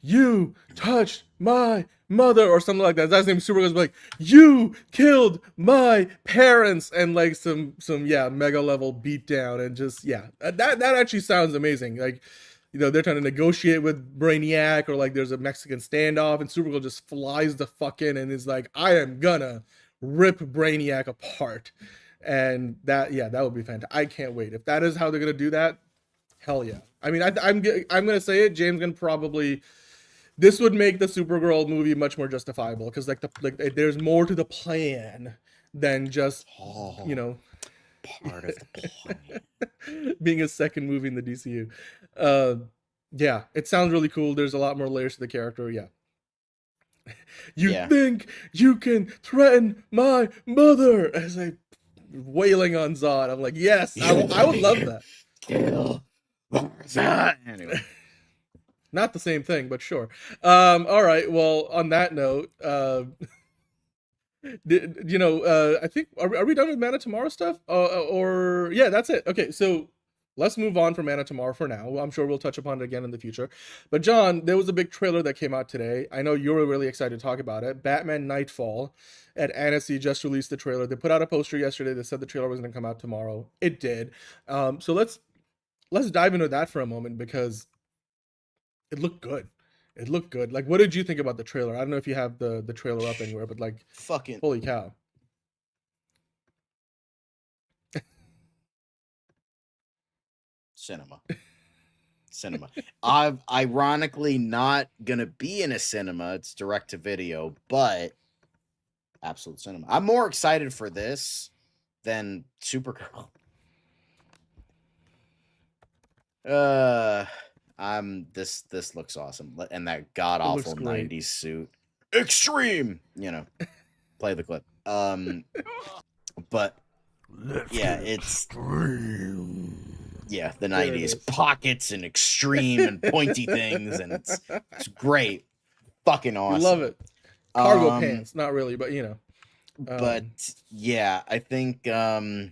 you touched my mother or something like that. That's his name. Superman's like, you killed my parents, and like some mega level beatdown, and just that actually sounds amazing. Like they're trying to negotiate with Brainiac, or like there's a Mexican standoff, and Supergirl just flies the fuck in and is like, I am gonna rip Brainiac apart. And that would be fantastic. I can't wait. If that is how they're gonna do that, hell yeah. I mean, I'm gonna say it. James Gunn probably. This would make the Supergirl movie much more justifiable because there's more to the plan than just part of the plan being a second movie in the DCU. It sounds really cool. There's a lot more layers to the character. You think you can threaten my mother as I wailing on Zod. I'm like, yes, I would love that. Kill Zod. Anyway. Not the same thing, but sure. All right. Well, on that note, I think are we done with Man of Tomorrow stuff? That's it. Okay, so let's move on from Man of Tomorrow for now. I'm sure we'll touch upon it again in the future. But John, there was a big trailer that came out today. I know you were really excited to talk about it. Batman Nightfall at Annecy just released the trailer. They put out a poster yesterday that said the trailer was going to come out tomorrow. It did. So let's dive into that for a moment because it looked good. It looked good. Like, what did you think about the trailer? I don't know if you have the trailer up anywhere, but like, fucking holy cow. Cinema. I'm ironically not gonna be in a cinema. It's direct to video, but absolute cinema. I'm more excited for this than Supergirl. This looks awesome, and that god awful 90s suit, extreme. Play the clip. But it's the 90s pockets and extreme and pointy things, and it's great, fucking awesome. You love it. Cargo pants, not really, but But I think so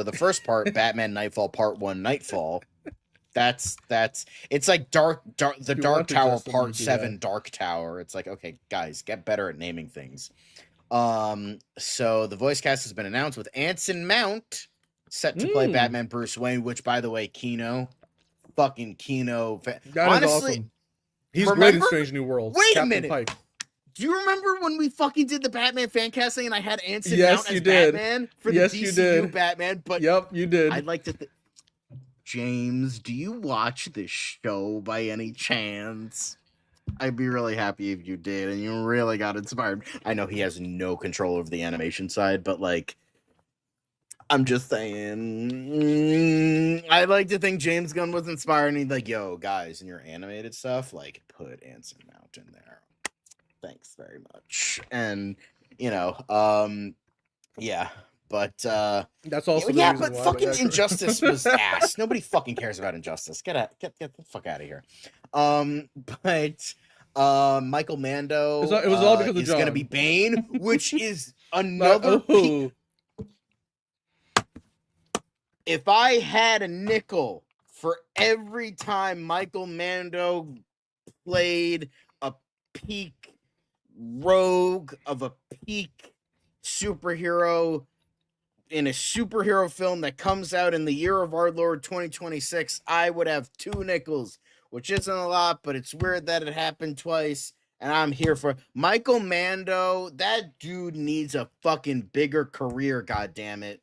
the first part, Batman Nightfall Part 1 Nightfall. That's it's like the Dark Tower Part 7 Dark Tower. It's like, okay, guys, get better at naming things. So the voice cast has been announced with Anson Mount set to play Batman Bruce Wayne, which, by the way, Kino, fucking Kino fan. That Honestly, is awesome. He's remember? great in Strange New Worlds. Wait Captain a minute. Pike. Do you remember when we fucking did the Batman fan casting and I had Anson Yes, Mount you as did. Batman for Yes, the you DCU did. Batman? But Yep, you did. I'd like to. James, do you watch this show by any chance? I'd be really happy if you did, and you really got inspired. I know he has no control over the animation side, but like, I'm just saying, I'd like to think James Gunn was inspired, and he's like, "Yo, guys, in your animated stuff, like, put Anson Mount in there. Thanks very much." And yeah, but that's also yeah, but fucking Injustice was ass. Nobody fucking cares about Injustice. Get the fuck out of here. But Michael Mando, it was all because of is John. gonna be Bane, which is another. If I had a nickel for every time Michael Mando played a peak rogue of a peak superhero in a superhero film that comes out in the year of our Lord 2026, I would have 2 nickels, which isn't a lot, but it's weird that it happened twice, and I'm here for Michael Mando. That dude needs a fucking bigger career, goddammit.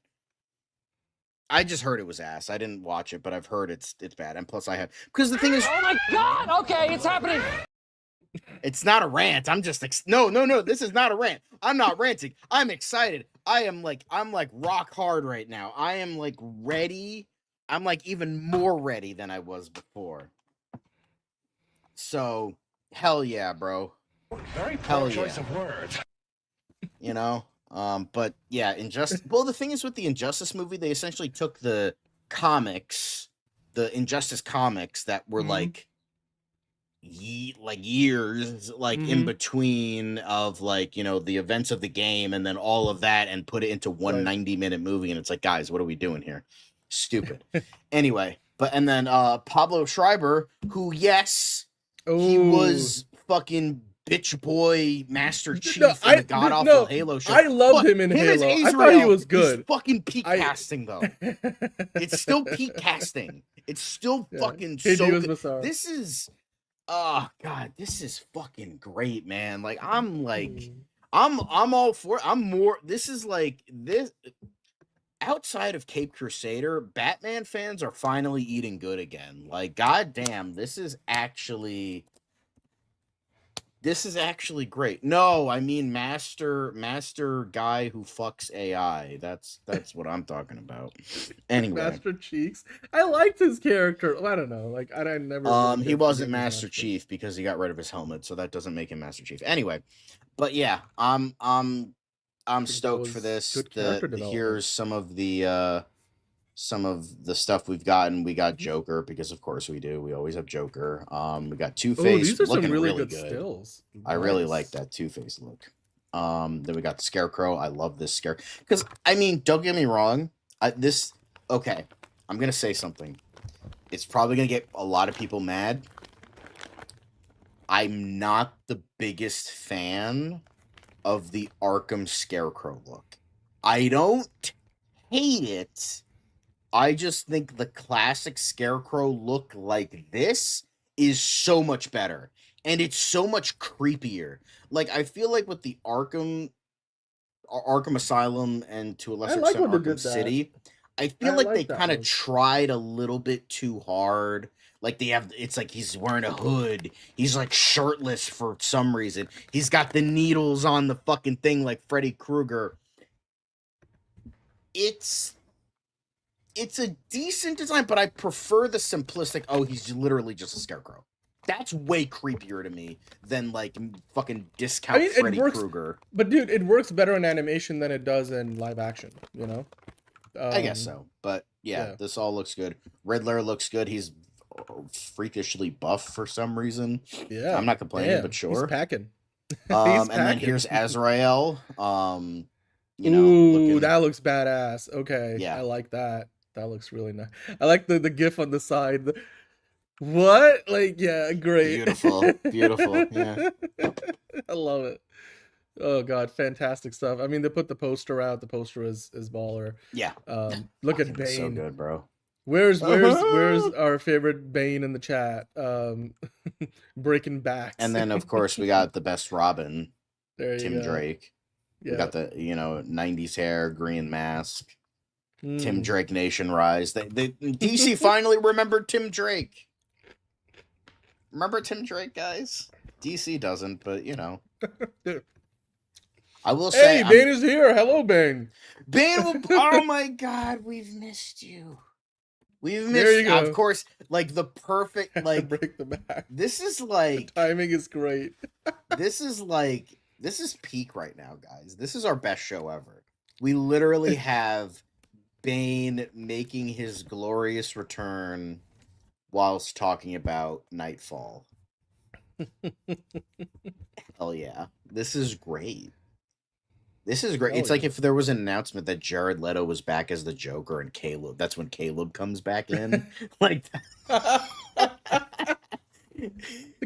I just heard it was ass. I didn't watch it, but I've heard it's bad. And plus I have, because the thing is, oh my God, okay, it's happening. It's not a rant. I'm just no. This is not a rant. I'm not ranting. I'm excited. I'm like rock hard right now. I am like ready. I'm like even more ready than I was before. So hell yeah, bro. Very poor choice of words. But yeah, well, the thing is with the Injustice movie, they essentially took the comics, the Injustice comics that were like years in between of the events of the game and then all of that, and put it into one 90-minute movie, and it's like, guys, what are we doing here? Stupid. Anyway, and then Pablo Schreiber, who he was fucking bitch boy Master Chief in the god awful Halo show. I loved him in Halo. I thought he was good. Fucking peak casting though. It's still peak casting. It's still fucking so good. This is God, this is fucking great, man. Like I'm all for it. This is like this outside of Cape Crusader, Batman fans are finally eating good again. Like, goddamn, this is actually great. No, I mean master guy who fucks AI. That's what I'm talking about. Anyway, Master Cheeks. I liked his character. I don't know. Like I never. He wasn't Master Chief because he got rid of his helmet, so that doesn't make him Master Chief. Anyway, but yeah, I'm stoked for this. Here's some of the stuff we've gotten. We got Joker because of course we do. We always have Joker. We got Two-Face. These are looking some really good. Stills. I really like that Two-Face look. Then we got the Scarecrow. I love this Scarecrow because I mean, don't get me wrong. Okay, I'm gonna say something. It's probably gonna get a lot of people mad. I'm not the biggest fan of the Arkham Scarecrow look. I don't hate it. I just think the classic Scarecrow look like this is so much better. And it's so much creepier. Like, I feel like with the Arkham Asylum and to a lesser extent Arkham City, I feel like they kind of tried a little bit too hard. Like it's like he's wearing a hood. He's like shirtless for some reason. He's got the needles on the fucking thing like Freddy Krueger. It's a decent design, but I prefer the simplistic, he's literally just a scarecrow. That's way creepier to me than like fucking discount Freddy Krueger. But dude, it works better in animation than it does in live action, you know? I guess so. But yeah, this all looks good. Riddler looks good. He's freakishly buff for some reason. Yeah. I'm not complaining, but sure. He's packing. And then here's Azrael. Ooh, that looks badass. Okay. Yeah. I like that. That looks really nice. I like the gif on the side. What? Like, yeah, great. Beautiful. Yeah. I love it. Oh god, fantastic stuff. I mean, they put the poster out. The poster is baller. Yeah. Look at Bane. So good, bro. Where's our favorite Bane in the chat? Breaking backs. And then of course we got the best Robin, Tim go. Drake. Yeah. We got the 90s hair, green mask. Tim Drake Nation Rise. DC finally remembered Tim Drake. Remember Tim Drake, guys? DC doesn't, but I will say. Hey, Bane is here. Hello, Bane. Bane oh my God, we've missed you. We've missed. There you go. Of course, like the perfect break the back. This is like the timing is great. This is peak right now, guys. This is our best show ever. We literally have Bane making his glorious return whilst talking about Nightfall. Hell yeah. This is great. This is great. It's like if there was an announcement that Jared Leto was back as the Joker and Caleb, that's when Caleb comes back in. Like The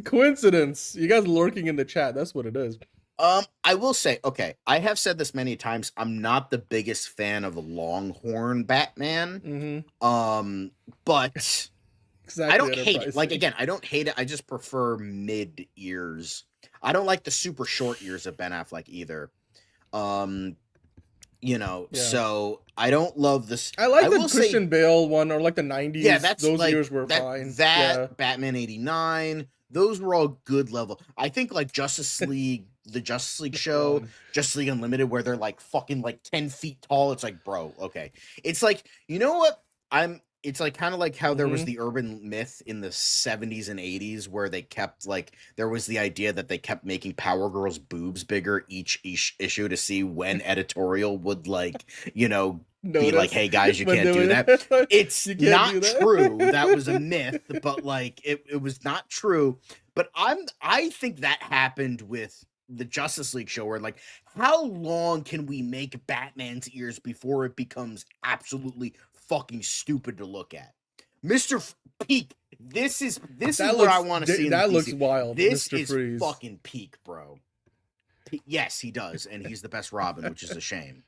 coincidence. You guys lurking in the chat. That's what it is. I will say, okay, I have said this many times. I'm not the biggest fan of Longhorn Batman. But exactly I don't hate it. Like, again, I don't hate it. I just prefer mid ears. I don't like the super short ears of Ben Affleck either. So I don't love this. I like the Christian Bale one, or like the 90s. Yeah, those years were fine. Batman 89, those were all good level. I think like Justice League, the Justice League show, Justice League Unlimited, where they're like fucking like 10 feet tall. It's like, bro, okay. It's like, you know what? It's like kind of like how there was the urban myth in the 70s and 80s where they kept there was the idea that they kept making Power Girl's boobs bigger each issue to see when editorial would be like, hey guys, you can't do that. It's not true. That was a myth, but it was not true. But I think that happened with the Justice League show where how long can we make Batman's ears before it becomes absolutely fucking stupid to look at? Mr. Peak, this is what I want to see. That looks wild. This Mr. is Freeze. fucking peak, bro. Yes, he does, and he's the best Robin, which is a shame.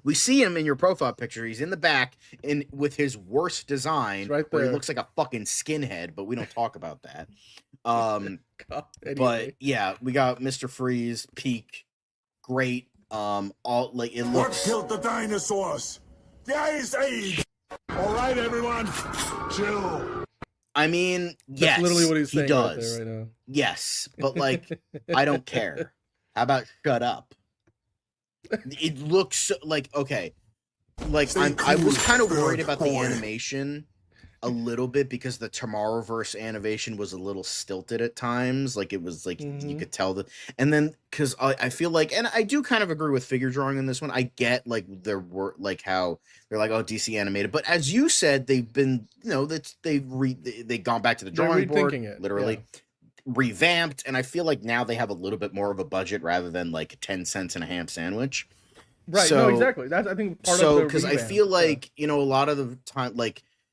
We see him in your profile picture. He's in the back with his worst design, right where there. he looks like a fucking skinhead, but we don't talk about that. God, anyway. But yeah, we got Mr. Freeze, peak, great. It looks. What killed the dinosaurs? The Ice Age. All right, everyone, chill. I mean, yes, that's literally what he's saying. He does. Right there right now. Yes, but I don't care. How about shut up? It looks okay. I was kind of worried about the animation a little bit because the Tomorrowverse animation was a little stilted at times. It was you could tell that, and then because I feel and I do kind of agree with figure drawing in this one. I get there were how they're oh, DC animated, but as you said, they've been they've gone back to the drawing board, literally. Yeah. Revamped, and I feel now they have a little bit more of a budget rather than 10 cents and a ham sandwich. Right. So, no, exactly. That's I think part of the because I feel a lot of the time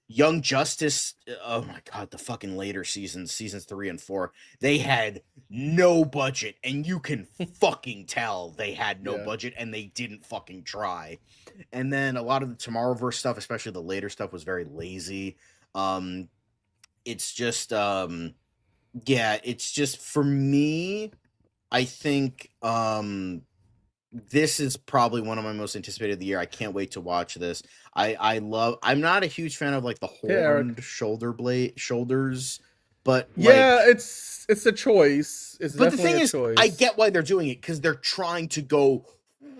Young Justice, oh my god, the fucking later seasons 3 and 4, they had no budget, and you can fucking tell they had no budget, and they didn't fucking try. And then a lot of the Tomorrowverse stuff, especially the later stuff, was very lazy. It's just it's just for me, I think this is probably one of my most anticipated of the year. I can't wait to watch this. I'm not a huge fan of the horned shoulders, but it's a choice. It's but the thing a is, choice. I get why they're doing it because they're trying to go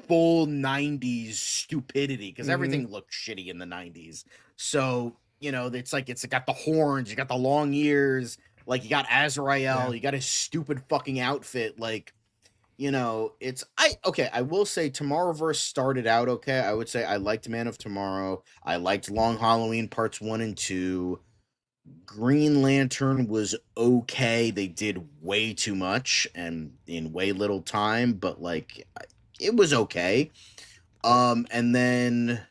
full 90s stupidity because everything looked shitty in the 90s. So it's got the horns, you got the long ears. You got Azrael, you got his stupid fucking outfit. I will say Tomorrowverse started out okay. I would say I liked Man of Tomorrow. I liked Long Halloween parts 1 and 2. Green Lantern was okay. They did way too much and in way little time, but it was okay. And then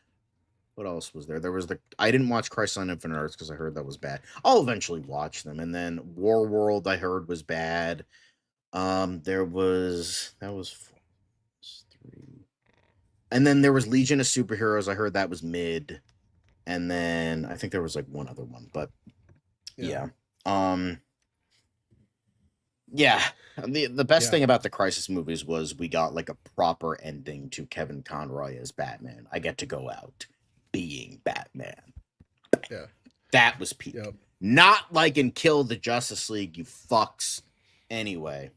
what else was there? There was I didn't watch Crisis on Infinite Earths because I heard that was bad. I'll eventually watch them. And then War World I heard was bad. That was 4, 3. And then there was Legion of Superheroes. I heard that was mid. and then I think there was like one other one, but yeah. Yeah, the best thing about the Crisis movies was we got like a proper ending to Kevin Conroy as Batman. I get to go out being Batman. Yeah, that was peak. Yep. Not like in Kill the Justice League, you fucks. Anyway,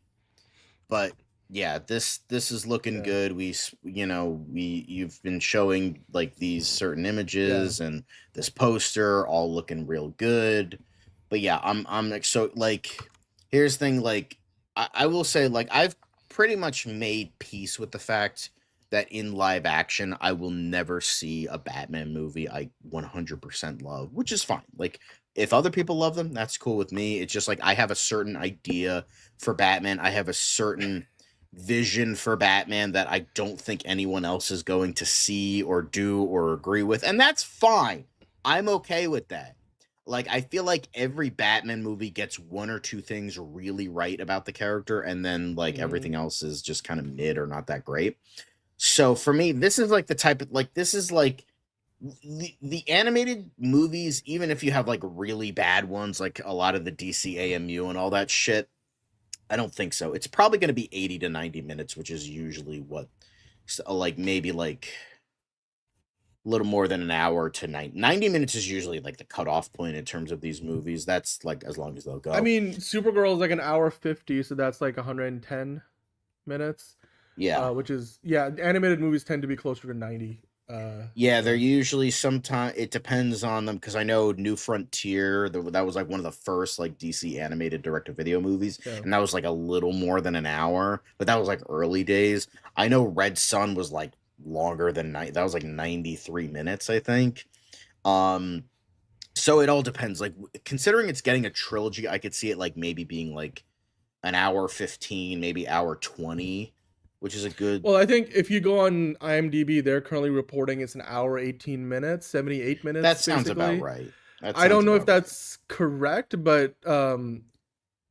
but yeah, this is looking good. You've been showing like these certain images and this poster all looking real good. But yeah, I'm so like. Here's the thing, like, I will say, like, I've pretty much made peace with the fact that in live action, I will never see a Batman movie I 100% love, which is fine. Like, if other people love them, that's cool with me. It's just, like, I have a certain idea for Batman. I have a certain vision for Batman that I don't think anyone else is going to see or do or agree with, and that's fine. I'm okay with that. Like, I feel like every Batman movie gets one or two things really right about the character, and then, like, everything else is just kind of mid or not that great. So, for me, this is, like, the type of, like, this is, like, the animated movies, even if you have, like, really bad ones, like a lot of the DC AMU and all that shit, I don't think so. It's probably going to be 80 to 90 minutes, which is usually what, like, maybe, like... a little more than an hour to 90 minutes is usually like the cutoff point in terms of these movies. That's like as long as they'll go. I mean, Supergirl is like an hour 50, so that's like 110 minutes. Yeah. Which is, animated movies tend to be closer to 90. Yeah, they're usually sometimes, it depends on them, because I know New Frontier, that was like one of the first like DC animated direct-to-video movies, and that was like a little more than an hour, but that was like early days. I know Red Sun was like longer than that was like 93 minutes, I think. So it all depends. Like, considering it's getting a trilogy, I could see it like maybe being like an hour 15, maybe hour 20, which is a good. Well, I think if you go on IMDb, they're currently reporting it's an hour 18 minutes, 78 minutes. That sounds basically. about right. I don't know if that's correct, but oh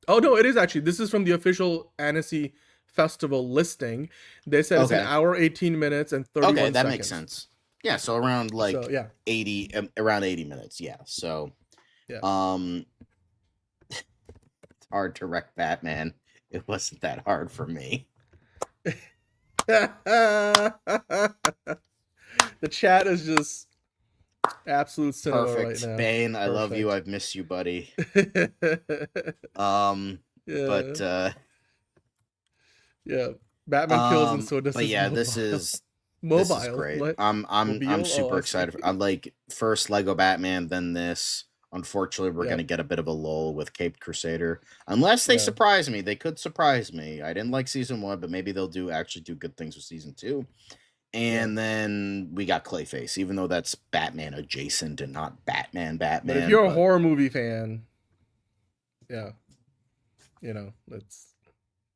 no, it is actually. This is from the official Annecy Festival listing. They said it's an hour 18 minutes and 31 seconds. That makes sense. Yeah, so around like 80 minutes. Yeah. So yeah. It's hard to wreck Batman. It wasn't that hard for me. The chat is just absolute cinema perfect right now. Bane, I love you. I've missed you, buddy. Yeah, Batman kills and so does. But yeah, this is great. What? I'm super excited. I'm like first Lego Batman, then this. Unfortunately, we're gonna get a bit of a lull with Caped Crusader, unless they surprise me. They could surprise me. I didn't like season 1, but maybe they'll actually do good things with season 2. And then we got Clayface, even though that's Batman adjacent and not Batman. But if you're a horror movie fan, that's.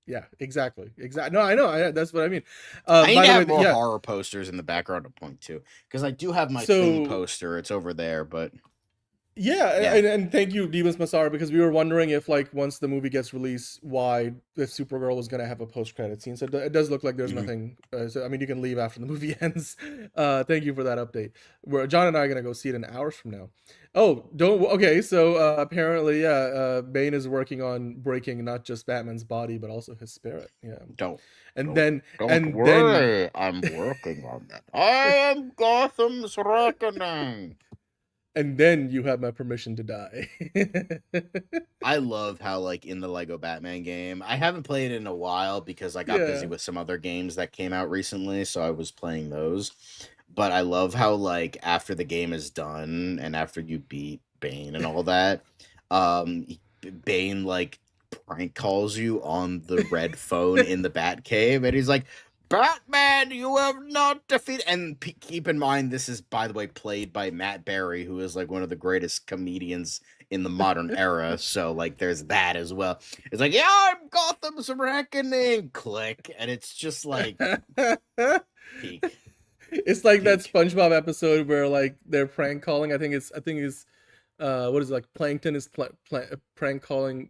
Yeah, exactly. No, I know. That's what I mean. I need to have more horror posters in the background to point to, because I do have my Thing poster. It's over there, but and thank you, Demons Masara, because we were wondering if, like, once the movie gets released, if Supergirl was going to have a post-credit scene. So it does look like there's nothing. So I mean, you can leave after the movie ends. Thank you for that update. John and I are going to go see it in hours from now. So apparently, Bane is working on breaking not just Batman's body, but also his spirit. Yeah. Don't worry, I'm working on that. I am Gotham's reckoning. And then you have my permission to die. I love how, like, in the Lego Batman game, I haven't played it in a while because I got busy with some other games that came out recently, so I was playing those. But I love how, like, after the game is done and after you beat Bane and all that, Bane, like, prank calls you on the red phone in the Batcave, and he's like, Batman, you have not defeated. And keep in mind, this is, by the way, played by Matt Berry, who is like one of the greatest comedians in the modern era. So, like, there's that as well. It's like, I'm Gotham's reckoning. Click, and it's just like peak. It's like that SpongeBob episode where, like, they're prank calling. I think it's what is it, like, Plankton is prank calling.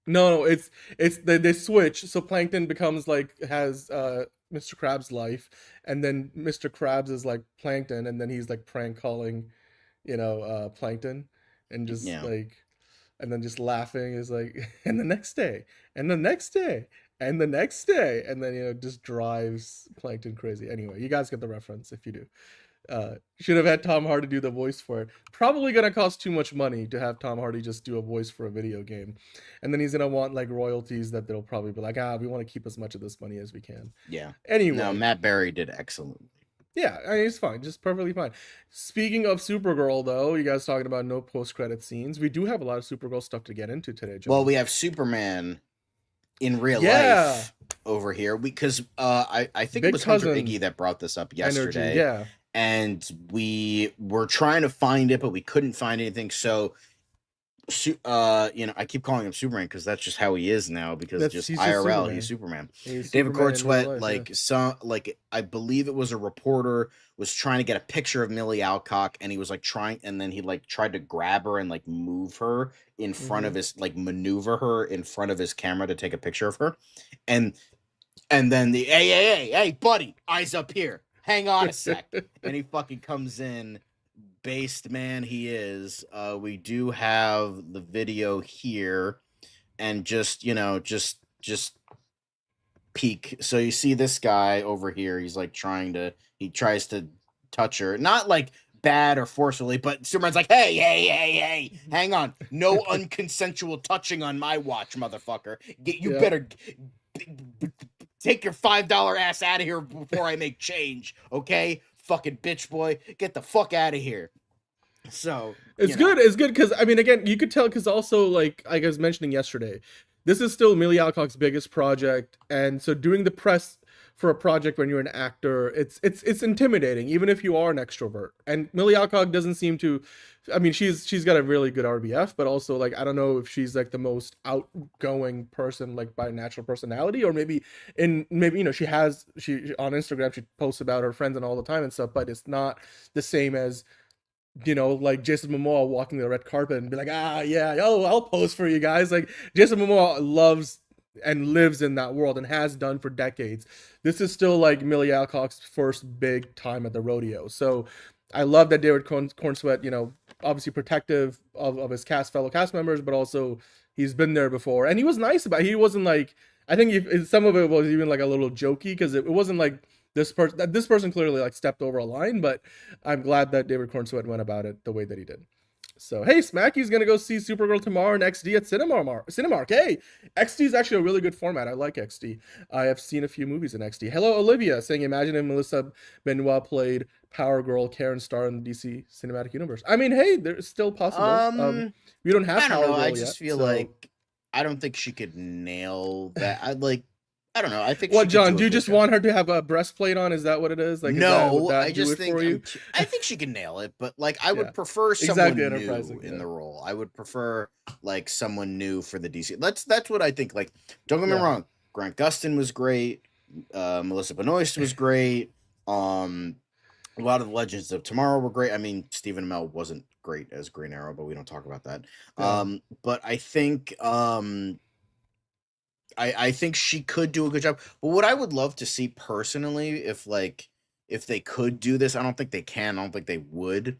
No, it's they switch. So Plankton becomes has Mr. Krabs' life, and then Mr. Krabs is like Plankton, and then he's like prank calling Plankton, and just Yeah. like, and then just laughing is like, and the next day, and the next day, and the next day, and then just drives Plankton crazy. Anyway, you guys get the reference if you do. Should have had Tom Hardy do the voice for it. Probably gonna cost too much money to have Tom Hardy just do a voice for a video game, and then he's gonna want like royalties that they'll probably be like, we want to keep as much of this money as we can. Yeah. Anyway, no, Matt Berry did excellently. Yeah, I mean, it's fine, just perfectly fine. Speaking of Supergirl, though, you guys talking about no post-credit scenes. We do have a lot of Supergirl stuff to get into today, John. Well, we have Superman in real life over here because I think Big it was Hunter cousin Iggy that brought this up yesterday. energy, yeah. And we were trying to find it, but we couldn't find anything. So, I keep calling him Superman because that's just how he is now. Because He's IRL, Superman. he's Superman. He's David Superman in real Cordsweat, life, I believe it was a reporter was trying to get a picture of Millie Alcock, and he was like trying, and then he like tried to grab her and like move her in front of his, like maneuver her in front of his camera to take a picture of her, and then the hey buddy, eyes up here. Hang on a sec. And he fucking comes in, based man he is. We do have the video here, and just peek. So you see this guy over here, he's like he tries to touch her. Not like bad or forcefully, but Superman's like, hey, hang on. No unconsensual touching on my watch, motherfucker. You better take your $5 ass out of here before I make change, okay? Fucking bitch boy, get the fuck out of here. So it's good because I mean, again, you could tell because also like I was mentioning yesterday, this is still Millie Alcock's biggest project, and so doing the press for a project when you're an actor, it's intimidating, even if you are an extrovert. And Millie Alcock doesn't seem to. I mean, she's got a really good RBF, but also like I don't know if she's like the most outgoing person like by natural personality, or maybe she on Instagram she posts about her friends and all the time and stuff, but it's not the same as like Jason Momoa walking the red carpet and be like, I'll pose for you guys. Like Jason Momoa loves and lives in that world and has done for decades. This is still like Millie Alcock's first big time at the rodeo. So I love that David Cornsweet, obviously protective of his fellow cast members, but also he's been there before. And he was nice about it. He wasn't like, I think some of it was even like a little jokey because it wasn't like this person clearly like stepped over a line, but I'm glad that David Cornsweet went about it the way that he did. So, hey, Smacky's going to go see Supergirl tomorrow in XD at Cinemark. Hey, XD is actually a really good format. I like XD. I have seen a few movies in XD. Hello, Olivia, saying, imagine if Melissa Benoist played Power Girl Karen Starr in the DC Cinematic Universe. I mean, hey, there's still possible. We don't have Power Girl yet. I just feel like I don't think she could nail that. I don't know. I think. What, John? Do you just want her to have a breastplate on? Is that what it is? Like, no, I just think I think she can nail it. But like, I would prefer someone new in the role. I would prefer like someone new for the DC. That's what I think. Like, don't get me wrong. Grant Gustin was great. Melissa Benoist was great. A lot of the Legends of Tomorrow were great. I mean, Stephen Amell wasn't great as Green Arrow, but we don't talk about that. Yeah. But I think. I think she could do a good job. But what I would love to see personally, if they could do this, I don't think they can. I don't think they would.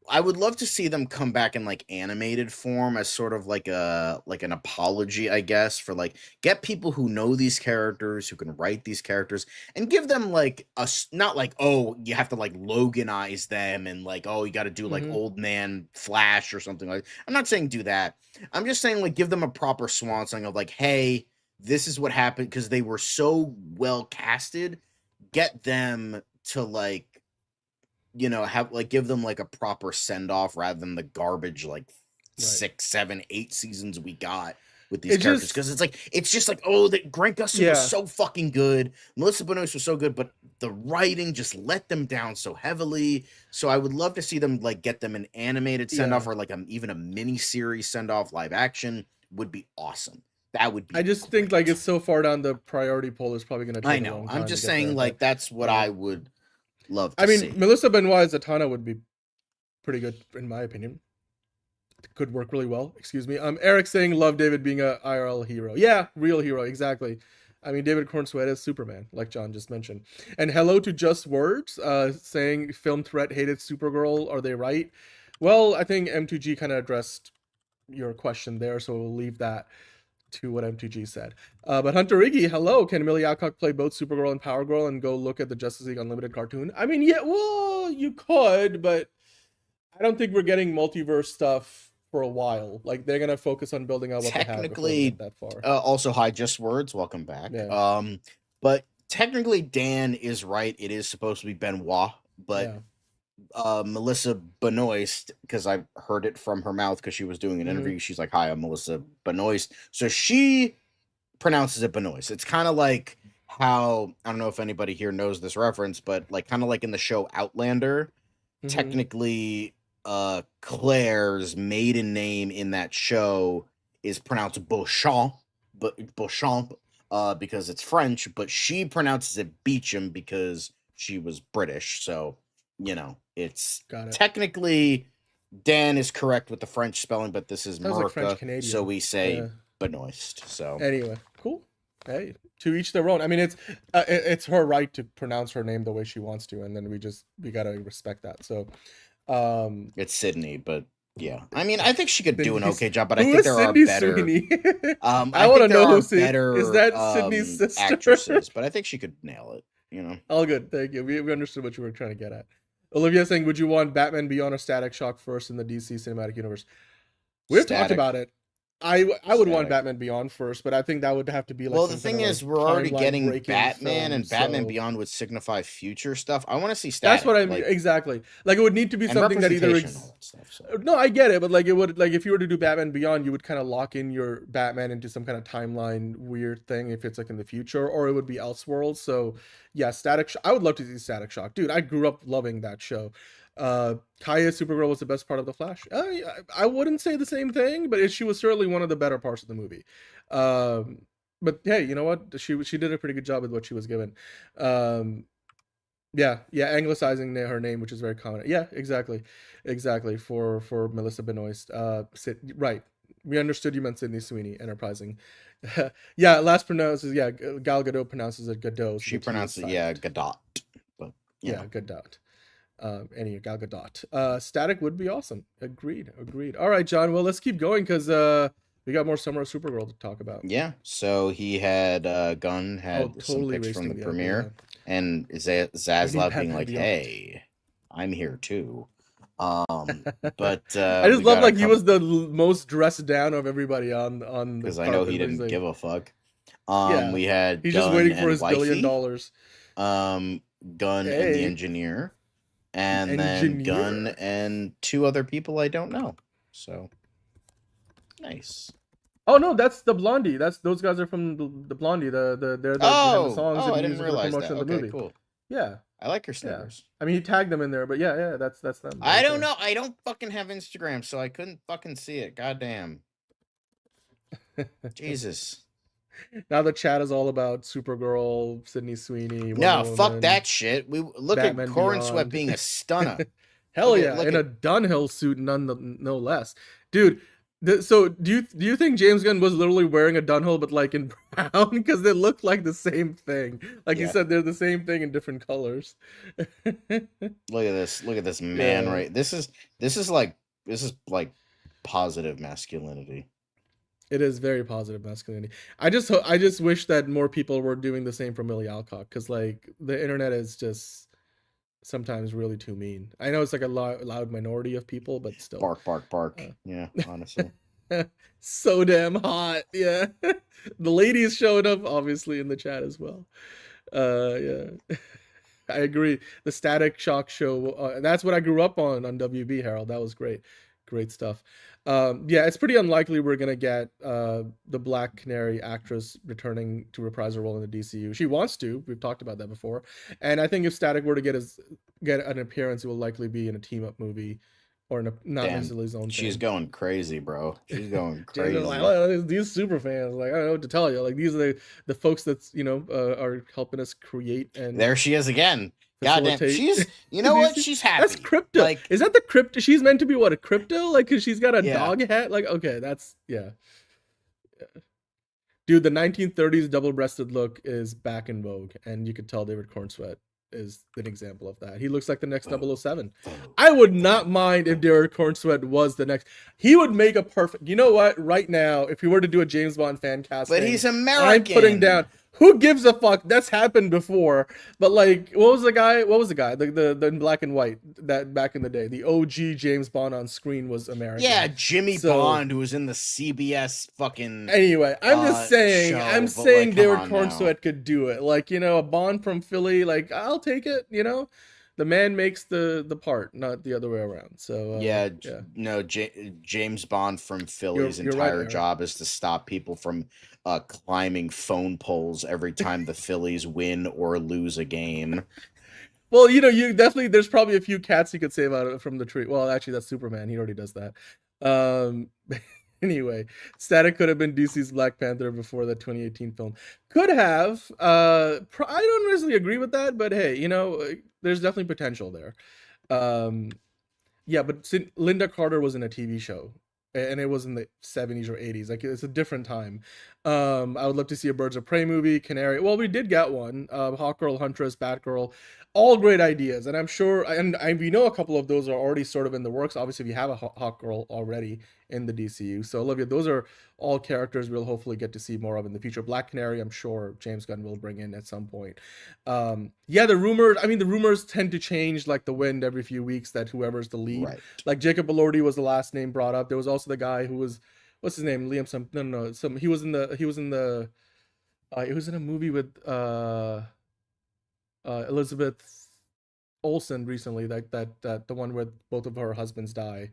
I would love to see them come back in like animated form as sort of like an apology, I guess, for like get people who know these characters, who can write these characters, and give them like not like, oh, you have to like Loganize them and like, oh, you got to do like old man Flash or something like. I'm not saying do that. I'm just saying like give them a proper swan song of like, hey, this is what happened because they were so well casted. Get them to like, have like give them like a proper send off rather than the garbage like 6, 7, 8 seasons we got with these characters. Because it's just like, oh, that Grant Gustin was so fucking good. Melissa Benoist was so good, but the writing just let them down so heavily. So I would love to see them like get them an animated send off or like even a mini series send off live action would be awesome. That would be. I just think like it's so far down the priority poll. It's probably going to. I know. I'm just saying like that's what I would love to see. Melissa Benoist Zatanna would be pretty good in my opinion. Could work really well. Excuse me. Eric saying love David being a IRL hero. Yeah, real hero. Exactly. I mean, David Cornsweet is Superman, like John just mentioned. And hello to Just Words, saying film threat hated Supergirl. Are they right? Well, I think M2G kind of addressed your question there, so we'll leave that to what M2G said. But Hunter Iggy, hello. Can Millie Alcock play both Supergirl and Power Girl and go look at the Justice League Unlimited cartoon? I mean, yeah, well, you could, but I don't think we're getting multiverse stuff for a while. Like, they're gonna focus on building out what they have before they get that far. Also, hi, Just Words, welcome back. Yeah. But technically, Dan is right. It is supposed to be Benoit, but Melissa Benoist, because I heard it from her mouth because she was doing an interview. She's like, "Hi, I'm Melissa Benoist," so she pronounces it Benoist. It's kind of like how, I don't know if anybody here knows this reference, but like kind of like in the show Outlander, technically Claire's maiden name in that show is pronounced Beauchamp, because it's French, but she pronounces it Beecham because she was British. So, you know, it's technically Dan is correct with the French spelling, but this is Merca, so we say Benoist. So anyway, cool. Hey, to each their own. I mean, it's her right to pronounce her name the way she wants to, and then we gotta respect that. So, it's Sydney, but yeah, I mean, I think she could do an okay job, but I think there are better. I want to know who better is that Sydney's sister actresses, but I think she could nail it. You know, all good. Thank you. We understood what you were trying to get at. Olivia saying, "Would you want Batman Beyond or Static Shock first in the DC cinematic universe?" We've talked about it. I would want Batman Beyond first, but I think that would have to be like. Well, the thing is, we're already getting Batman, and Batman Beyond would signify future stuff. I want to see Static. That's what I mean. Exactly. Like, it would need to be something that either. No, I get it, but like, it would, like, if you were to do Batman Beyond, you would kind of lock in your Batman into some kind of timeline weird thing if it's like in the future, or it would be Elseworlds. So yeah, I would love to see Static Shock, dude. I grew up loving that show. Kaya Supergirl was the best part of the Flash. I wouldn't say the same thing, but she was certainly one of the better parts of the movie. But hey, you know what? She did a pretty good job with what she was given. Yeah, anglicizing her name, which is very common. Yeah, exactly for Melissa Benoist. Right. We understood you meant Sydney Sweeney, enterprising. Yeah, last pronounces Gal Gadot pronounces it Gadot. She pronounces it Gadot. But Gadot. Any Gal Gadot. Static would be awesome. Agreed. All right, John. Well, let's keep going because we got more Summer of Supergirl to talk about. Yeah. So he had Gunn had some pics from the premiere, and Zaslav being like, "Hey, I'm here too." But I just love he was the most dressed down of everybody on because I know he didn't give a fuck. We had he's Gunn just waiting for his $1 billion. Gunn and the engineer. And then Gunn and two other people I don't know. So nice. Oh no, that's the Blondie. Those guys are from the Blondie. They're the songs I and didn't realize promotion that. of the Okay, movie. Cool. Yeah. I like your sneakers. Yeah. I mean, he tagged them in there, but yeah, that's them. I don't know. I don't fucking have Instagram, so I couldn't fucking see it. Goddamn. Jesus. Now the chat is all about Supergirl, Sydney Sweeney. No, fuck that shit. We look Batman at Corn Sweat being a stunner. Hell yeah, in a Dunhill suit, no less, dude. So do you think James Gunn was literally wearing a Dunhill but like in brown because they look like the same thing? Like you said, they're the same thing in different colors. Look at this man, right? This is like positive masculinity. It is very positive masculinity. I just wish that more people were doing the same for Millie Alcock, because like the internet is just sometimes really too mean. I know it's like a loud minority of people, but still. Bark. Yeah, honestly. So damn hot. Yeah. The ladies showed up obviously in the chat as well. Yeah. I agree. The Static Shock show, that's what I grew up on WB, Harold. That was great. Great stuff. Yeah, it's pretty unlikely we're gonna get the Black Canary actress returning to reprise her role in the DCU. She wants to. We've talked about that before. And I think if Static were to get an appearance, it will likely be in a team up movie, or not necessarily his own. She's thing. Going crazy, bro. She's going crazy. These super fans, like, I don't know what to tell you. Like, these are the folks that's are helping us create. And there she is again. Goddamn, she's, you know what? She's happy. That's crypto. Like, is that the crypto? She's meant to be what, a crypto? Like, cause she's got a dog hat. Like, okay, that's Dude, the 1930s double-breasted look is back in vogue, and you could tell David Cornsweat is an example of that. He looks like the next 007. I would not mind if Derek Cornsweet was the next. He would make a perfect. You know what? Right now, if he were to do a James Bond fan casting, But he's American. I'm putting down. Who gives a fuck? That's happened before. But like, what was the guy? The in black and white that back in the day, the OG James Bond on screen was American. Yeah, Jimmy Bond, who was in the CBS fucking. Anyway, I'm just saying. show, I'm but, saying like, David come on now. Cornsweet could do it. Like, you know, a Bond from Philly. Like, I'll take it. You know, the man makes the part, not the other way around. So No, James Bond from Philly's You're entire right, job is to stop people from climbing phone poles every time the Phillies win or lose a game. Well, you know, you definitely, there's probably a few cats you could save out from the tree. Well, actually, that's Superman. He already does that. Anyway, Static could have been DC's Black Panther before the 2018 film. Could have. I don't really agree with that, but hey, you know, there's definitely potential there. Yeah, but Linda Carter was in a TV show, and it was in the 70s or 80s. Like, it's a different time. I would love to see a Birds of Prey movie, Canary. Well, we did get one. Hawkgirl, Huntress, Batgirl, all great ideas. And I'm sure, and we know a couple of those are already sort of in the works. Obviously, we have a Hawkgirl already in the DCU. So, Olivia, those are all characters we'll hopefully get to see more of in the future. Black Canary, I'm sure James Gunn will bring in at some point. Yeah, the rumors tend to change like the wind every few weeks that whoever's the lead. Right. Like Jacob Elordi was the last name brought up. There was also the guy who was, what's his name? Liam he was in a movie with Elizabeth Olsen recently, that the one where both of her husbands die.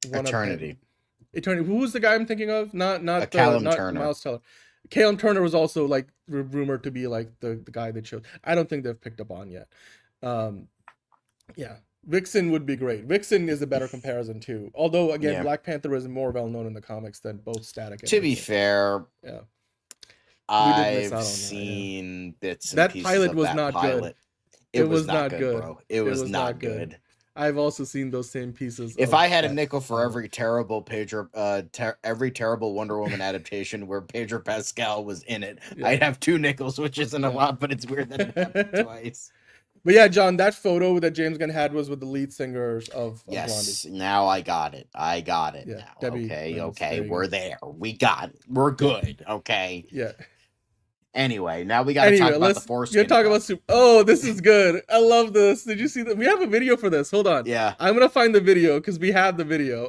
Eternity. Who was the guy I'm thinking of? Not Callum Turner. Miles Teller. Callum Turner was also like rumored to be like the guy they chose. I don't think they've picked up on yet. Yeah, Vixen would be great. Vixen is a better comparison too. Although again, Black Panther is more well known in the comics than both Static and To be fair, yeah, I've seen bits and that pieces pilot of was that not pilot. good. It was not good, bro. It was not good. I've also seen those same pieces. If I had a nickel for every terrible every terrible Wonder Woman adaptation where Pedro Pascal was in it, I'd have 2 nickels, which isn't a lot, but it's weird that it happened twice. But yeah, John, that photo that James Gunn had was with the lead singers of Yes, Blondie. now I got it. Yeah, now. Debbie Okay, Reynolds, we're there. We got it. We're good. Okay. Yeah. Anyway, now we got to talk about the foreskin. You're talking about Oh, this is good. I love this. Did you see that? We have a video for this. Hold on. Yeah. I'm gonna find the video because we have the video.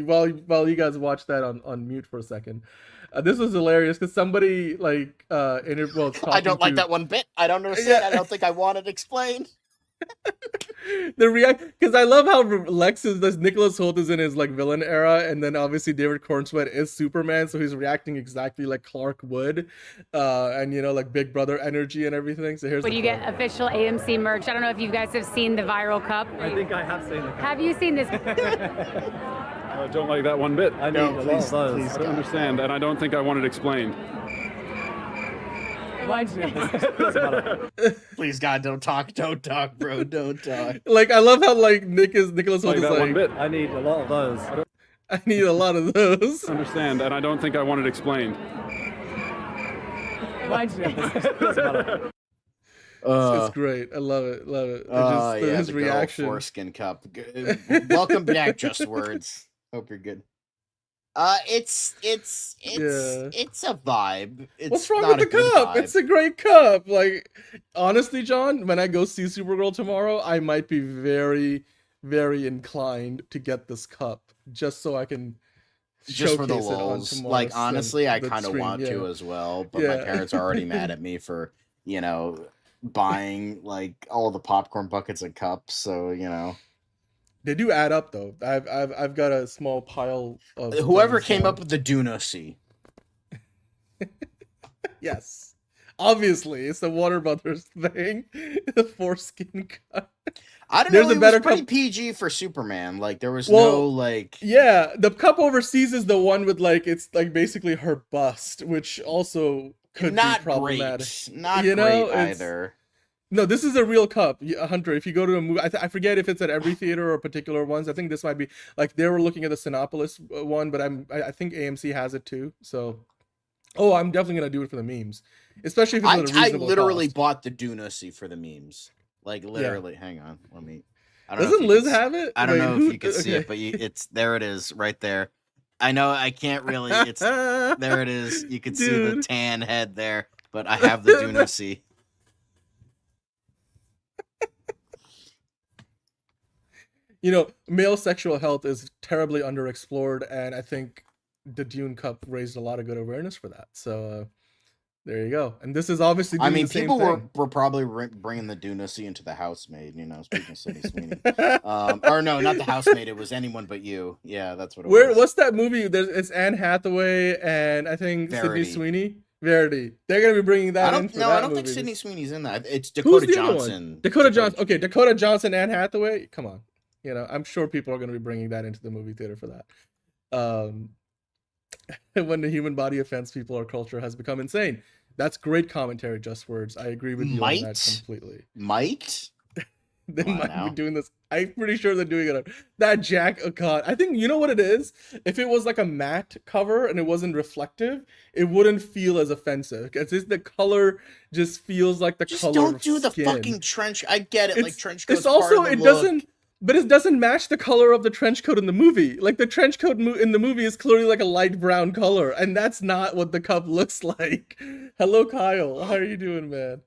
While you guys watch that on mute for a second. This was hilarious because somebody like I don't like that one bit. I don't understand. I don't think I want it explained. Because I love how Nicholas Hoult is in his like villain era, and then obviously David Cornsweet is Superman, so he's reacting exactly like Clark would, and you know, like Big Brother energy and everything. So here's when you get official AMC merch. I don't know if you guys have seen the viral cup. I think I have seen the cup. Have you seen this? I don't like that one bit. I don't understand, and I don't think I want it explained. Please, God, don't talk, bro, don't talk. Like, I love how like Nicholas Hoult is that like, one bit. I need a lot of those. I need a lot of those. Understand, and I don't think I want it explained. It's great. I love it. His the reaction. Foreskin cup. Welcome back, Just Words. Hope you're good. It's a vibe. What's wrong with the cup? It's a great cup. Like, honestly, John, when I go see Supergirl tomorrow, I might be very, very inclined to get this cup just so I can just for the showcase it on lulz. tomorrow's Like, honestly, I kind of stream, want to as well, but my parents are already mad at me for, you know, buying like all the popcorn buckets and cups. So, you know. They do add up, though. I've got a small pile of whoever came up with the Dunosi. Yes, obviously it's the Warner Brothers thing. The foreskin cut. I don't know. It was pretty PG for Superman. Like there was no like. Yeah, the cup overseas is the one with like it's like basically her bust, which also could be problematic. Not great either. No, this is a real cup, Hunter. If you go to a movie, I forget if it's at every theater or particular ones. I think this might be like they were looking at the Cinépolis one, but I think AMC has it too. So, I'm definitely gonna do it for the memes. especially if it's at a reasonable literally cost. bought the Dunacy for the memes. Like literally, hang on, let me. I don't know Doesn't if you Liz have it? I don't Wait, know who- if you can see it, but it's there. It is right there. I know I can't really. It's there. It is. You can see the tan head there, but I have the Dunacy. You know, male sexual health is terribly underexplored, and I think the Dune Cup raised a lot of good awareness for that. So there you go. And this is obviously doing I mean, the same people thing. were probably bringing the Dunacy into the housemaid. You know, speaking of Sydney Sweeney, or no, not the housemaid. It was Anyone But You. Yeah, that's what it was. What's that movie? It's Anne Hathaway and I think Verity. Sydney Sweeney. Verity. They're gonna be bringing that in for that I don't movie. think Sydney Sweeney's in that. It's Who's Dakota the other Johnson. one? Dakota Johnson. Okay, Dakota Johnson, Anne Hathaway. Come on. You know, I'm sure people are going to be bringing that into the movie theater for that. When the human body offends people or culture has become insane. That's great commentary, Just Words. I agree with you on that completely. They might be doing this. I'm pretty sure they're doing it. That Jack O'Connor. I think, you know what it is? If it was like a matte cover and it wasn't reflective, it wouldn't feel as offensive. Because the color just feels like the color Don't do of the skin. fucking trench. I get it. It's, like trench coat. It's also it doesn't. But it doesn't match the color of the trench coat in the movie. Like the trench coat in the movie is clearly like a light brown color, and that's not what the cup looks like. Hello, Kyle. How are you doing, man?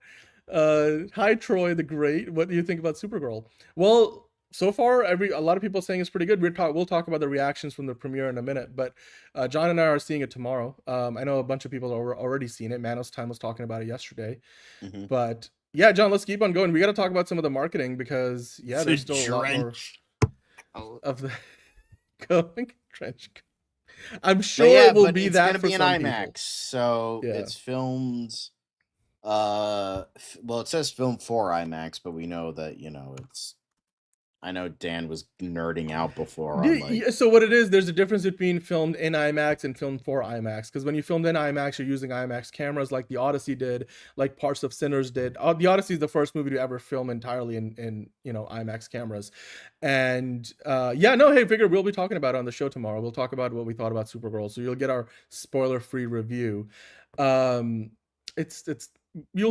Hi, Troy the Great. What do you think about Supergirl? Well, so far, a lot of people are saying it's pretty good. We'll talk about the reactions from the premiere in a minute, but John and I are seeing it tomorrow. I know a bunch of people are already seen it. Manos Time was talking about it yesterday, but. Yeah, John, let's keep on going. We got to talk about some of the marketing because, yeah, there's still a lot more of the going trench. I'm sure it will be that for some people. It's going to be an IMAX, so it's filmed. Well, it says filmed for IMAX, but we know that it's. I know Dan was nerding out before. So what it is, there's a difference between filmed in IMAX and filmed for IMAX. Because when you filmed in IMAX, you're using IMAX cameras like The Odyssey did, like Parts of Sinners did. The Odyssey is the first movie to ever film entirely in IMAX cameras. And figure we'll be talking about it on the show tomorrow. We'll talk about what we thought about Supergirl. So you'll get our spoiler-free review. You'll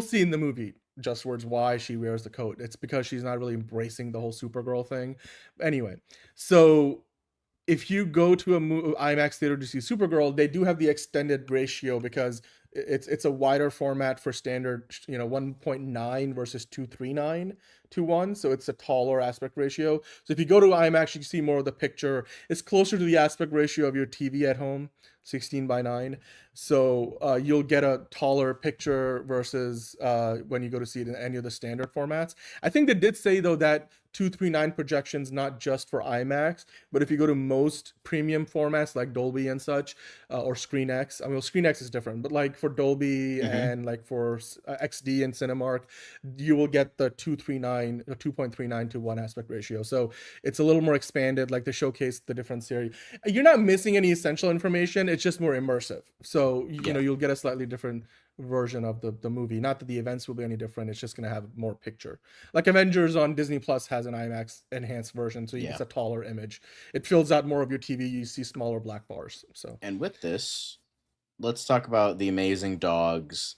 see in the movie. Just Words why she wears the coat. It's because she's not really embracing the whole Supergirl thing. Anyway, so if you go to a IMAX theater to see Supergirl, they do have the extended ratio because it's a wider format for standard, 1.9 versus 2.39 to 1. So it's a taller aspect ratio. So if you go to IMAX, you can see more of the picture. It's closer to the aspect ratio of your TV at home, 16:9. So you'll get a taller picture versus when you go to see it in any of the standard formats. I think they did say, though, that 2.39 projections not just for IMAX, but if you go to most premium formats like Dolby and such, or ScreenX. I mean, ScreenX is different, but like for Dolby and like for XD and Cinemark, you will get the 2.39 to 1 aspect ratio. So it's a little more expanded, like to showcase the different series. You're not missing any essential information. It's just more immersive. So, you'll get a slightly different version of the movie. Not that the events will be any different. It's just going to have more picture. Like Avengers on Disney Plus has an IMAX enhanced version. So it's a taller image. It fills out more of your TV. You see smaller black bars. So. And with this, let's talk about the amazing dogs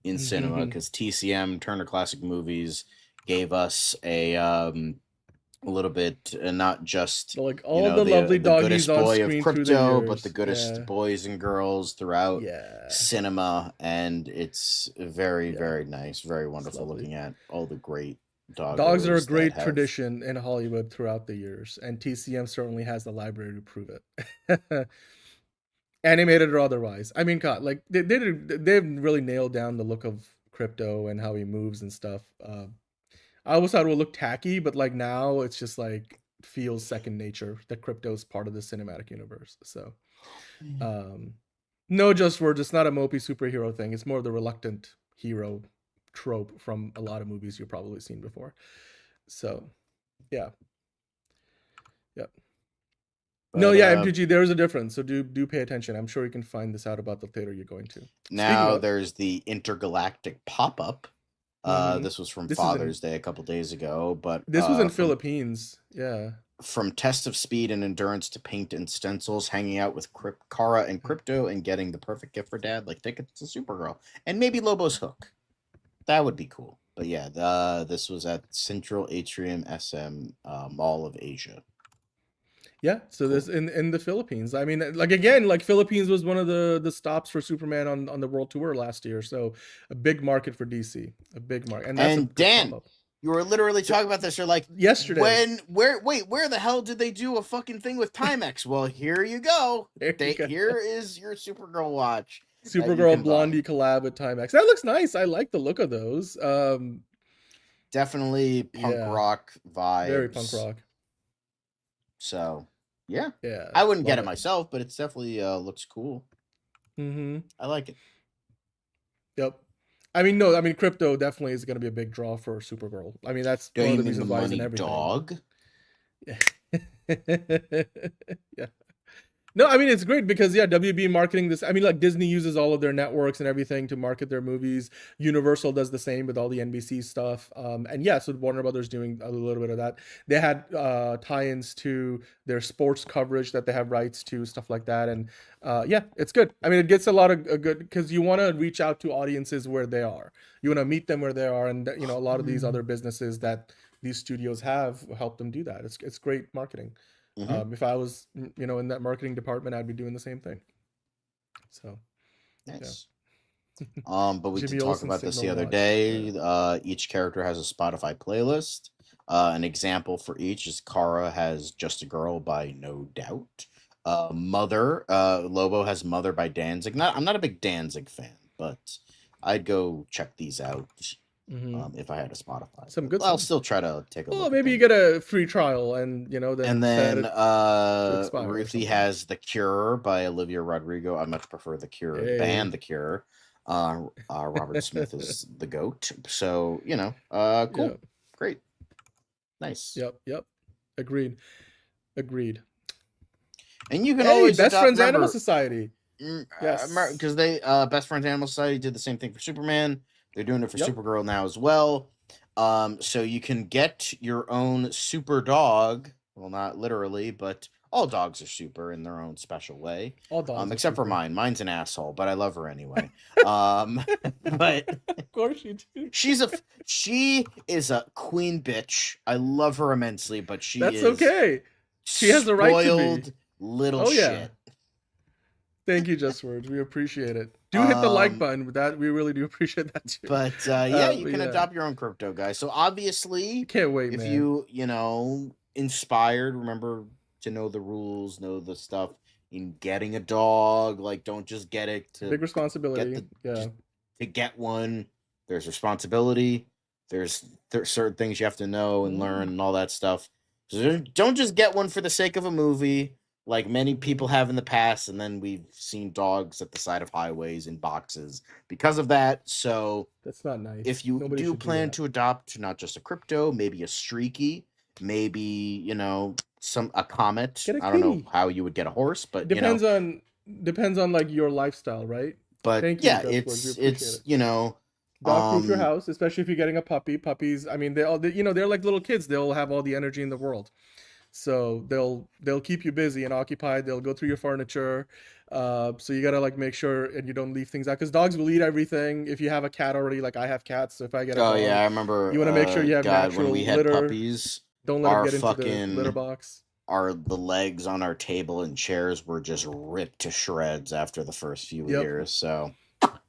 in cinema, because TCM, Turner Classic Movies, gave us a little bit, not just like all the lovely doggies on boy screen of crypto, but the goodest boys and girls throughout cinema, and it's very, very nice, very wonderful looking at all the great dogs are a great tradition in Hollywood throughout the years, and TCM certainly has the library to prove it. Animated or otherwise. I mean, God, like they've really nailed down the look of crypto and how he moves and stuff. I always thought it would look tacky, but like now it's just like feels second nature that crypto is part of the cinematic universe. So no Just Words, it's not a mopey superhero thing. It's more of the reluctant hero trope from a lot of movies you've probably seen before. So yeah. But, MTG, there's a difference. So do pay attention. I'm sure you can find this out about the theater you're going to. Now there's the intergalactic pop-up. This was from Father's Day a couple days ago, but this was in Philippines. Yeah. from test of speed and endurance to paint and stencils, hanging out with Kara and Crypto and getting the perfect gift for dad, like tickets to Supergirl and maybe Lobo's hook. That would be cool. But yeah, this was at Central Atrium SM Mall of Asia. Yeah, so this in the Philippines. I mean, like again, like Philippines was one of the stops for Superman on the world tour last year. So a big market for DC, a big market. And that's a good Dan, pop-up. you were literally talking about this. You're like, yesterday. Where the hell did they do a fucking thing with Timex? Well, here you go. Here is your Supergirl watch. Supergirl Blondie collab with Timex. That looks nice. I like the look of those. Definitely punk rock vibes. Very punk rock. So yeah. Yeah. I wouldn't get it myself, but it's definitely looks cool. Mm-hmm. I like it. Yep. Crypto definitely is going to be a big draw for Supergirl. I mean, that's one of the reasons why he's in everything. Dog? Yeah. No, I mean, it's great because, WB marketing this. I mean, like Disney uses all of their networks and everything to market their movies. Universal does the same with all the NBC stuff. So Warner Brothers doing a little bit of that. They had tie-ins to their sports coverage that they have rights to, stuff like that. And it's good. I mean, it gets a lot of good because you want to reach out to audiences where they are. You want to meet them where they are. And, a lot of these other businesses that these studios have help them do that. It's great marketing. If I was, in that marketing department, I'd be doing the same thing. So, nice. Yeah. But we did talk about this the other day. Each character has a Spotify playlist. An example for each is Kara has "Just a Girl" by No Doubt. Mother, Lobo has "Mother" by Danzig. I'm not a big Danzig fan, but I'd go check these out. If I had a Spotify. Some good. I'll still try to take a look. Well, maybe you get a free trial, and then Ruthie has "The Cure" by Olivia Rodrigo. I much prefer "The Cure" than "The Cure." Robert Smith is the GOAT. So cool, Yeah. Great, nice. Yep. Agreed. And you can always Best Friends Animal Society. Yes, because they Best Friends Animal Society did the same thing for Superman. They're doing it for Supergirl now as well. So you can get your own super dog. Well, not literally, but all dogs are super in their own special way. All dogs, except for mine. Mine's an asshole, but I love her anyway. But of course you do. She is a queen bitch. I love her immensely, but that's okay. She has the right to be. Little shit. Thank you, Just Words. We appreciate it. Do hit the like button with that. We really do appreciate that too. But you can adopt your own crypto, guys. So obviously, can't wait. If man. you inspired, remember to know the rules, know the stuff in getting a dog. Like, don't just get it to big responsibility. To get one, there's responsibility. There's certain things you have to know and learn and all that stuff. So don't just get one for the sake of a movie, like many people have in the past, and then we've seen dogs at the side of highways in boxes because of that. So that's not nice. If you do plan to adopt not just a crypto, maybe a streaky, maybe a comet. I don't know how you would get a horse, but depends on like your lifestyle, right? But it's dog-proof your house, especially if you're getting a puppy. Puppies, I mean, they're like little kids. They'll have all the energy in the world. So they'll keep you busy and occupied. They'll go through your furniture. So you gotta like make sure and you don't leave things out because dogs will eat everything. If you have a cat already, like I have cats, so if I get a dog, I remember. You want to make sure you have natural when we had litter. Puppies. Don't let them get into the litter box. The legs on our table and chairs were just ripped to shreds after the first few years. So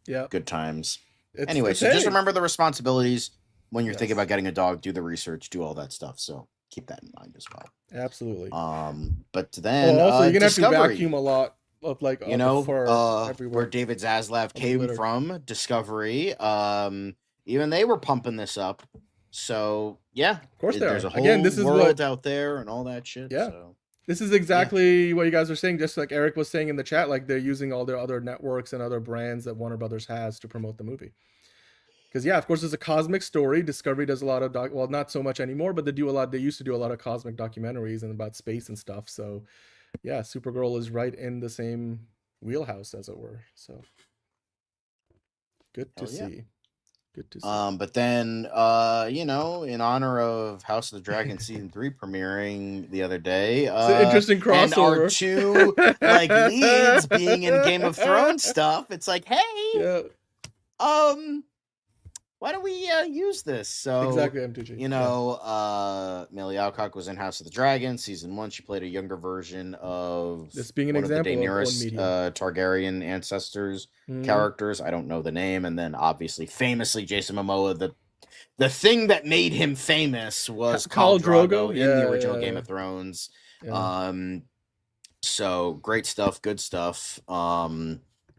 good times. Just remember the responsibilities when you're thinking about getting a dog. Do the research, do all that stuff. So keep that in mind as well. Absolutely. But then also you're gonna Discovery, have to vacuum a lot of like where David Zaslav came from. Discovery, even they were pumping this up. So of course there's a whole world out there and all that shit. Yeah. So. This is exactly what you guys are saying. Just like Eric was saying in the chat, like they're using all their other networks and other brands that Warner Brothers has to promote the movie. Because of course, it's a cosmic story. Discovery does a lot of not so much anymore, but they used to do a lot of cosmic documentaries and about space and stuff. So, Supergirl is right in the same wheelhouse, as it were. So, good to see. Good to see. But then, you know, in honor of House of the Dragon season 3 premiering the other day, It's an interesting and our crossover. two like leads being in Game of Thrones stuff, it's like, hey, Yeah. Why don't we use this? So Exactly, MTG. you know, Millie Alcock was in House of the Dragon season 1. She played a younger version of This being an one of the example of one Daenerys medium. Targaryen ancestors Mhm. characters. I don't know the name. And then obviously, famously, Jason Momoa, the thing that made him famous was Khal Khal Drogo Drogo? in Yeah, the original yeah, Game yeah. of Thrones. Yeah. So great stuff, good stuff.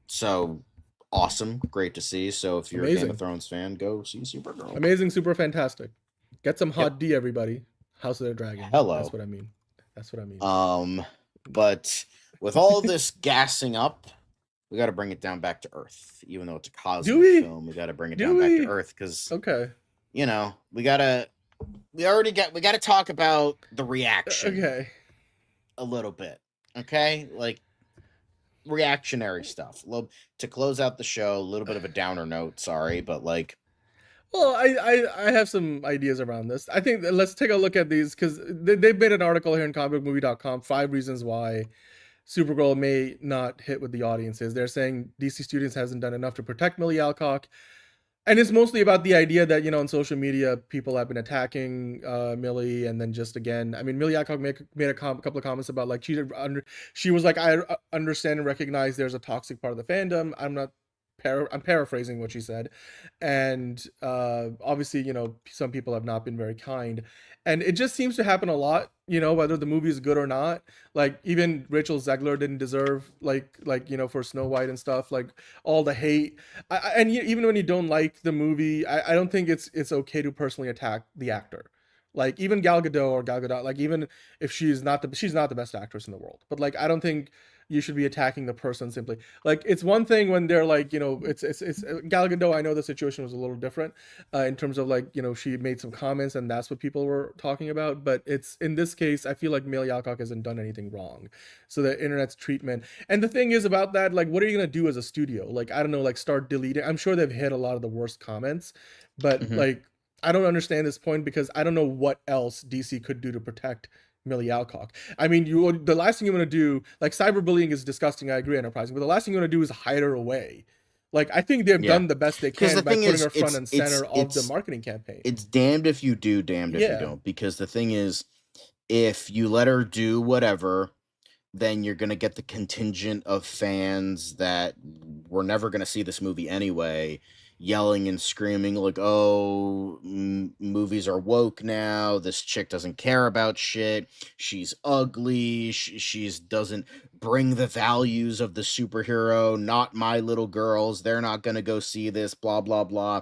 So awesome, great to see. So if you're a Game Amazing. of Thrones fan, go see Supergirl. Amazing, super fantastic. Get some hot D, everybody. House of the Dragon. Hello. That's what I mean. That's what I mean. But with all this gassing up, we got to bring it down back to Earth. Even though it's a cosmic film, we got to bring it down back to Earth because Okay. you know we got to talk about the reaction Okay. a little bit. Okay, like reactionary stuff. To close out the show, a little bit of a downer note. Sorry, but like, Well, I have some ideas around this. I think that let's take a look at these because they've made an article here in comicmovie.com, 5 reasons why Supergirl may not hit with the audiences. They're saying DC Studios hasn't done enough to protect Millie Alcock. And it's mostly about the idea that, you know, on social media, people have been attacking Millie. And then just again, I mean, Millie Alcock made a couple of comments about like, she was like, I understand and recognize there's a toxic part of the fandom. I'm paraphrasing what she said. And obviously, you know, some people have not been very kind. And it just seems to happen a lot, you know, whether the movie is good or not. Like even Rachel Zegler didn't deserve like you know, for Snow White and stuff, like all the hate. Even when you don't like the movie, I don't think it's okay to personally attack the actor. Like even Gal Gadot, like even if she's not the best actress in the world, but like I don't think you should be attacking the person simply. Like it's one thing when they're like, you know, it's Gal Gadot. I know the situation was a little different in terms of like, you know, she made some comments and that's what people were talking about. But it's in this case, I feel like Millie Alcock hasn't done anything wrong. So the internet's treatment, and the thing is about that, like, what are you gonna do as a studio? Like, I don't know, like start deleting. I'm sure they've hit a lot of the worst comments, but like, I don't understand this point because I don't know what else DC could do to protect Millie Alcock. I mean, the last thing you want to do, like cyberbullying is disgusting. I agree, enterprising, but the last thing you want to do is hide her away. Like I think they've done the best they can by putting her front and center of the marketing campaign. It's damned if you do, damned if you don't. Because the thing is, if you let her do whatever, then you're gonna get the contingent of fans that were never gonna see this movie anyway, yelling and screaming like, oh, movies are woke now, this chick doesn't care about shit, she's ugly, she's doesn't bring the values of the superhero, not my little girls, they're not gonna go see this, blah blah blah.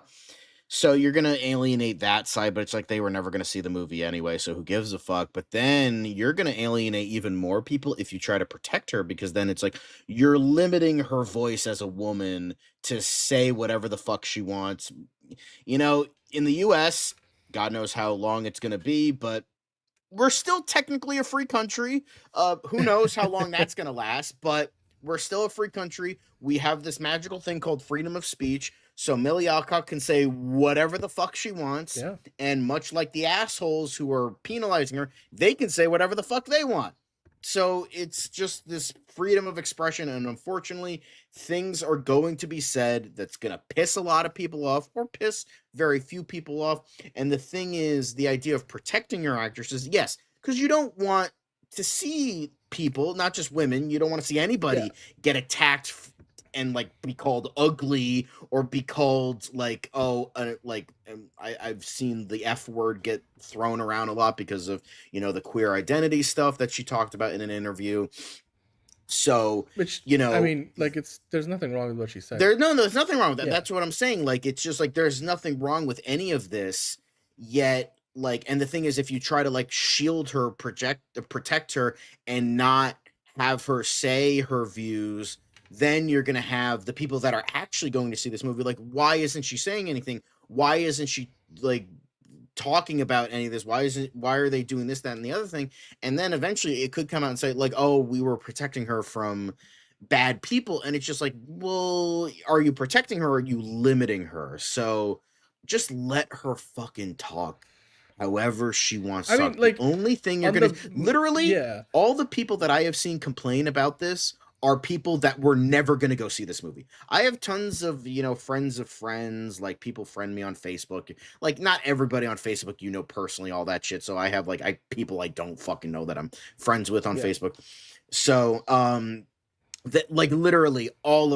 So you're gonna alienate that side, but it's like they were never gonna see the movie anyway, so who gives a fuck? But then you're gonna alienate even more people if you try to protect her, because then it's like you're limiting her voice as a woman to say whatever the fuck she wants. You know, in the US, God knows how long it's gonna be, but we're still technically a free country. Who knows how long that's gonna last, but we're still a free country. We have this magical thing called freedom of speech. So Millie Alcock can say whatever the fuck she wants. Yeah. And much like the assholes who are penalizing her, they can say whatever the fuck they want. So it's just this freedom of expression. And unfortunately, things are going to be said that's going to piss a lot of people off or piss very few people off. And the thing is, the idea of protecting your actresses, yes, because you don't want to see people, not just women, you don't want to see anybody get attacked and like be called ugly or be called like, I've seen the F word get thrown around a lot because of, you know, the queer identity stuff that she talked about in an interview. So, which, you know, I mean, like there's nothing wrong with what she said. There's nothing wrong with that. Yeah. That's what I'm saying. Like, it's just like, there's nothing wrong with any of this yet. Like, and the thing is, if you try to like shield her, protect her and not have her say her views, then you're going to have the people that are actually going to see this movie. Like, why isn't she saying anything? Why isn't she like talking about any of this? Why are they doing this, that, and the other thing? And then eventually it could come out and say like, oh, we were protecting her from bad people. And it's just like, well, are you protecting her or are you limiting her? So just let her fucking talk however she wants I to mean, talk. like, The only thing you're on gonna the- literally yeah. all the people that I have seen complain about this are people that were never gonna go see this movie. I have tons of, friends of friends, like people friend me on Facebook. Like not everybody on Facebook, personally, all that shit. So I have like people I don't fucking know that I'm friends with on Yeah. Facebook. So that like literally all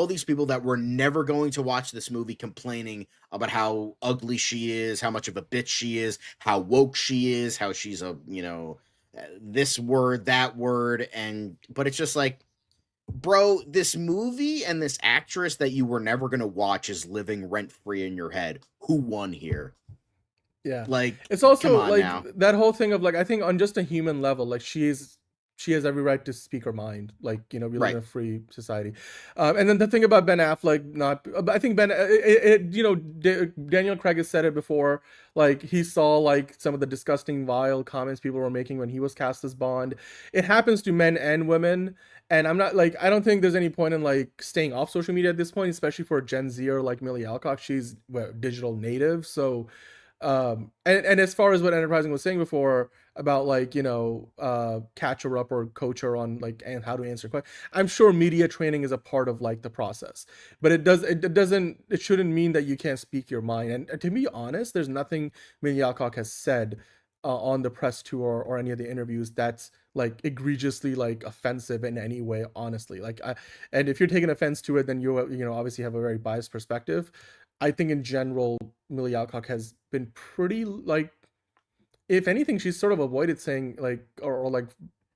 these people that were never going to watch this movie complaining about how ugly she is, how much of a bitch she is, how woke she is, how she's a this word, that word, but it's just like, bro, this movie and this actress that you were never gonna watch is living rent free in your head. Who won here? Yeah. Like, It's also come on like now. that whole thing of like, I think on just a human level, like she has every right to speak her mind. Like, we live Right. in a free society. And then the thing about Ben Affleck, I think Daniel Craig has said it before. Like he saw like some of the disgusting, vile comments people were making when he was cast as Bond. It happens to men and women. And I'm not like, I don't think there's any point in like staying off social media at this point, especially for a Gen Zer like Millie Alcock. She's digital native. So, and as far as what Enterprising was saying before about like catch her up or coach her on like and how to answer questions, I'm sure media training is a part of like the process, but it shouldn't mean that you can't speak your mind. And to be honest, there's nothing Millie Alcock has said on the press tour or any of the interviews that's like egregiously like offensive in any way, honestly. And if you're taking offense to it, then you obviously have a very biased perspective. I think in general, Millie Alcock has been pretty like, if anything, she's sort of avoided saying like or like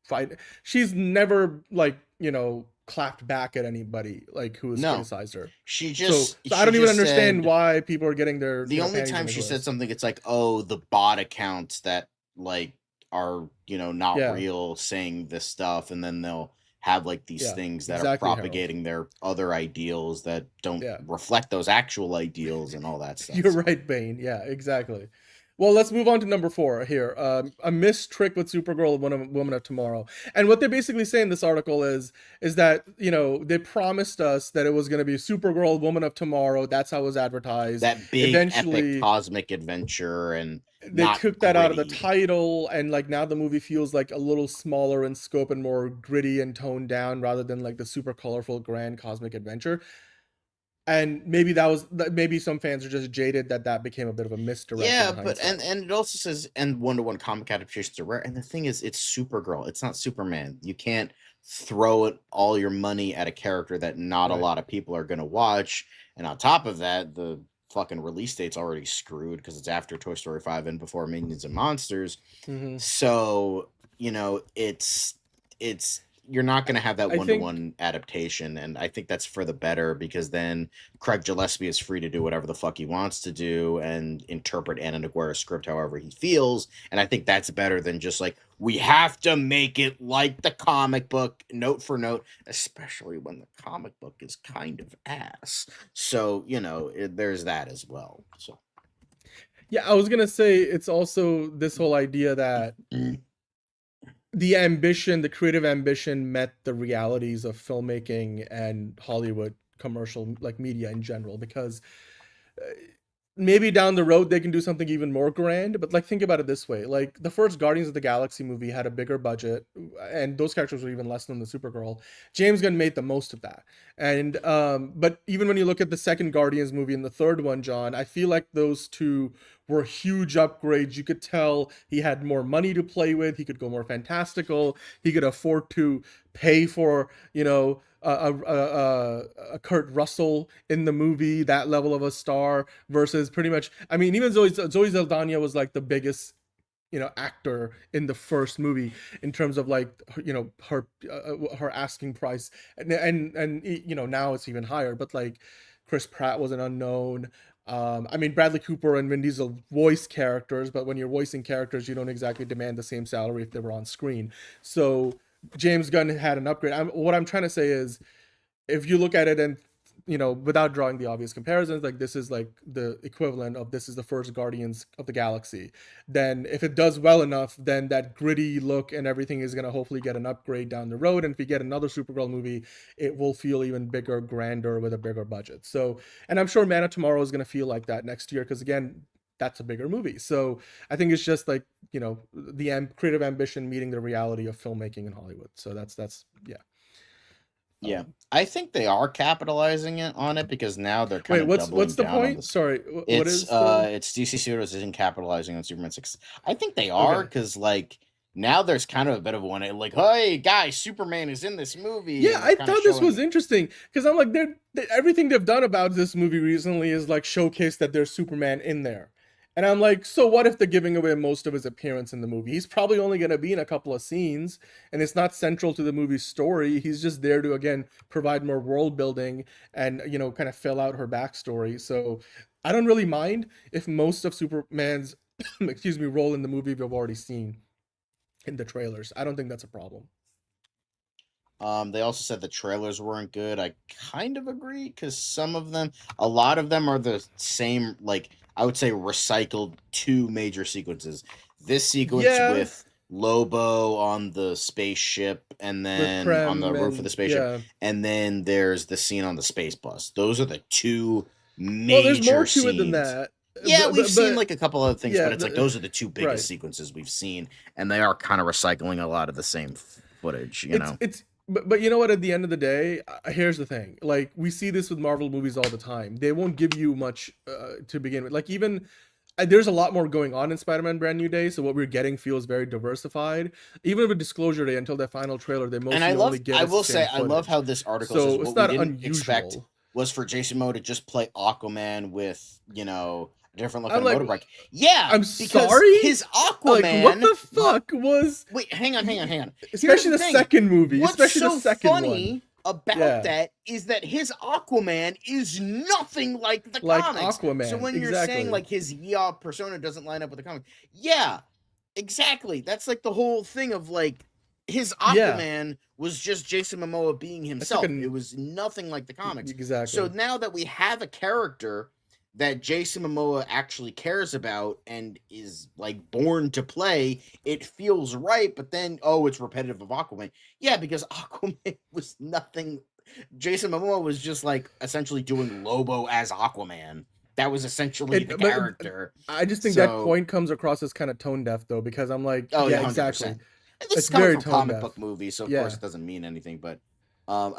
fight. She's never like clapped back at anybody like who has criticized her. She just so I don't even understand said, why people are getting their the only time she said something, it's like, oh, the bot accounts that like are not real saying this stuff, and then they'll have like these things that are propagating their other ideals that don't reflect those actual ideals and all that stuff. You're right, Bane. Yeah, exactly. Well, let's move on to number 4 here. A missed trick with Supergirl and Woman of Tomorrow. And what they basically say in this article is that, they promised us that it was going to be Supergirl, Woman of Tomorrow. That's how it was advertised. That big epic cosmic adventure, and they took that out of the title, and like now the movie feels like a little smaller in scope and more gritty and toned down rather than like the super colorful grand cosmic adventure. And maybe maybe some fans are just jaded that became a bit of a misdirection. Yeah, but and it also says, and one-to-one comic adaptations are rare. And the thing is, it's Supergirl. It's not Superman. You can't throw all your money at a character that not a lot of people are going to watch. And on top of that, the fucking release date's already screwed because it's after Toy Story 5 and before Minions and Monsters. Mm-hmm. So, it's you're not going to have that one-to-one adaptation, and I think that's for the better, because then Craig Gillespie is free to do whatever the fuck he wants to do and interpret Anna Naguera's script however he feels, and I think that's better than just like, we have to make it like the comic book, note for note, especially when the comic book is kind of ass. So, there's that as well. So, yeah, I was going to say, it's also this whole idea that the creative ambition met the realities of filmmaking and Hollywood commercial like media in general, because maybe down the road they can do something even more grand, but like think about it this way, like the first Guardians of the Galaxy movie had a bigger budget and those characters were even less than the Supergirl. James Gunn made the most of that. And but even when you look at the second Guardians movie and the third one, John, I feel like those two were huge upgrades. You could tell he had more money to play with. He could go more fantastical. He could afford to pay for, a Kurt Russell in the movie, that level of a star, versus pretty much, I mean, even Zoe Saldana was like the biggest, actor in the first movie in terms of like, her asking price, and now it's even higher, but like Chris Pratt was an unknown. I mean, Bradley Cooper and Vin Diesel voice characters, but when you're voicing characters, you don't exactly demand the same salary if they were on screen. So James Gunn had an upgrade. What I'm trying to say is, if you look at it and without drawing the obvious comparisons, like this is like the equivalent of this is the first Guardians of the Galaxy. Then if it does well enough, then that gritty look and everything is going to hopefully get an upgrade down the road. And if we get another Supergirl movie, it will feel even bigger, grander with a bigger budget. So, and I'm sure Man of Tomorrow is going to feel like that next year because, again, that's a bigger movie. So I think it's just like, the creative ambition meeting the reality of filmmaking in Hollywood. So that's yeah. Yeah, I think they are capitalizing on it because now they're kind of what's the down point? on Sorry, it's DC Studios isn't capitalizing on Superman 6. I think they are because like now there's kind of a bit of one like, hey guys, Superman is in this movie. Yeah, I thought this was interesting because I'm like, everything they've done about this movie recently is like showcase that there's Superman in there. And I'm like, so what if they're giving away most of his appearance in the movie? He's probably only going to be in a couple of scenes, and it's not central to the movie's story. He's just there to, again, provide more world building and, kind of fill out her backstory. So I don't really mind if most of Superman's, role in the movie we've already seen in the trailers. I don't think that's a problem. They also said the trailers weren't good. I kind of agree because a lot of them are the same, like, I would say recycled two major sequences. This sequence with Lobo on the spaceship and then on the roof of the spaceship. And then there's the scene on the space bus. Those are the two major there's more to scenes. it than that. Yeah, we've seen like a couple other things, but it's like those are the two biggest sequences we've seen. And they are kind of recycling a lot of the same footage, But you know what? At the end of the day, here's the thing. Like, we see this with Marvel movies all the time. They won't give you much to begin with. Like, even there's a lot more going on in Spider-Man Brand New Day, so what we're getting feels very diversified. Even with Disclosure Day, until that final trailer, they mostly only give us the same footage. I love how this article so says it's what not we didn't unusual. expect was for Jason Momoa to just play Aquaman with, different looking motorbike. Yeah, I'm sorry. His Aquaman. Like, what the fuck was? Wait, hang on. Especially the second movie. What's especially so the second funny one. about that is that his Aquaman is nothing like the comics. Aquaman. So when you're saying like his persona doesn't line up with the comic, yeah, exactly. That's like the whole thing of like his Aquaman was just Jason Momoa being himself. It was nothing like the comics. Exactly. So now that we have a character that Jason Momoa actually cares about and is like born to play, it feels right, but then it's repetitive of Aquaman. Yeah, because Aquaman was nothing. Jason Momoa was just like essentially doing Lobo as Aquaman. That was essentially the character. I just think that point comes across as kind of tone deaf though, because I'm like, yeah, 100%. Exactly. This is coming from comic book movie, so of course it doesn't mean anything, but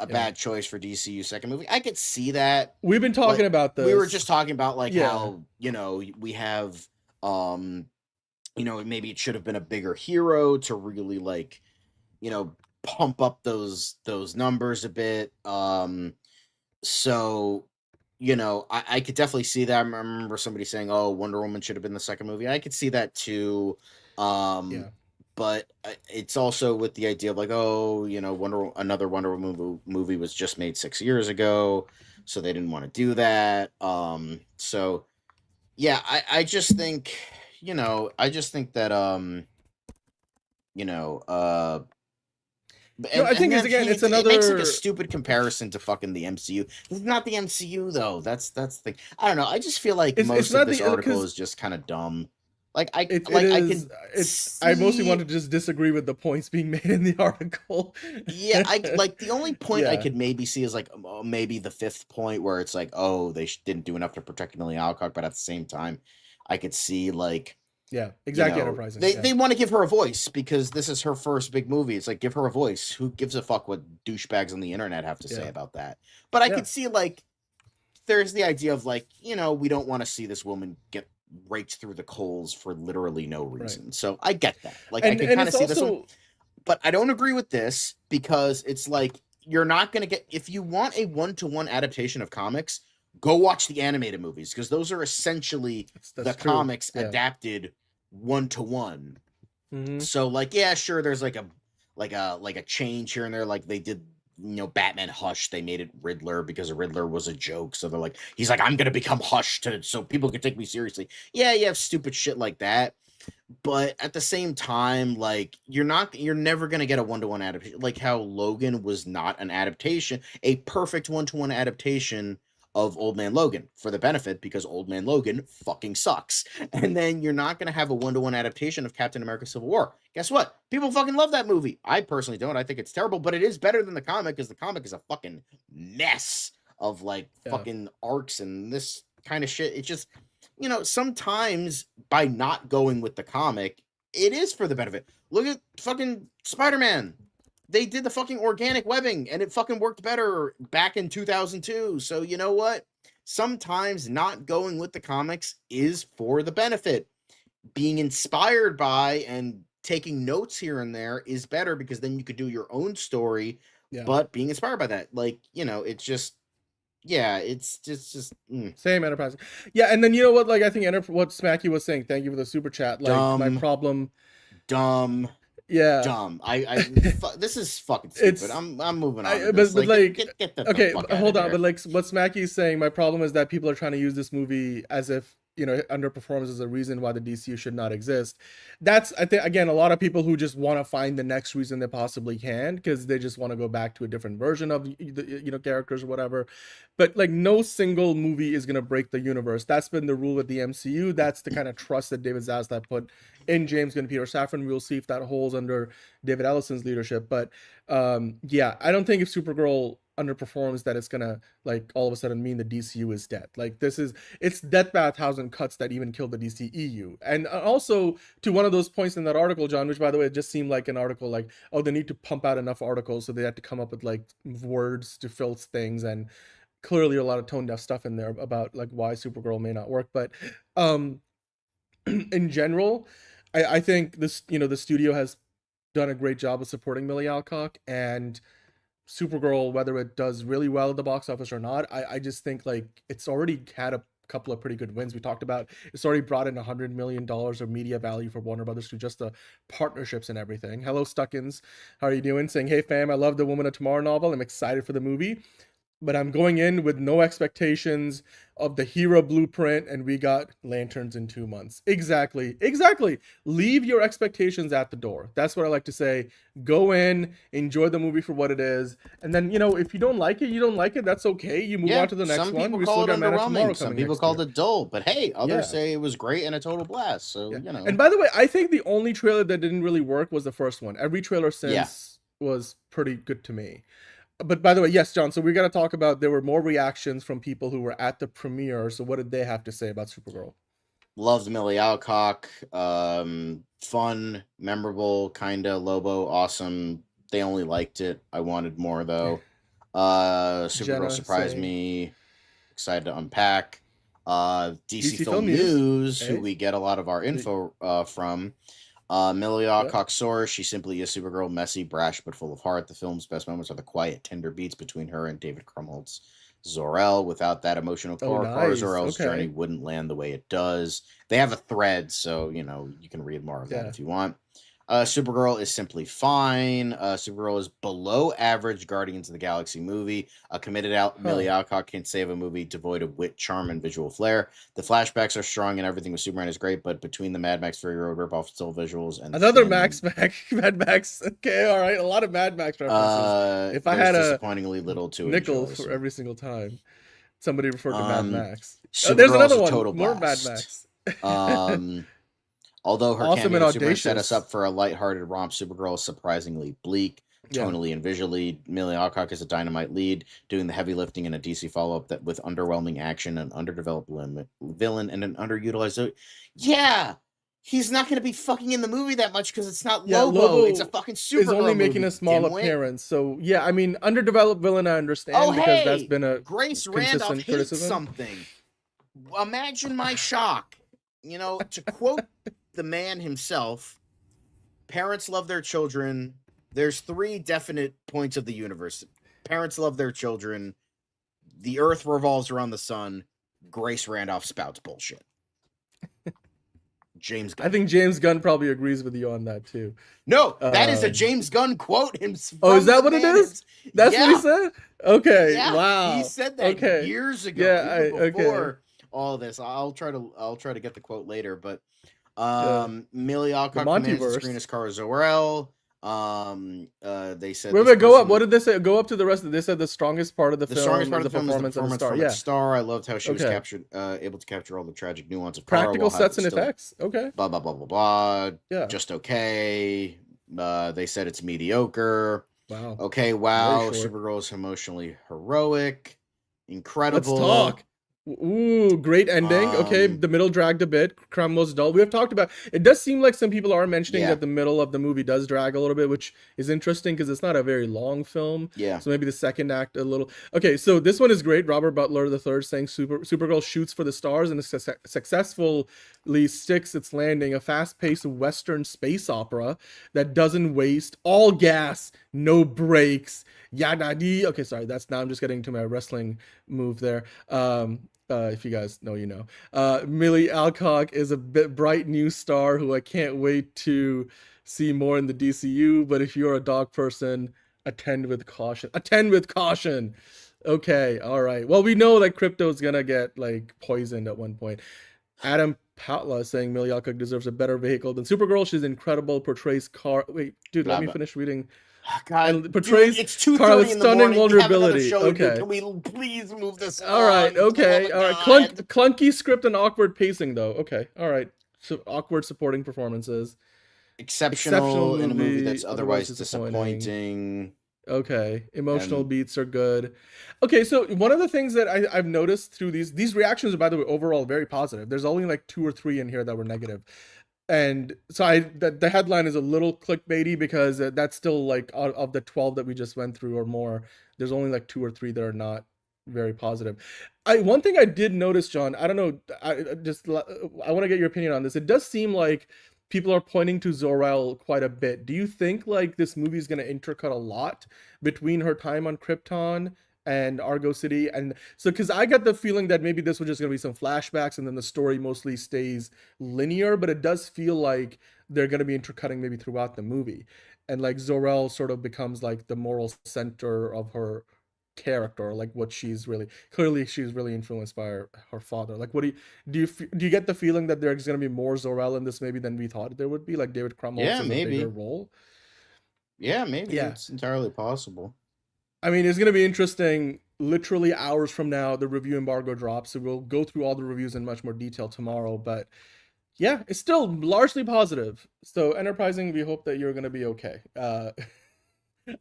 bad choice for DCU second movie. I could see that. We've been talking about this. We were just talking about like how, we have maybe it should have been a bigger hero to really like, pump up those numbers a bit. So, I could definitely see that. I remember somebody saying, Wonder Woman should have been the second movie. I could see that too. But it's also with the idea of like, another Wonder Woman movie was just made 6 years ago, so they didn't want to do that. So yeah, I just think, that, I think it's another. It makes like a stupid comparison to fucking the MCU. It's not the MCU though. That's the thing. I don't know. I just feel like most of this article is just kind of dumb. I mostly want to just disagree with the points being made in the article. Yeah, the only point I could maybe see is like maybe the fifth point where it's like, they didn't do enough to protect Amelia Alcock, but at the same time, I could see like, enterprising. They want to give her a voice because this is her first big movie. It's like, give her a voice. Who gives a fuck what douchebags on the internet have to say about that? But I could see like, there's the idea of like, we don't want to see this woman get raked through the coals for literally no reason. Right. So I get that. Like, I can kind of see this one. But I don't agree with this because it's like, you're not going to get, if you want a one-to-one adaptation of comics, go watch the animated movies because those are essentially the comics adapted one-to-one. Mm-hmm. So like, yeah, sure, there's like a change here and there. Like they did, Batman Hush, they made it Riddler because Riddler was a joke. So they're like, he's like, I'm going to become Hush so people can take me seriously. Yeah, you have stupid shit like that. But at the same time, like, you're never going to get a one-to-one adaptation. Like how Logan was not an adaptation, a perfect one-to-one adaptation of Old Man Logan for the benefit, because Old Man Logan fucking sucks. And then you're not going to have a one-to-one adaptation of Captain America Civil War. Guess what? People fucking love that movie. I personally don't. I think it's terrible, but it is better than the comic, because the comic is a fucking mess of like fucking arcs and this kind of shit. It just, you know, sometimes by not going with the comic, it is for the benefit. Look at fucking Spider-Man. They did the fucking organic webbing and it fucking worked better back in 2002. So you know what? Sometimes not going with the comics is for the benefit. Being inspired by and taking notes here and there is better, because then you could do your own story, but being inspired by that. Like, you know, it's just, yeah, it's just same Enterprise. Yeah, and then you know what? Like, I think what Smacky was saying. Thank you for the super chat. Like, my problem. Dumb. Yeah. Dumb. This is fucking stupid. I'm moving on. But like, get the okay, fuck hold out on. of But here. like, what Smacky is saying, my problem is that people are trying to use this movie as if, you know, underperforms as a reason why the DCU should not exist. That's, I think, again, a lot of people who just want to find the next reason they possibly can, because they just want to go back to a different version of the, you know, characters or whatever. But like, no single movie is going to break the universe. That's been the rule with the MCU. That's the kind of trust that David Zaslav put in James Gunn and Peter Safran. We'll see if that holds under David Ellison's leadership. But yeah, I don't think if Supergirl underperforms that it's gonna like all of a sudden mean the DCU is dead. Like, it's death by 1,000 cuts that even killed the DCEU. And also, to one of those points in that article, John, which by the way, it just seemed like an article like, oh, they need to pump out enough articles, so they had to come up with like words to fill things, and clearly a lot of tone deaf stuff in there about like why Supergirl may not work. But in general, I think this, you know, the studio has done a great job of supporting Millie Alcock, and Supergirl, whether it does really well at the box office or not, I just think like it's already had a couple of pretty good wins. We talked about it's already brought in $100 million of media value for Warner Brothers through just the partnerships and everything. Hello, Stuckins. How are you doing? Saying, hey fam, I love the Woman of Tomorrow novel. I'm excited for the movie, but I'm going in with no expectations of the hero blueprint, and we got Lanterns in 2 months. Exactly. Leave your expectations at the door. That's what I like to say. Go in, enjoy the movie for what it is, and then, you know, if you don't like it, you don't like it. That's okay. You move on to the next one. Some people call it underwhelming. Some people called it dull, but hey, others say it was great and a total blast. So, you know. And by the way, I think the only trailer that didn't really work was the first one. Every trailer since was pretty good to me. But by the way, yes, John, so we got to talk about, there were more reactions from people who were at the premiere. So what did they have to say about Supergirl? Loved Millie Alcock. Fun, memorable, kinda. Lobo, awesome. They only liked it. I wanted more, though. Supergirl surprised me. Excited to unpack. DC Film News, who we get a lot of our info from. Millie Alcock soars. She simply is Supergirl, messy, brash, but full of heart. The film's best moments are the quiet, tender beats between her and David Krumholtz's Zor-El. Without that emotional core, Zor-El's journey wouldn't land the way it does. They have a thread, so, you know, you can read more of that if you want. Supergirl is simply fine. Supergirl is below average Guardians of the Galaxy movie. A committed Millie Alcock can save a movie devoid of wit, charm, and visual flair. The flashbacks are strong and everything with Superman is great, but between the Mad Max Fury Road ripoff, still visuals, and another Mad Max. Okay, all right, a lot of Mad Max references. If I had a disappointingly little to nickel for every single time somebody referred to Mad Max. There's another one. More Mad Max. Although her cameo in Superman set us up for a lighthearted romp, Supergirl is surprisingly bleak, tonally and visually. Millie Alcock is a dynamite lead, doing the heavy lifting in a DC follow-up that with underwhelming action, an underdeveloped villain, and an underutilized... Yeah! He's not going to be fucking in the movie that much because it's not Lobo. It's a fucking Supergirl He's only making a small appearance. So, yeah, I mean, underdeveloped villain I understand because that's been a Grace Randolph hates something. Imagine my shock. You know, to quote the man himself, parents love their children. There's 3 definite points of the universe. Parents love their children. The earth revolves around the sun. Grace Randolph spouts bullshit. James Gunn. I think James Gunn probably agrees with you on that too. No, that is a James Gunn quote. Oh, is that what it is? That's what he said? Okay. Yeah. Wow. He said that years ago. Yeah, before all this. I'll try to get the quote later, but Millie Alcock commands the screen as Kara Zor-El. They said. Wait, go up. What did they say? Go up to the rest of. They said the strongest part of the film. The strongest part of the film is the performance from the star. I loved how she was captured, able to capture all the tragic nuance of practical sets and effects. Okay. Blah blah blah blah blah. Yeah. Just okay. They said it's mediocre. Wow. Okay. Wow. Supergirl is emotionally heroic. Incredible. Let's talk. Ooh, great ending. Okay, the middle dragged a bit. Crime was dull. We have talked about it. Does seem like some people are mentioning that the middle of the movie does drag a little bit, which is interesting because it's not a very long film. Yeah. So maybe the second act a little. Okay, so this one is great. Robert Butler III saying Supergirl shoots for the stars and successfully sticks its landing. A fast-paced Western space opera that doesn't waste all gas, no brakes. Yadadi. Okay, sorry. That's now I'm just getting to my wrestling move there. If you guys know, you know. Millie Alcock is a bright new star who I can't wait to see more in the DCU. But if you're a dog person, attend with caution. Attend with caution. Okay, all right. Well, we know that Crypto's gonna get like poisoned at one point. Adam Patla saying Millie Alcock deserves a better vehicle than Supergirl. She's incredible. Portrays Wait, dude, let me finish reading. God, portrays dude, it's 2:30 Carla's in the stunning morning. vulnerability. Show, okay. Can we please move this on? All right. Okay. Oh, all right. Clunky script and awkward pacing, though. Okay. All right. So awkward supporting performances. Exceptional in a movie that's otherwise disappointing. Okay. Emotional beats are good. Okay. So one of the things that I've noticed through these reactions are, by the way, overall very positive. There's only like 2 or 3 in here that were negative. And so the headline is a little clickbaity because that's still like of the 12 that we just went through or more, there's only like 2 or 3 that are not very positive. One thing I did notice, John, I don't know, I want to get your opinion on this. It does seem like people are pointing to Zor-El quite a bit. Do you think like this movie is going to intercut a lot between her time on Krypton and Argo City? And so because I got the feeling that maybe this was just gonna be some flashbacks and then the story mostly stays linear, but it does feel like they're gonna be intercutting maybe throughout the movie, and like Zor-El sort of becomes like the moral center of her character, like what she's really influenced by her father. Like what do you get the feeling that there's gonna be more Zor-El in this maybe than we thought there would be, like David Krumholtz has a bigger role? Maybe it's entirely possible. I mean, it's going to be interesting. Literally hours from now, the review embargo drops. So we'll go through all the reviews in much more detail tomorrow. But yeah, it's still largely positive. So Enterprising, we hope that you're going to be okay.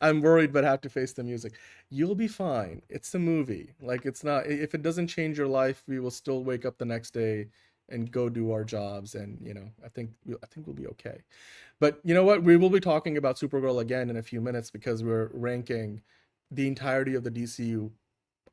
I'm worried, but have to face the music. You'll be fine. It's a movie. Like, it's not, if it doesn't change your life, we will still wake up the next day and go do our jobs. And, you know, I think we'll be okay. But you know what? We will be talking about Supergirl again in a few minutes because we're ranking the entirety of the DCU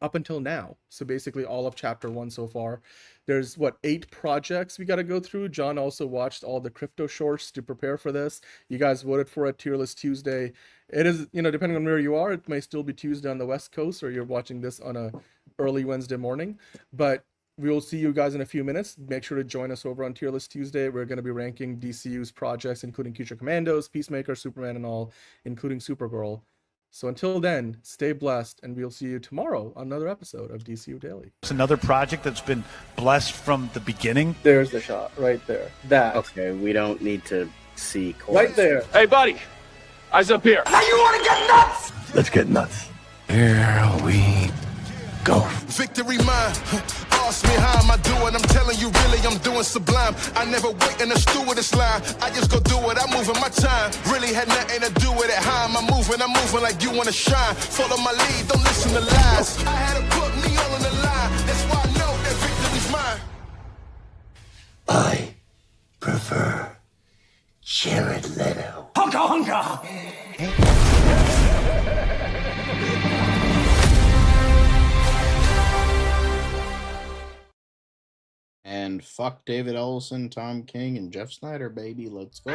up until now. So basically all of chapter 1 so far. There's 8 projects we got to go through. John also watched all the crypto shorts to prepare for this. You guys voted for a Tier List Tuesday. It is, you know, depending on where you are, it may still be Tuesday on the West Coast, or you're watching this on a early Wednesday morning. But we will see you guys in a few minutes. Make sure to join us over on Tier List Tuesday. We're going to be ranking DCU's projects, including Future Commandos, Peacemaker, Superman, and all, including Supergirl. So until then, stay blessed, and we'll see you tomorrow on another episode of DCU Daily. It's another project that's been blessed from the beginning. There's the shot right there. That. Okay, we don't need to see right there. Hey, buddy. Eyes up here. Now you want to get nuts? Let's get nuts. Here we go. Victory mine. Ask me how am I doing? I'm telling you, really, I'm doing sublime. I never wait in the stewardess line. I just go do it. I'm moving my time. Really had nothing to do with it. How am I moving? I'm moving like you want to shine. Follow my lead. Don't listen to lies. I had to put me all on the line. That's why I know that victory's mine. I prefer Jared Leto. Hunka hunka. And fuck David Ellison, Tom King, and Jeff Snyder, baby. Let's go.